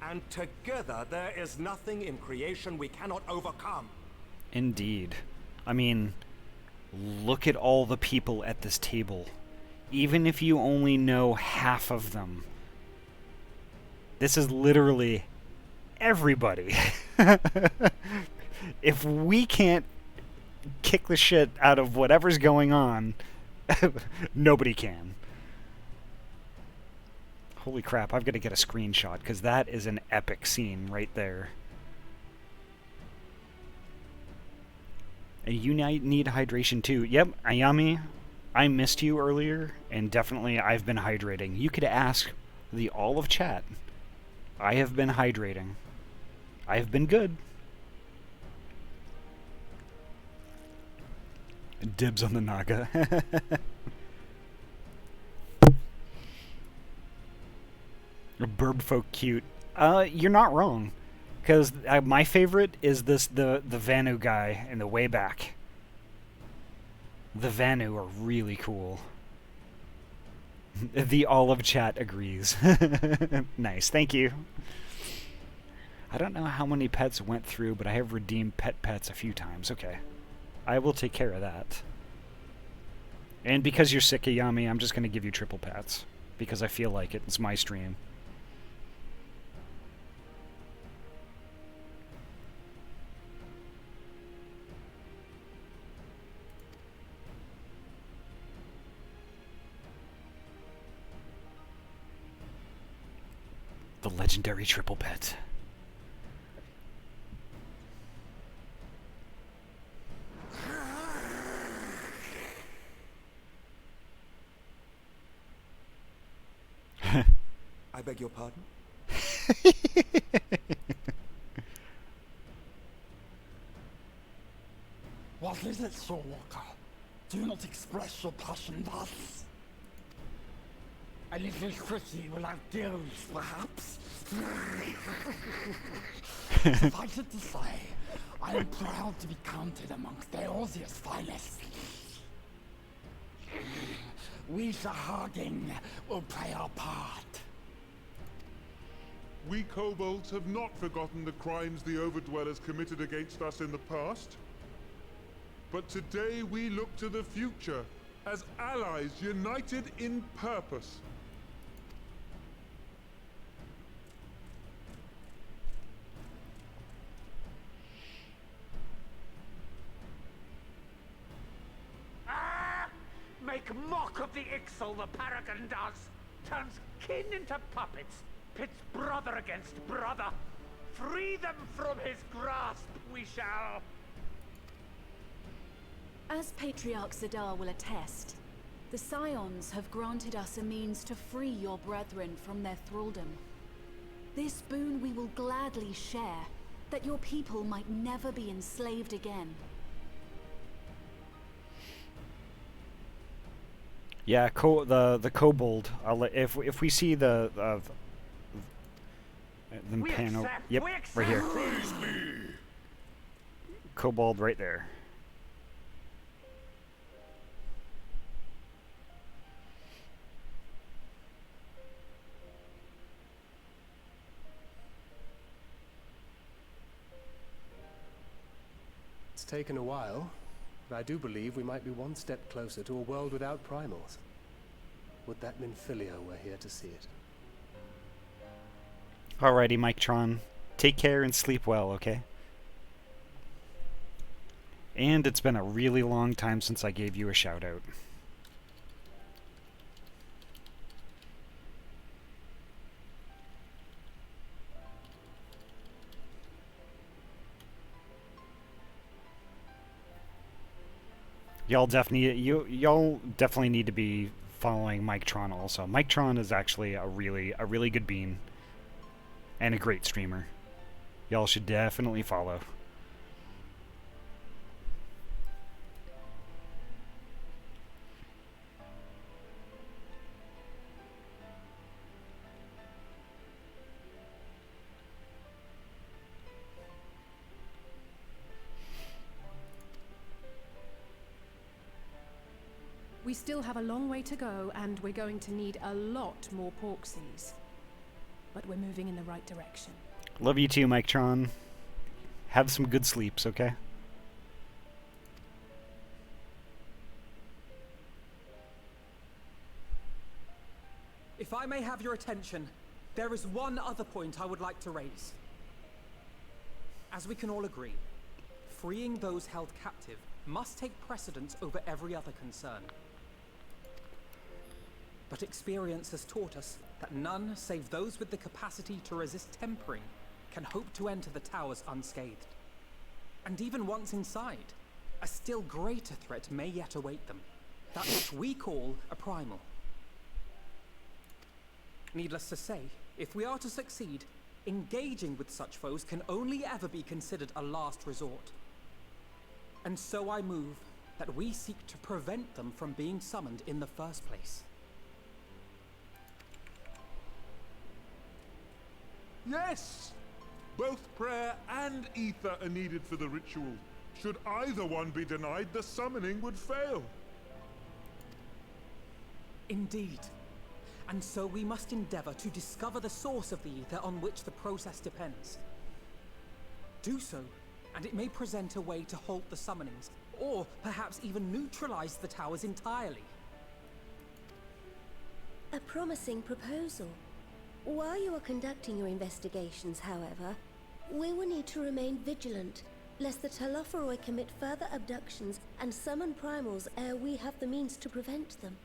And together, there is nothing in creation we cannot overcome. Indeed. I mean, look at all the people at this table. Even if you only know half of them. This is literally everybody. If we can't kick the shit out of whatever's going on, nobody can. Holy crap, I've got to get a screenshot, because that is an epic scene right there. And you need hydration too. Yep, Ayami, I missed you earlier, and definitely I've been hydrating. You could ask the all of chat. I have been hydrating. I have been good. Dibs on the Naga. Burbfolk cute. You're not wrong. Because my favorite is the Vanu guy in the way back. The Vanu are really cool. The Olive Chat agrees. Nice, thank you. I don't know how many pets went through, but I have redeemed pets a few times. Okay. I will take care of that. And because you're sick, Ayami, I'm just going to give you triple pets. Because I feel like it. It's my stream. The legendary triple pet. I beg your pardon? What is it, Soul Walker? Do not express your passion thus. A little pretty without gills, perhaps? Suffice it to say, I am proud to be counted amongst Eorzea's finest. We Sahagin will play our part. We kobolds have not forgotten the crimes the Overdwellers committed against us in the past. But today we look to the future as allies united in purpose. Make mock of the Ixal the Paragon does. Turns kin into puppets. Pits brother against brother. Free them from his grasp, we shall. As Patriarch Zadar will attest, the Scions have granted us a means to free your brethren from their thraldom. This boon we will gladly share, that your people might never be enslaved again. Yeah, the kobold. If we see the Then We pan over. accept, Yep, we right here. accept. Praise me! Kobold right there. It's taken a while, but I do believe we might be one step closer to a world without primals. Would that Minfilia were here to see it. Alrighty, Mike-tron. Take care and sleep well, okay? And it's been a really long time since I gave you a shout-out. Y'all definitely need to be following Mike-tron also. Mike-tron is actually a really good bean and a great streamer. Y'all should definitely follow. We still have a long way to go, and we're going to need a lot more porksies. But we're moving in the right direction. Love you too, Mike-tron. Have some good sleeps, okay? If I may have your attention, there is one other point I would like to raise. As we can all agree, freeing those held captive must take precedence over every other concern. But experience has taught us that none save those with the capacity to resist tempering can hope to enter the towers unscathed. And even once inside, a still greater threat may yet await them, that which we call a primal. Needless to say, if we are to succeed, engaging with such foes can only ever be considered a last resort. And so I move that we seek to prevent them from being summoned in the first place. Yes! Both prayer and ether are needed for the ritual. Should either one be denied, the summoning would fail. Indeed. And so we must endeavor to discover the source of the ether on which the process depends. Do so, and it may present a way to halt the summonings, or perhaps even neutralize the towers entirely. A promising proposal. While you are conducting your investigations, however, we will need to remain vigilant, lest the Telophoroi commit further abductions and summon primals ere we have the means to prevent them.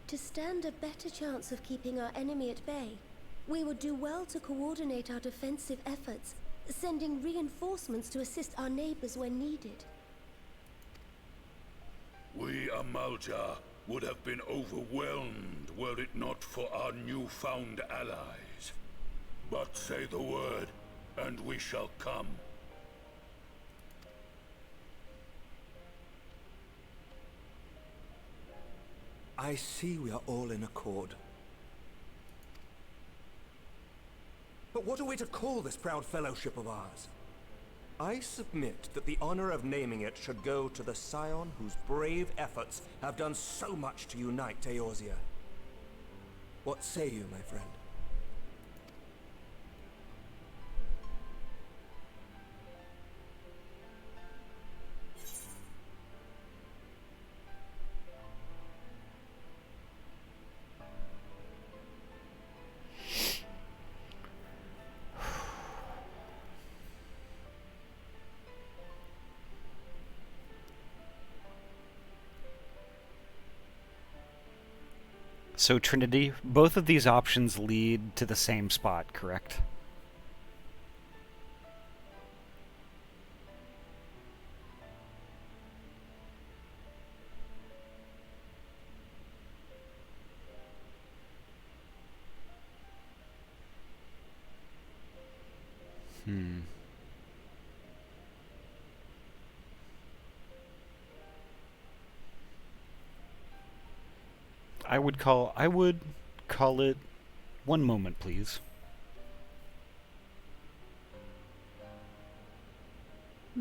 To stand a better chance of keeping our enemy at bay, we would do well to coordinate our defensive efforts, sending reinforcements to assist our neighbors when needed. We Amalja would have been overwhelmed were it not for our newfound allies. But say the word, and we shall come. I see we are all in accord. But what are we to call this proud fellowship of ours? I submit that the honor of naming it should go to the Scion whose brave efforts have done so much to unite Eorzea. What say you, my friend? So Trinity, both of these options lead to the same spot, correct? I would call it one moment, please.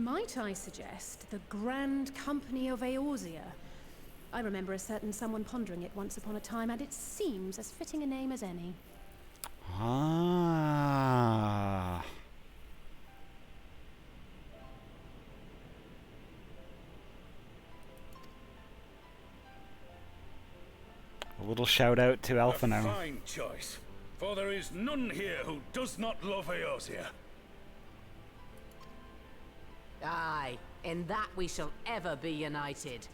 Might I suggest the Grand Company of Eorzea? I remember a certain someone pondering it once upon a time, and it seems as fitting a name as any. Ah. A little shout out to Alphino. A fine choice, for there is none here who does not love Eorzea. Aye, in that we shall ever be united.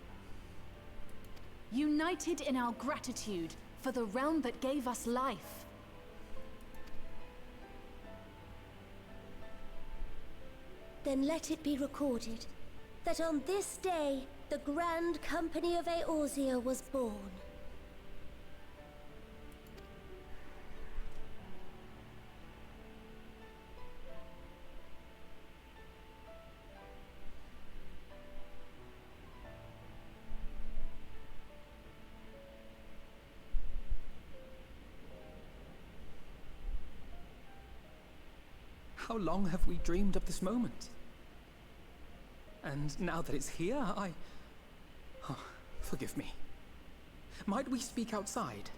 United in our gratitude for the realm that gave us life. Then let it be recorded that on this day, the Grand Company of Eorzea was born. How long have we dreamed of this moment? And now that it's here, Oh, forgive me. Might we speak outside?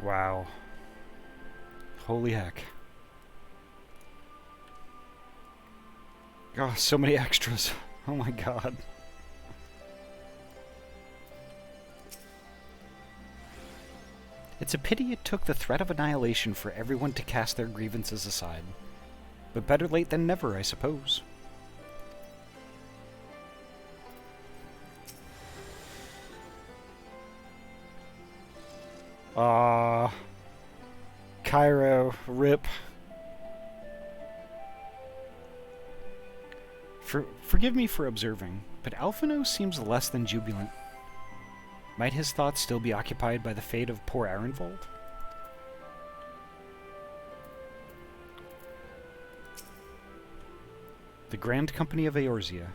Wow. Holy heck. Oh, so many extras. Oh my god. It's a pity it took the threat of annihilation for everyone to cast their grievances aside. But better late than never, I suppose. Cairo, rip. Forgive me for observing, but Alphino seems less than jubilant. Might his thoughts still be occupied by the fate of poor Arenvold? The Grand Company of Eorzea.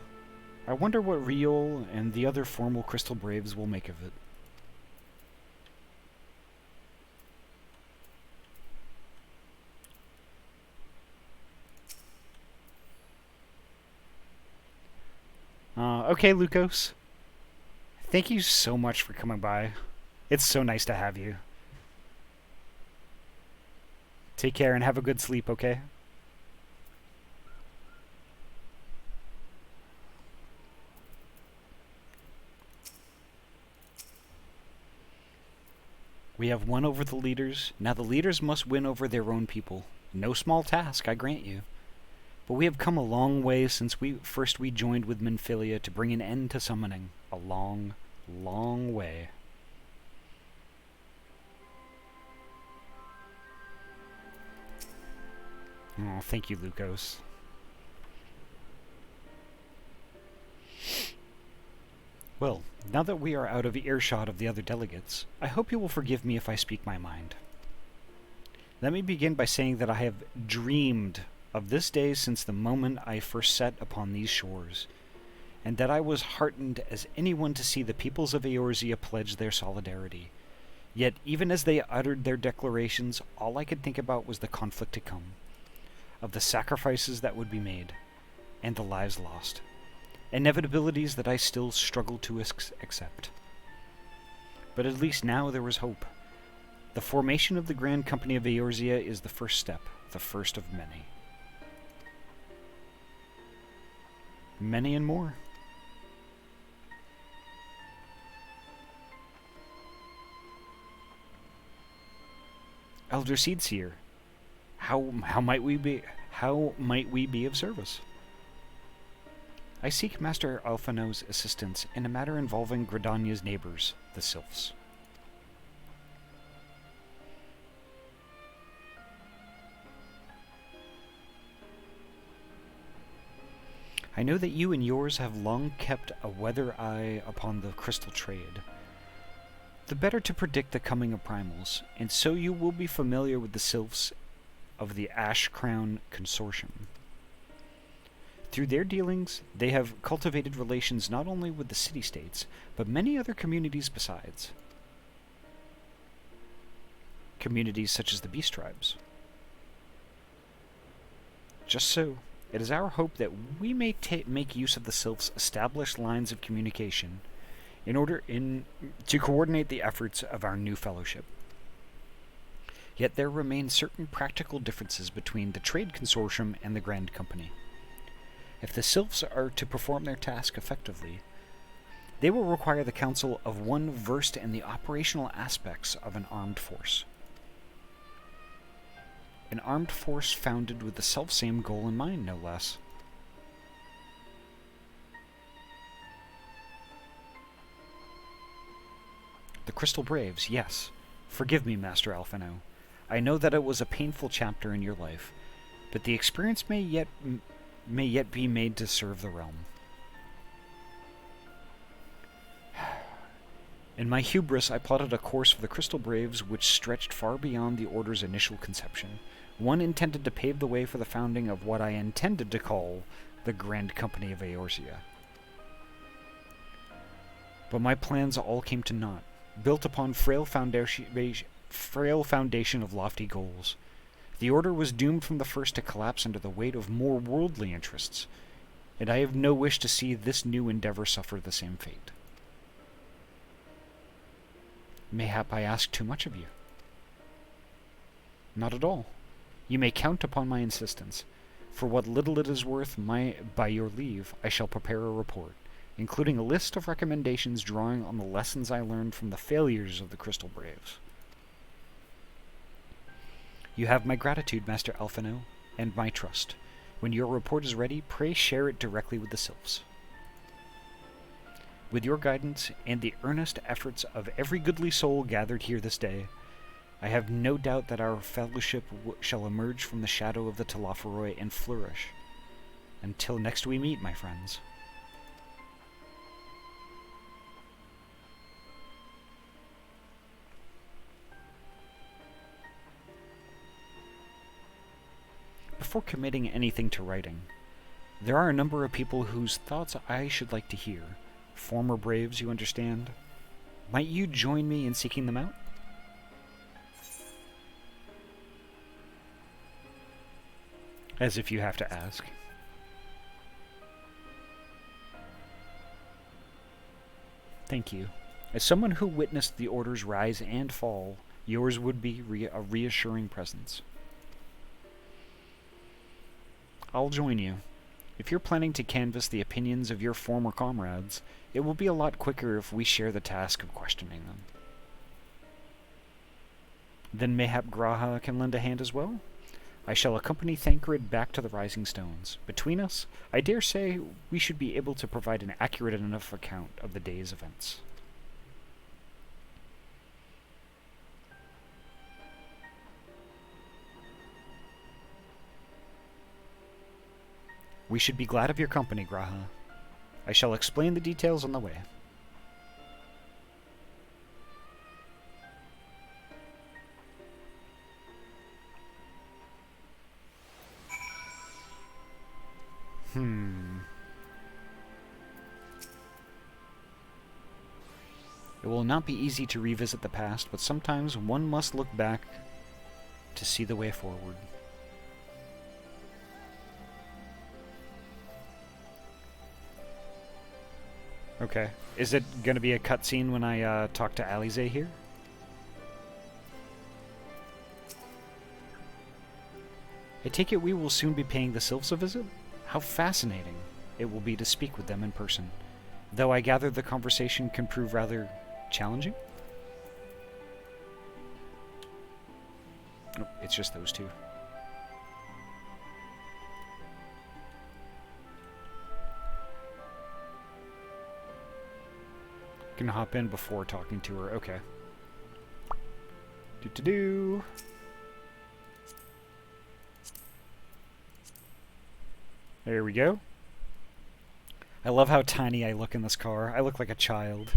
I wonder what Riol and the other formal Crystal Braves will make of it. Okay, Lukos. Thank you so much for coming by. It's so nice to have you. Take care and have a good sleep, okay? We have won over the leaders. Now the leaders must win over their own people. No small task, I grant you. But we have come a long way since we joined with Minfilia to bring an end to summoning. A long, long way. Oh, thank you, Lukos. Well, now that we are out of earshot of the other delegates, I hope you will forgive me if I speak my mind. Let me begin by saying that I have dreamed of this day since the moment I first set upon these shores, and that I was heartened as anyone to see the peoples of Eorzea pledge their solidarity. Yet, even as they uttered their declarations, all I could think about was the conflict to come, of the sacrifices that would be made, and the lives lost, inevitabilities that I still struggle to accept. But at least now there was hope. The formation of the Grand Company of Eorzea is the first step, the first of many. Many and more. Elder Seedseer, how might we be of service? I seek Master Alphino's assistance in a matter involving Gridania's neighbors, the Sylphs. I know that you and yours have long kept a weather eye upon the crystal trade, the better to predict the coming of primals, and so you will be familiar with the Sylphs of the Ash Crown Consortium. Through their dealings, they have cultivated relations not only with the city-states, but many other communities besides. Communities such as the Beast Tribes. Just so, it is our hope that we may make use of the Sylph's established lines of communication to coordinate the efforts of our new fellowship. Yet there remain certain practical differences between the Trade Consortium and the Grand Company. If the Sylphs are to perform their task effectively, they will require the counsel of one versed in the operational aspects of an armed force. An armed force founded with the selfsame goal in mind, no less. The Crystal Braves, yes. Forgive me, Master Alphino. I know that it was a painful chapter in your life, but the experience may yet be made to serve the realm. In my hubris, I plotted a course for the Crystal Braves which stretched far beyond the Order's initial conception, one intended to pave the way for the founding of what I intended to call the Grand Company of Eorzea. But my plans all came to naught, built upon frail foundation of lofty goals. The Order was doomed from the first to collapse under the weight of more worldly interests, and I have no wish to see this new endeavor suffer the same fate. Mayhap I ask too much of you. Not at all. You may count upon my insistence. For what little it is worth, by your leave, I shall prepare a report, including a list of recommendations drawing on the lessons I learned from the failures of the Crystal Braves. You have my gratitude, Master Alphino, and my trust. When your report is ready, pray share it directly with the Sylphs. With your guidance and the earnest efforts of every goodly soul gathered here this day, I have no doubt that our fellowship shall emerge from the shadow of the Telophoroi and flourish. Until next we meet, my friends. Before committing anything to writing, there are a number of people whose thoughts I should like to hear. Former Braves, you understand. Might you join me in seeking them out? As if you have to ask. Thank you. As someone who witnessed the Order's rise and fall, yours would be a reassuring presence. I'll join you. If you're planning to canvass the opinions of your former comrades, it will be a lot quicker if we share the task of questioning them. Then mayhap Graha can lend a hand as well? I shall accompany Thancred back to the Rising Stones. Between us, I dare say we should be able to provide an accurate enough account of the day's events. We should be glad of your company, Graha. I shall explain the details on the way. It will not be easy to revisit the past, but sometimes one must look back to see the way forward. Okay. Is it going to be a cutscene when I talk to Alize here? I take it we will soon be paying the Sylphs a visit? How fascinating it will be to speak with them in person, though I gather the conversation can prove rather challenging? Oh, it's just those two. Can hop in before talking to her. Okay. Do. There we go. I love how tiny I look in this car. I look like a child.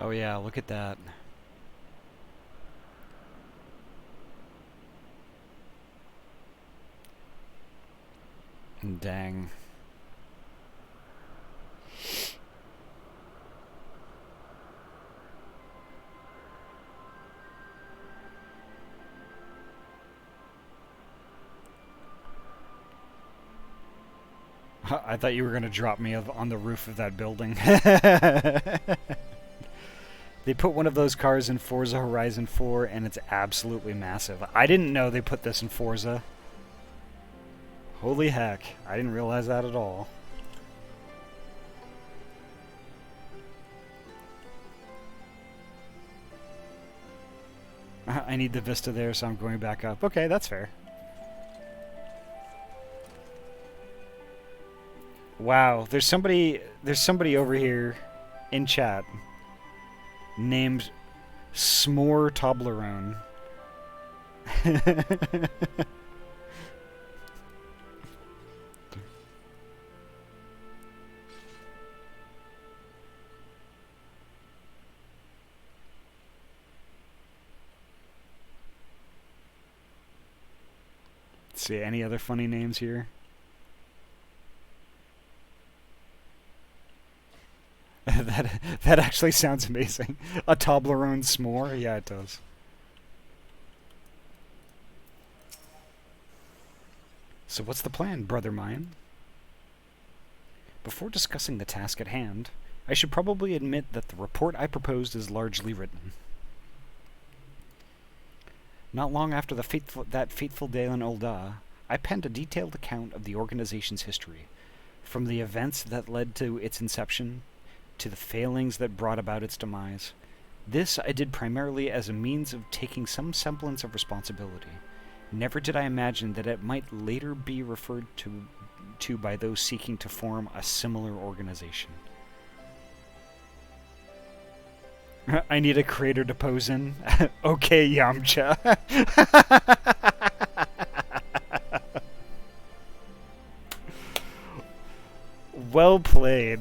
Oh yeah, look at that. Dang. I thought you were going to drop me on the roof of that building. They put one of those cars in Forza Horizon 4, and it's absolutely massive. I didn't know they put this in Forza. Holy heck, I didn't realize that at all. I need the vista there, so I'm going back up. Okay, that's fair. Wow, there's somebody over here in chat named S'more Toblerone. Let's see, any other funny names here? That actually sounds amazing. A Toblerone s'more? Yeah, it does. So what's the plan, brother mine? Before discussing the task at hand, I should probably admit that the report I proposed is largely written. Not long after that fateful day on Ul'Dah, I penned a detailed account of the organization's history, from the events that led to its inception to the failings that brought about its demise. This I did primarily as a means of taking some semblance of responsibility. Never did I imagine that it might later be referred to by those seeking to form a similar organization. I need a crater to pose in. Okay, Yamcha. Well played.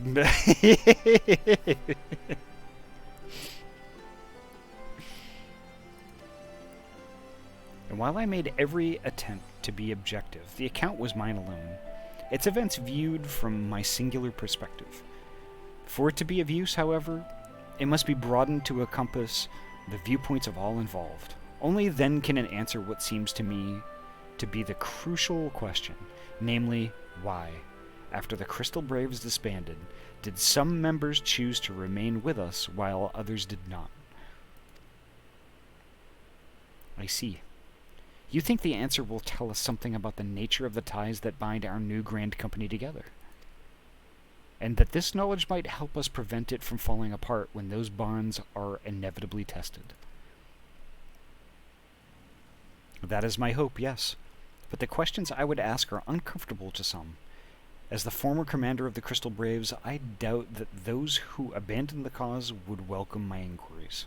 And while I made every attempt to be objective, the account was mine alone. Its events viewed from my singular perspective. For it to be of use, however, it must be broadened to encompass the viewpoints of all involved. Only then can it answer what seems to me to be the crucial question, namely, why? After the Crystal Braves disbanded, did some members choose to remain with us while others did not? I see. You think the answer will tell us something about the nature of the ties that bind our new Grand Company together, and that this knowledge might help us prevent it from falling apart when those bonds are inevitably tested. That is my hope, yes, but the questions I would ask are uncomfortable to some. As the former commander of the Crystal Braves, I doubt that those who abandoned the cause would welcome my inquiries.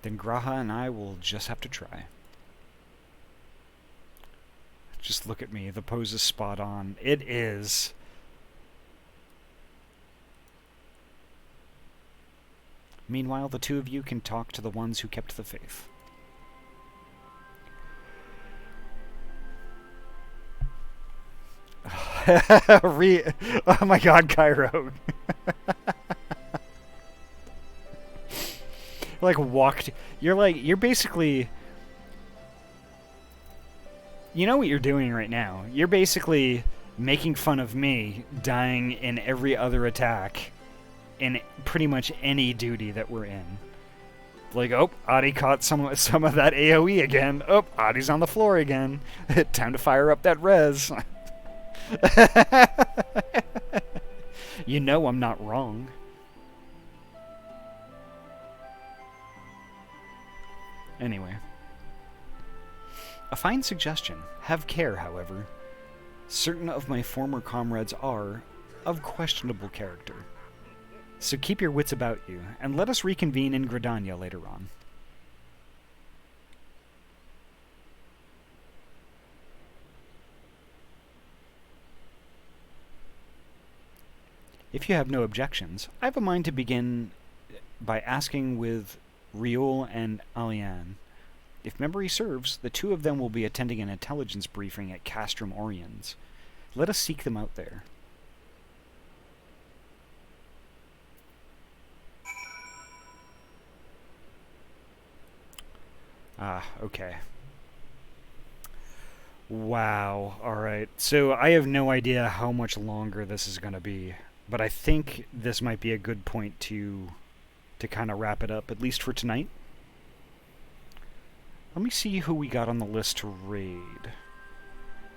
Then Graha and I will just have to try. Just look at me, the pose is spot on. It is. Meanwhile, the two of you can talk to the ones who kept the faith. Oh my god, Cairo. You're basically, you know what you're doing right now. You're basically making fun of me dying in every other attack in pretty much any duty that we're in. Like, oh, Ahty caught some of that AoE again. Oh, Ahty's on the floor again. Time to fire up that res. You know I'm not wrong. Anyway. A fine suggestion. Have care, however. Certain of my former comrades are of questionable character. So keep your wits about you, and let us reconvene in Gridania later on. If you have no objections, I have a mind to begin by asking with Riol and Alian. If memory serves, the two of them will be attending an intelligence briefing at Castrum Oriens. Let us seek them out there. Ah, okay. Wow, alright. So I have no idea how much longer this is going to be, but I think this might be a good point to kind of wrap it up, at least for tonight. Let me see who we got on the list to raid.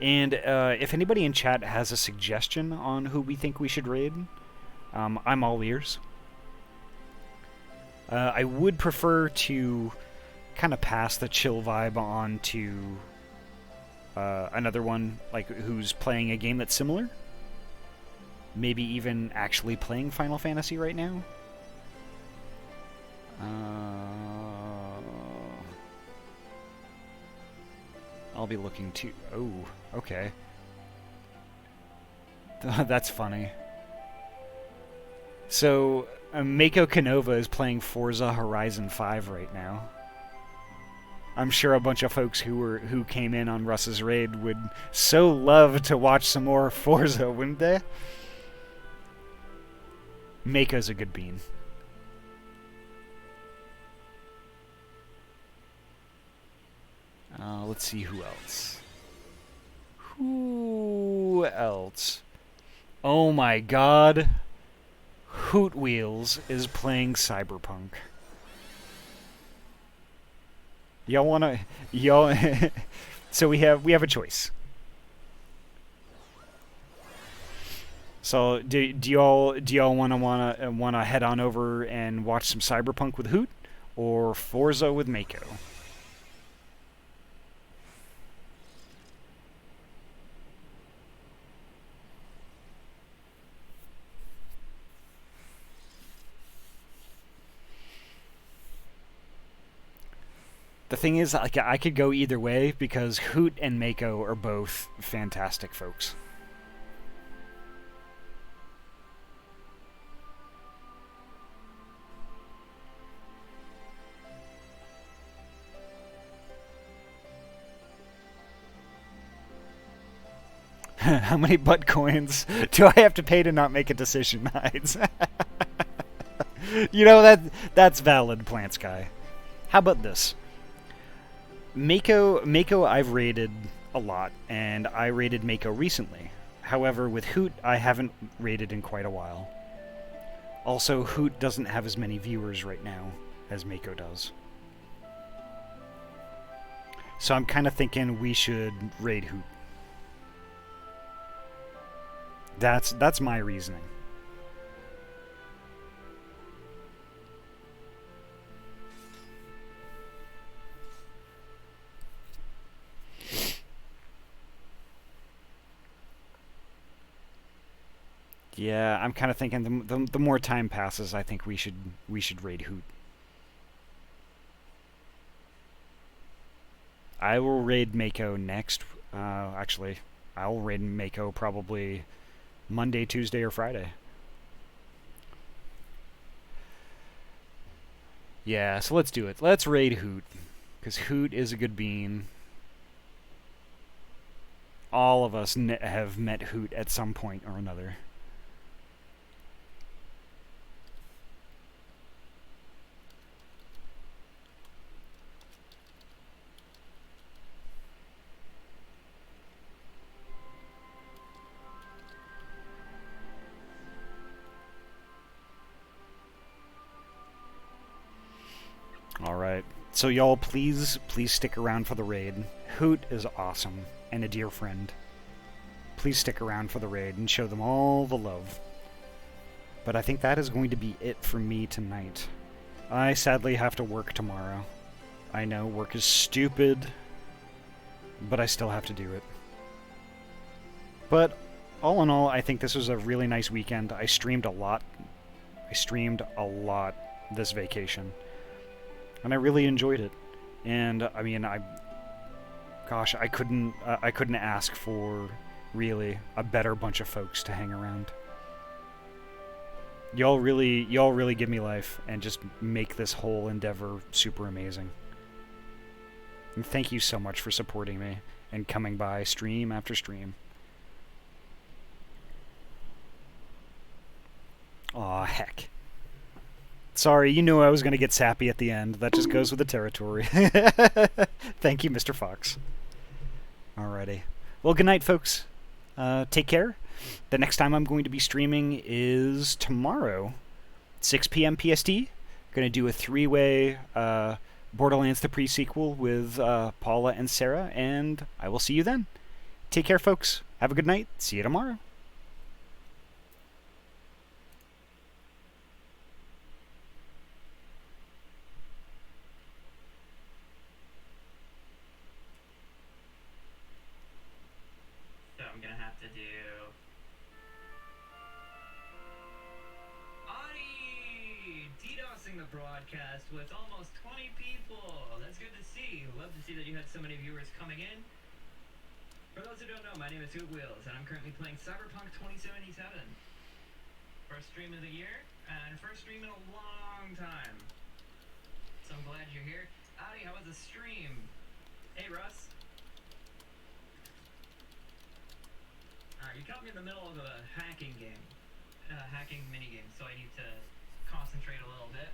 And if anybody in chat has a suggestion on who we think we should raid, I'm all ears. I would prefer to kind of pass the chill vibe on to another one, like who's playing a game that's similar. Maybe even actually playing Final Fantasy right now. I'll be looking too. Oh, okay. That's funny. So, Mako Canova is playing Forza Horizon 5 right now. I'm sure a bunch of folks who came in on Russ's raid would so love to watch some more Forza, wouldn't they? Mako's a good bean. Let's see who else. Who else? Oh my god. Hoot Wheels is playing Cyberpunk. Y'all wanna... Y'all... So we have a choice. So do y'all wanna head on over and watch some Cyberpunk with Hoot, or Forza with Mako? The thing is, like, I could go either way because Hoot and Mako are both fantastic folks. How many butt coins do I have to pay to not make a decision, Hides? You know, that's valid, Plants Guy. How about this? Mako I've raided a lot, and I raided Mako recently. However, with Hoot, I haven't raided in quite a while. Also, Hoot doesn't have as many viewers right now as Mako does. So I'm kind of thinking we should raid Hoot. That's my reasoning. Yeah, I'm kind of thinking the more time passes, I think we should raid Hoot. I will raid Mako next. Actually, I will raid Mako probably Monday, Tuesday, or Friday. Yeah, so let's do it. Let's raid Hoot, because Hoot is a good bean. All of us have met Hoot at some point or another. Alright, so y'all please stick around for the raid. Hoot is awesome, and a dear friend. Please stick around for the raid and show them all the love. But I think that is going to be it for me tonight. I sadly have to work tomorrow. I know, work is stupid, but I still have to do it. But all in all, I think this was a really nice weekend. I streamed a lot. This vacation. And I really enjoyed it. And I mean, gosh, I couldn't ask for really a better bunch of folks to hang around. Y'all really give me life and just make this whole endeavor super amazing. And thank you so much for supporting me and coming by stream after stream. Aw, heck. Sorry, you knew I was going to get sappy at the end. That just goes with the territory. Thank you, Mr. Fox. Alrighty. Well, good night, folks. Take care. The next time I'm going to be streaming is tomorrow, 6 p.m. PST. Going to do a 3-way Borderlands the pre-sequel with Paula and Sarah, and I will see you then. Take care, folks. Have a good night. See you tomorrow. So I'm gonna have to do Ahty DDoSing the broadcast with almost 20 people. That's good to see. Love to see that you had so many viewers coming in. For those who don't know, my name is Wheels, and I'm currently playing Cyberpunk 2077. First stream of the year, and first stream in a long time. So I'm glad you're here. Ahty, how was the stream? Hey, Russ. You caught me in the middle of a hacking game, hacking minigame, so I need to concentrate a little bit.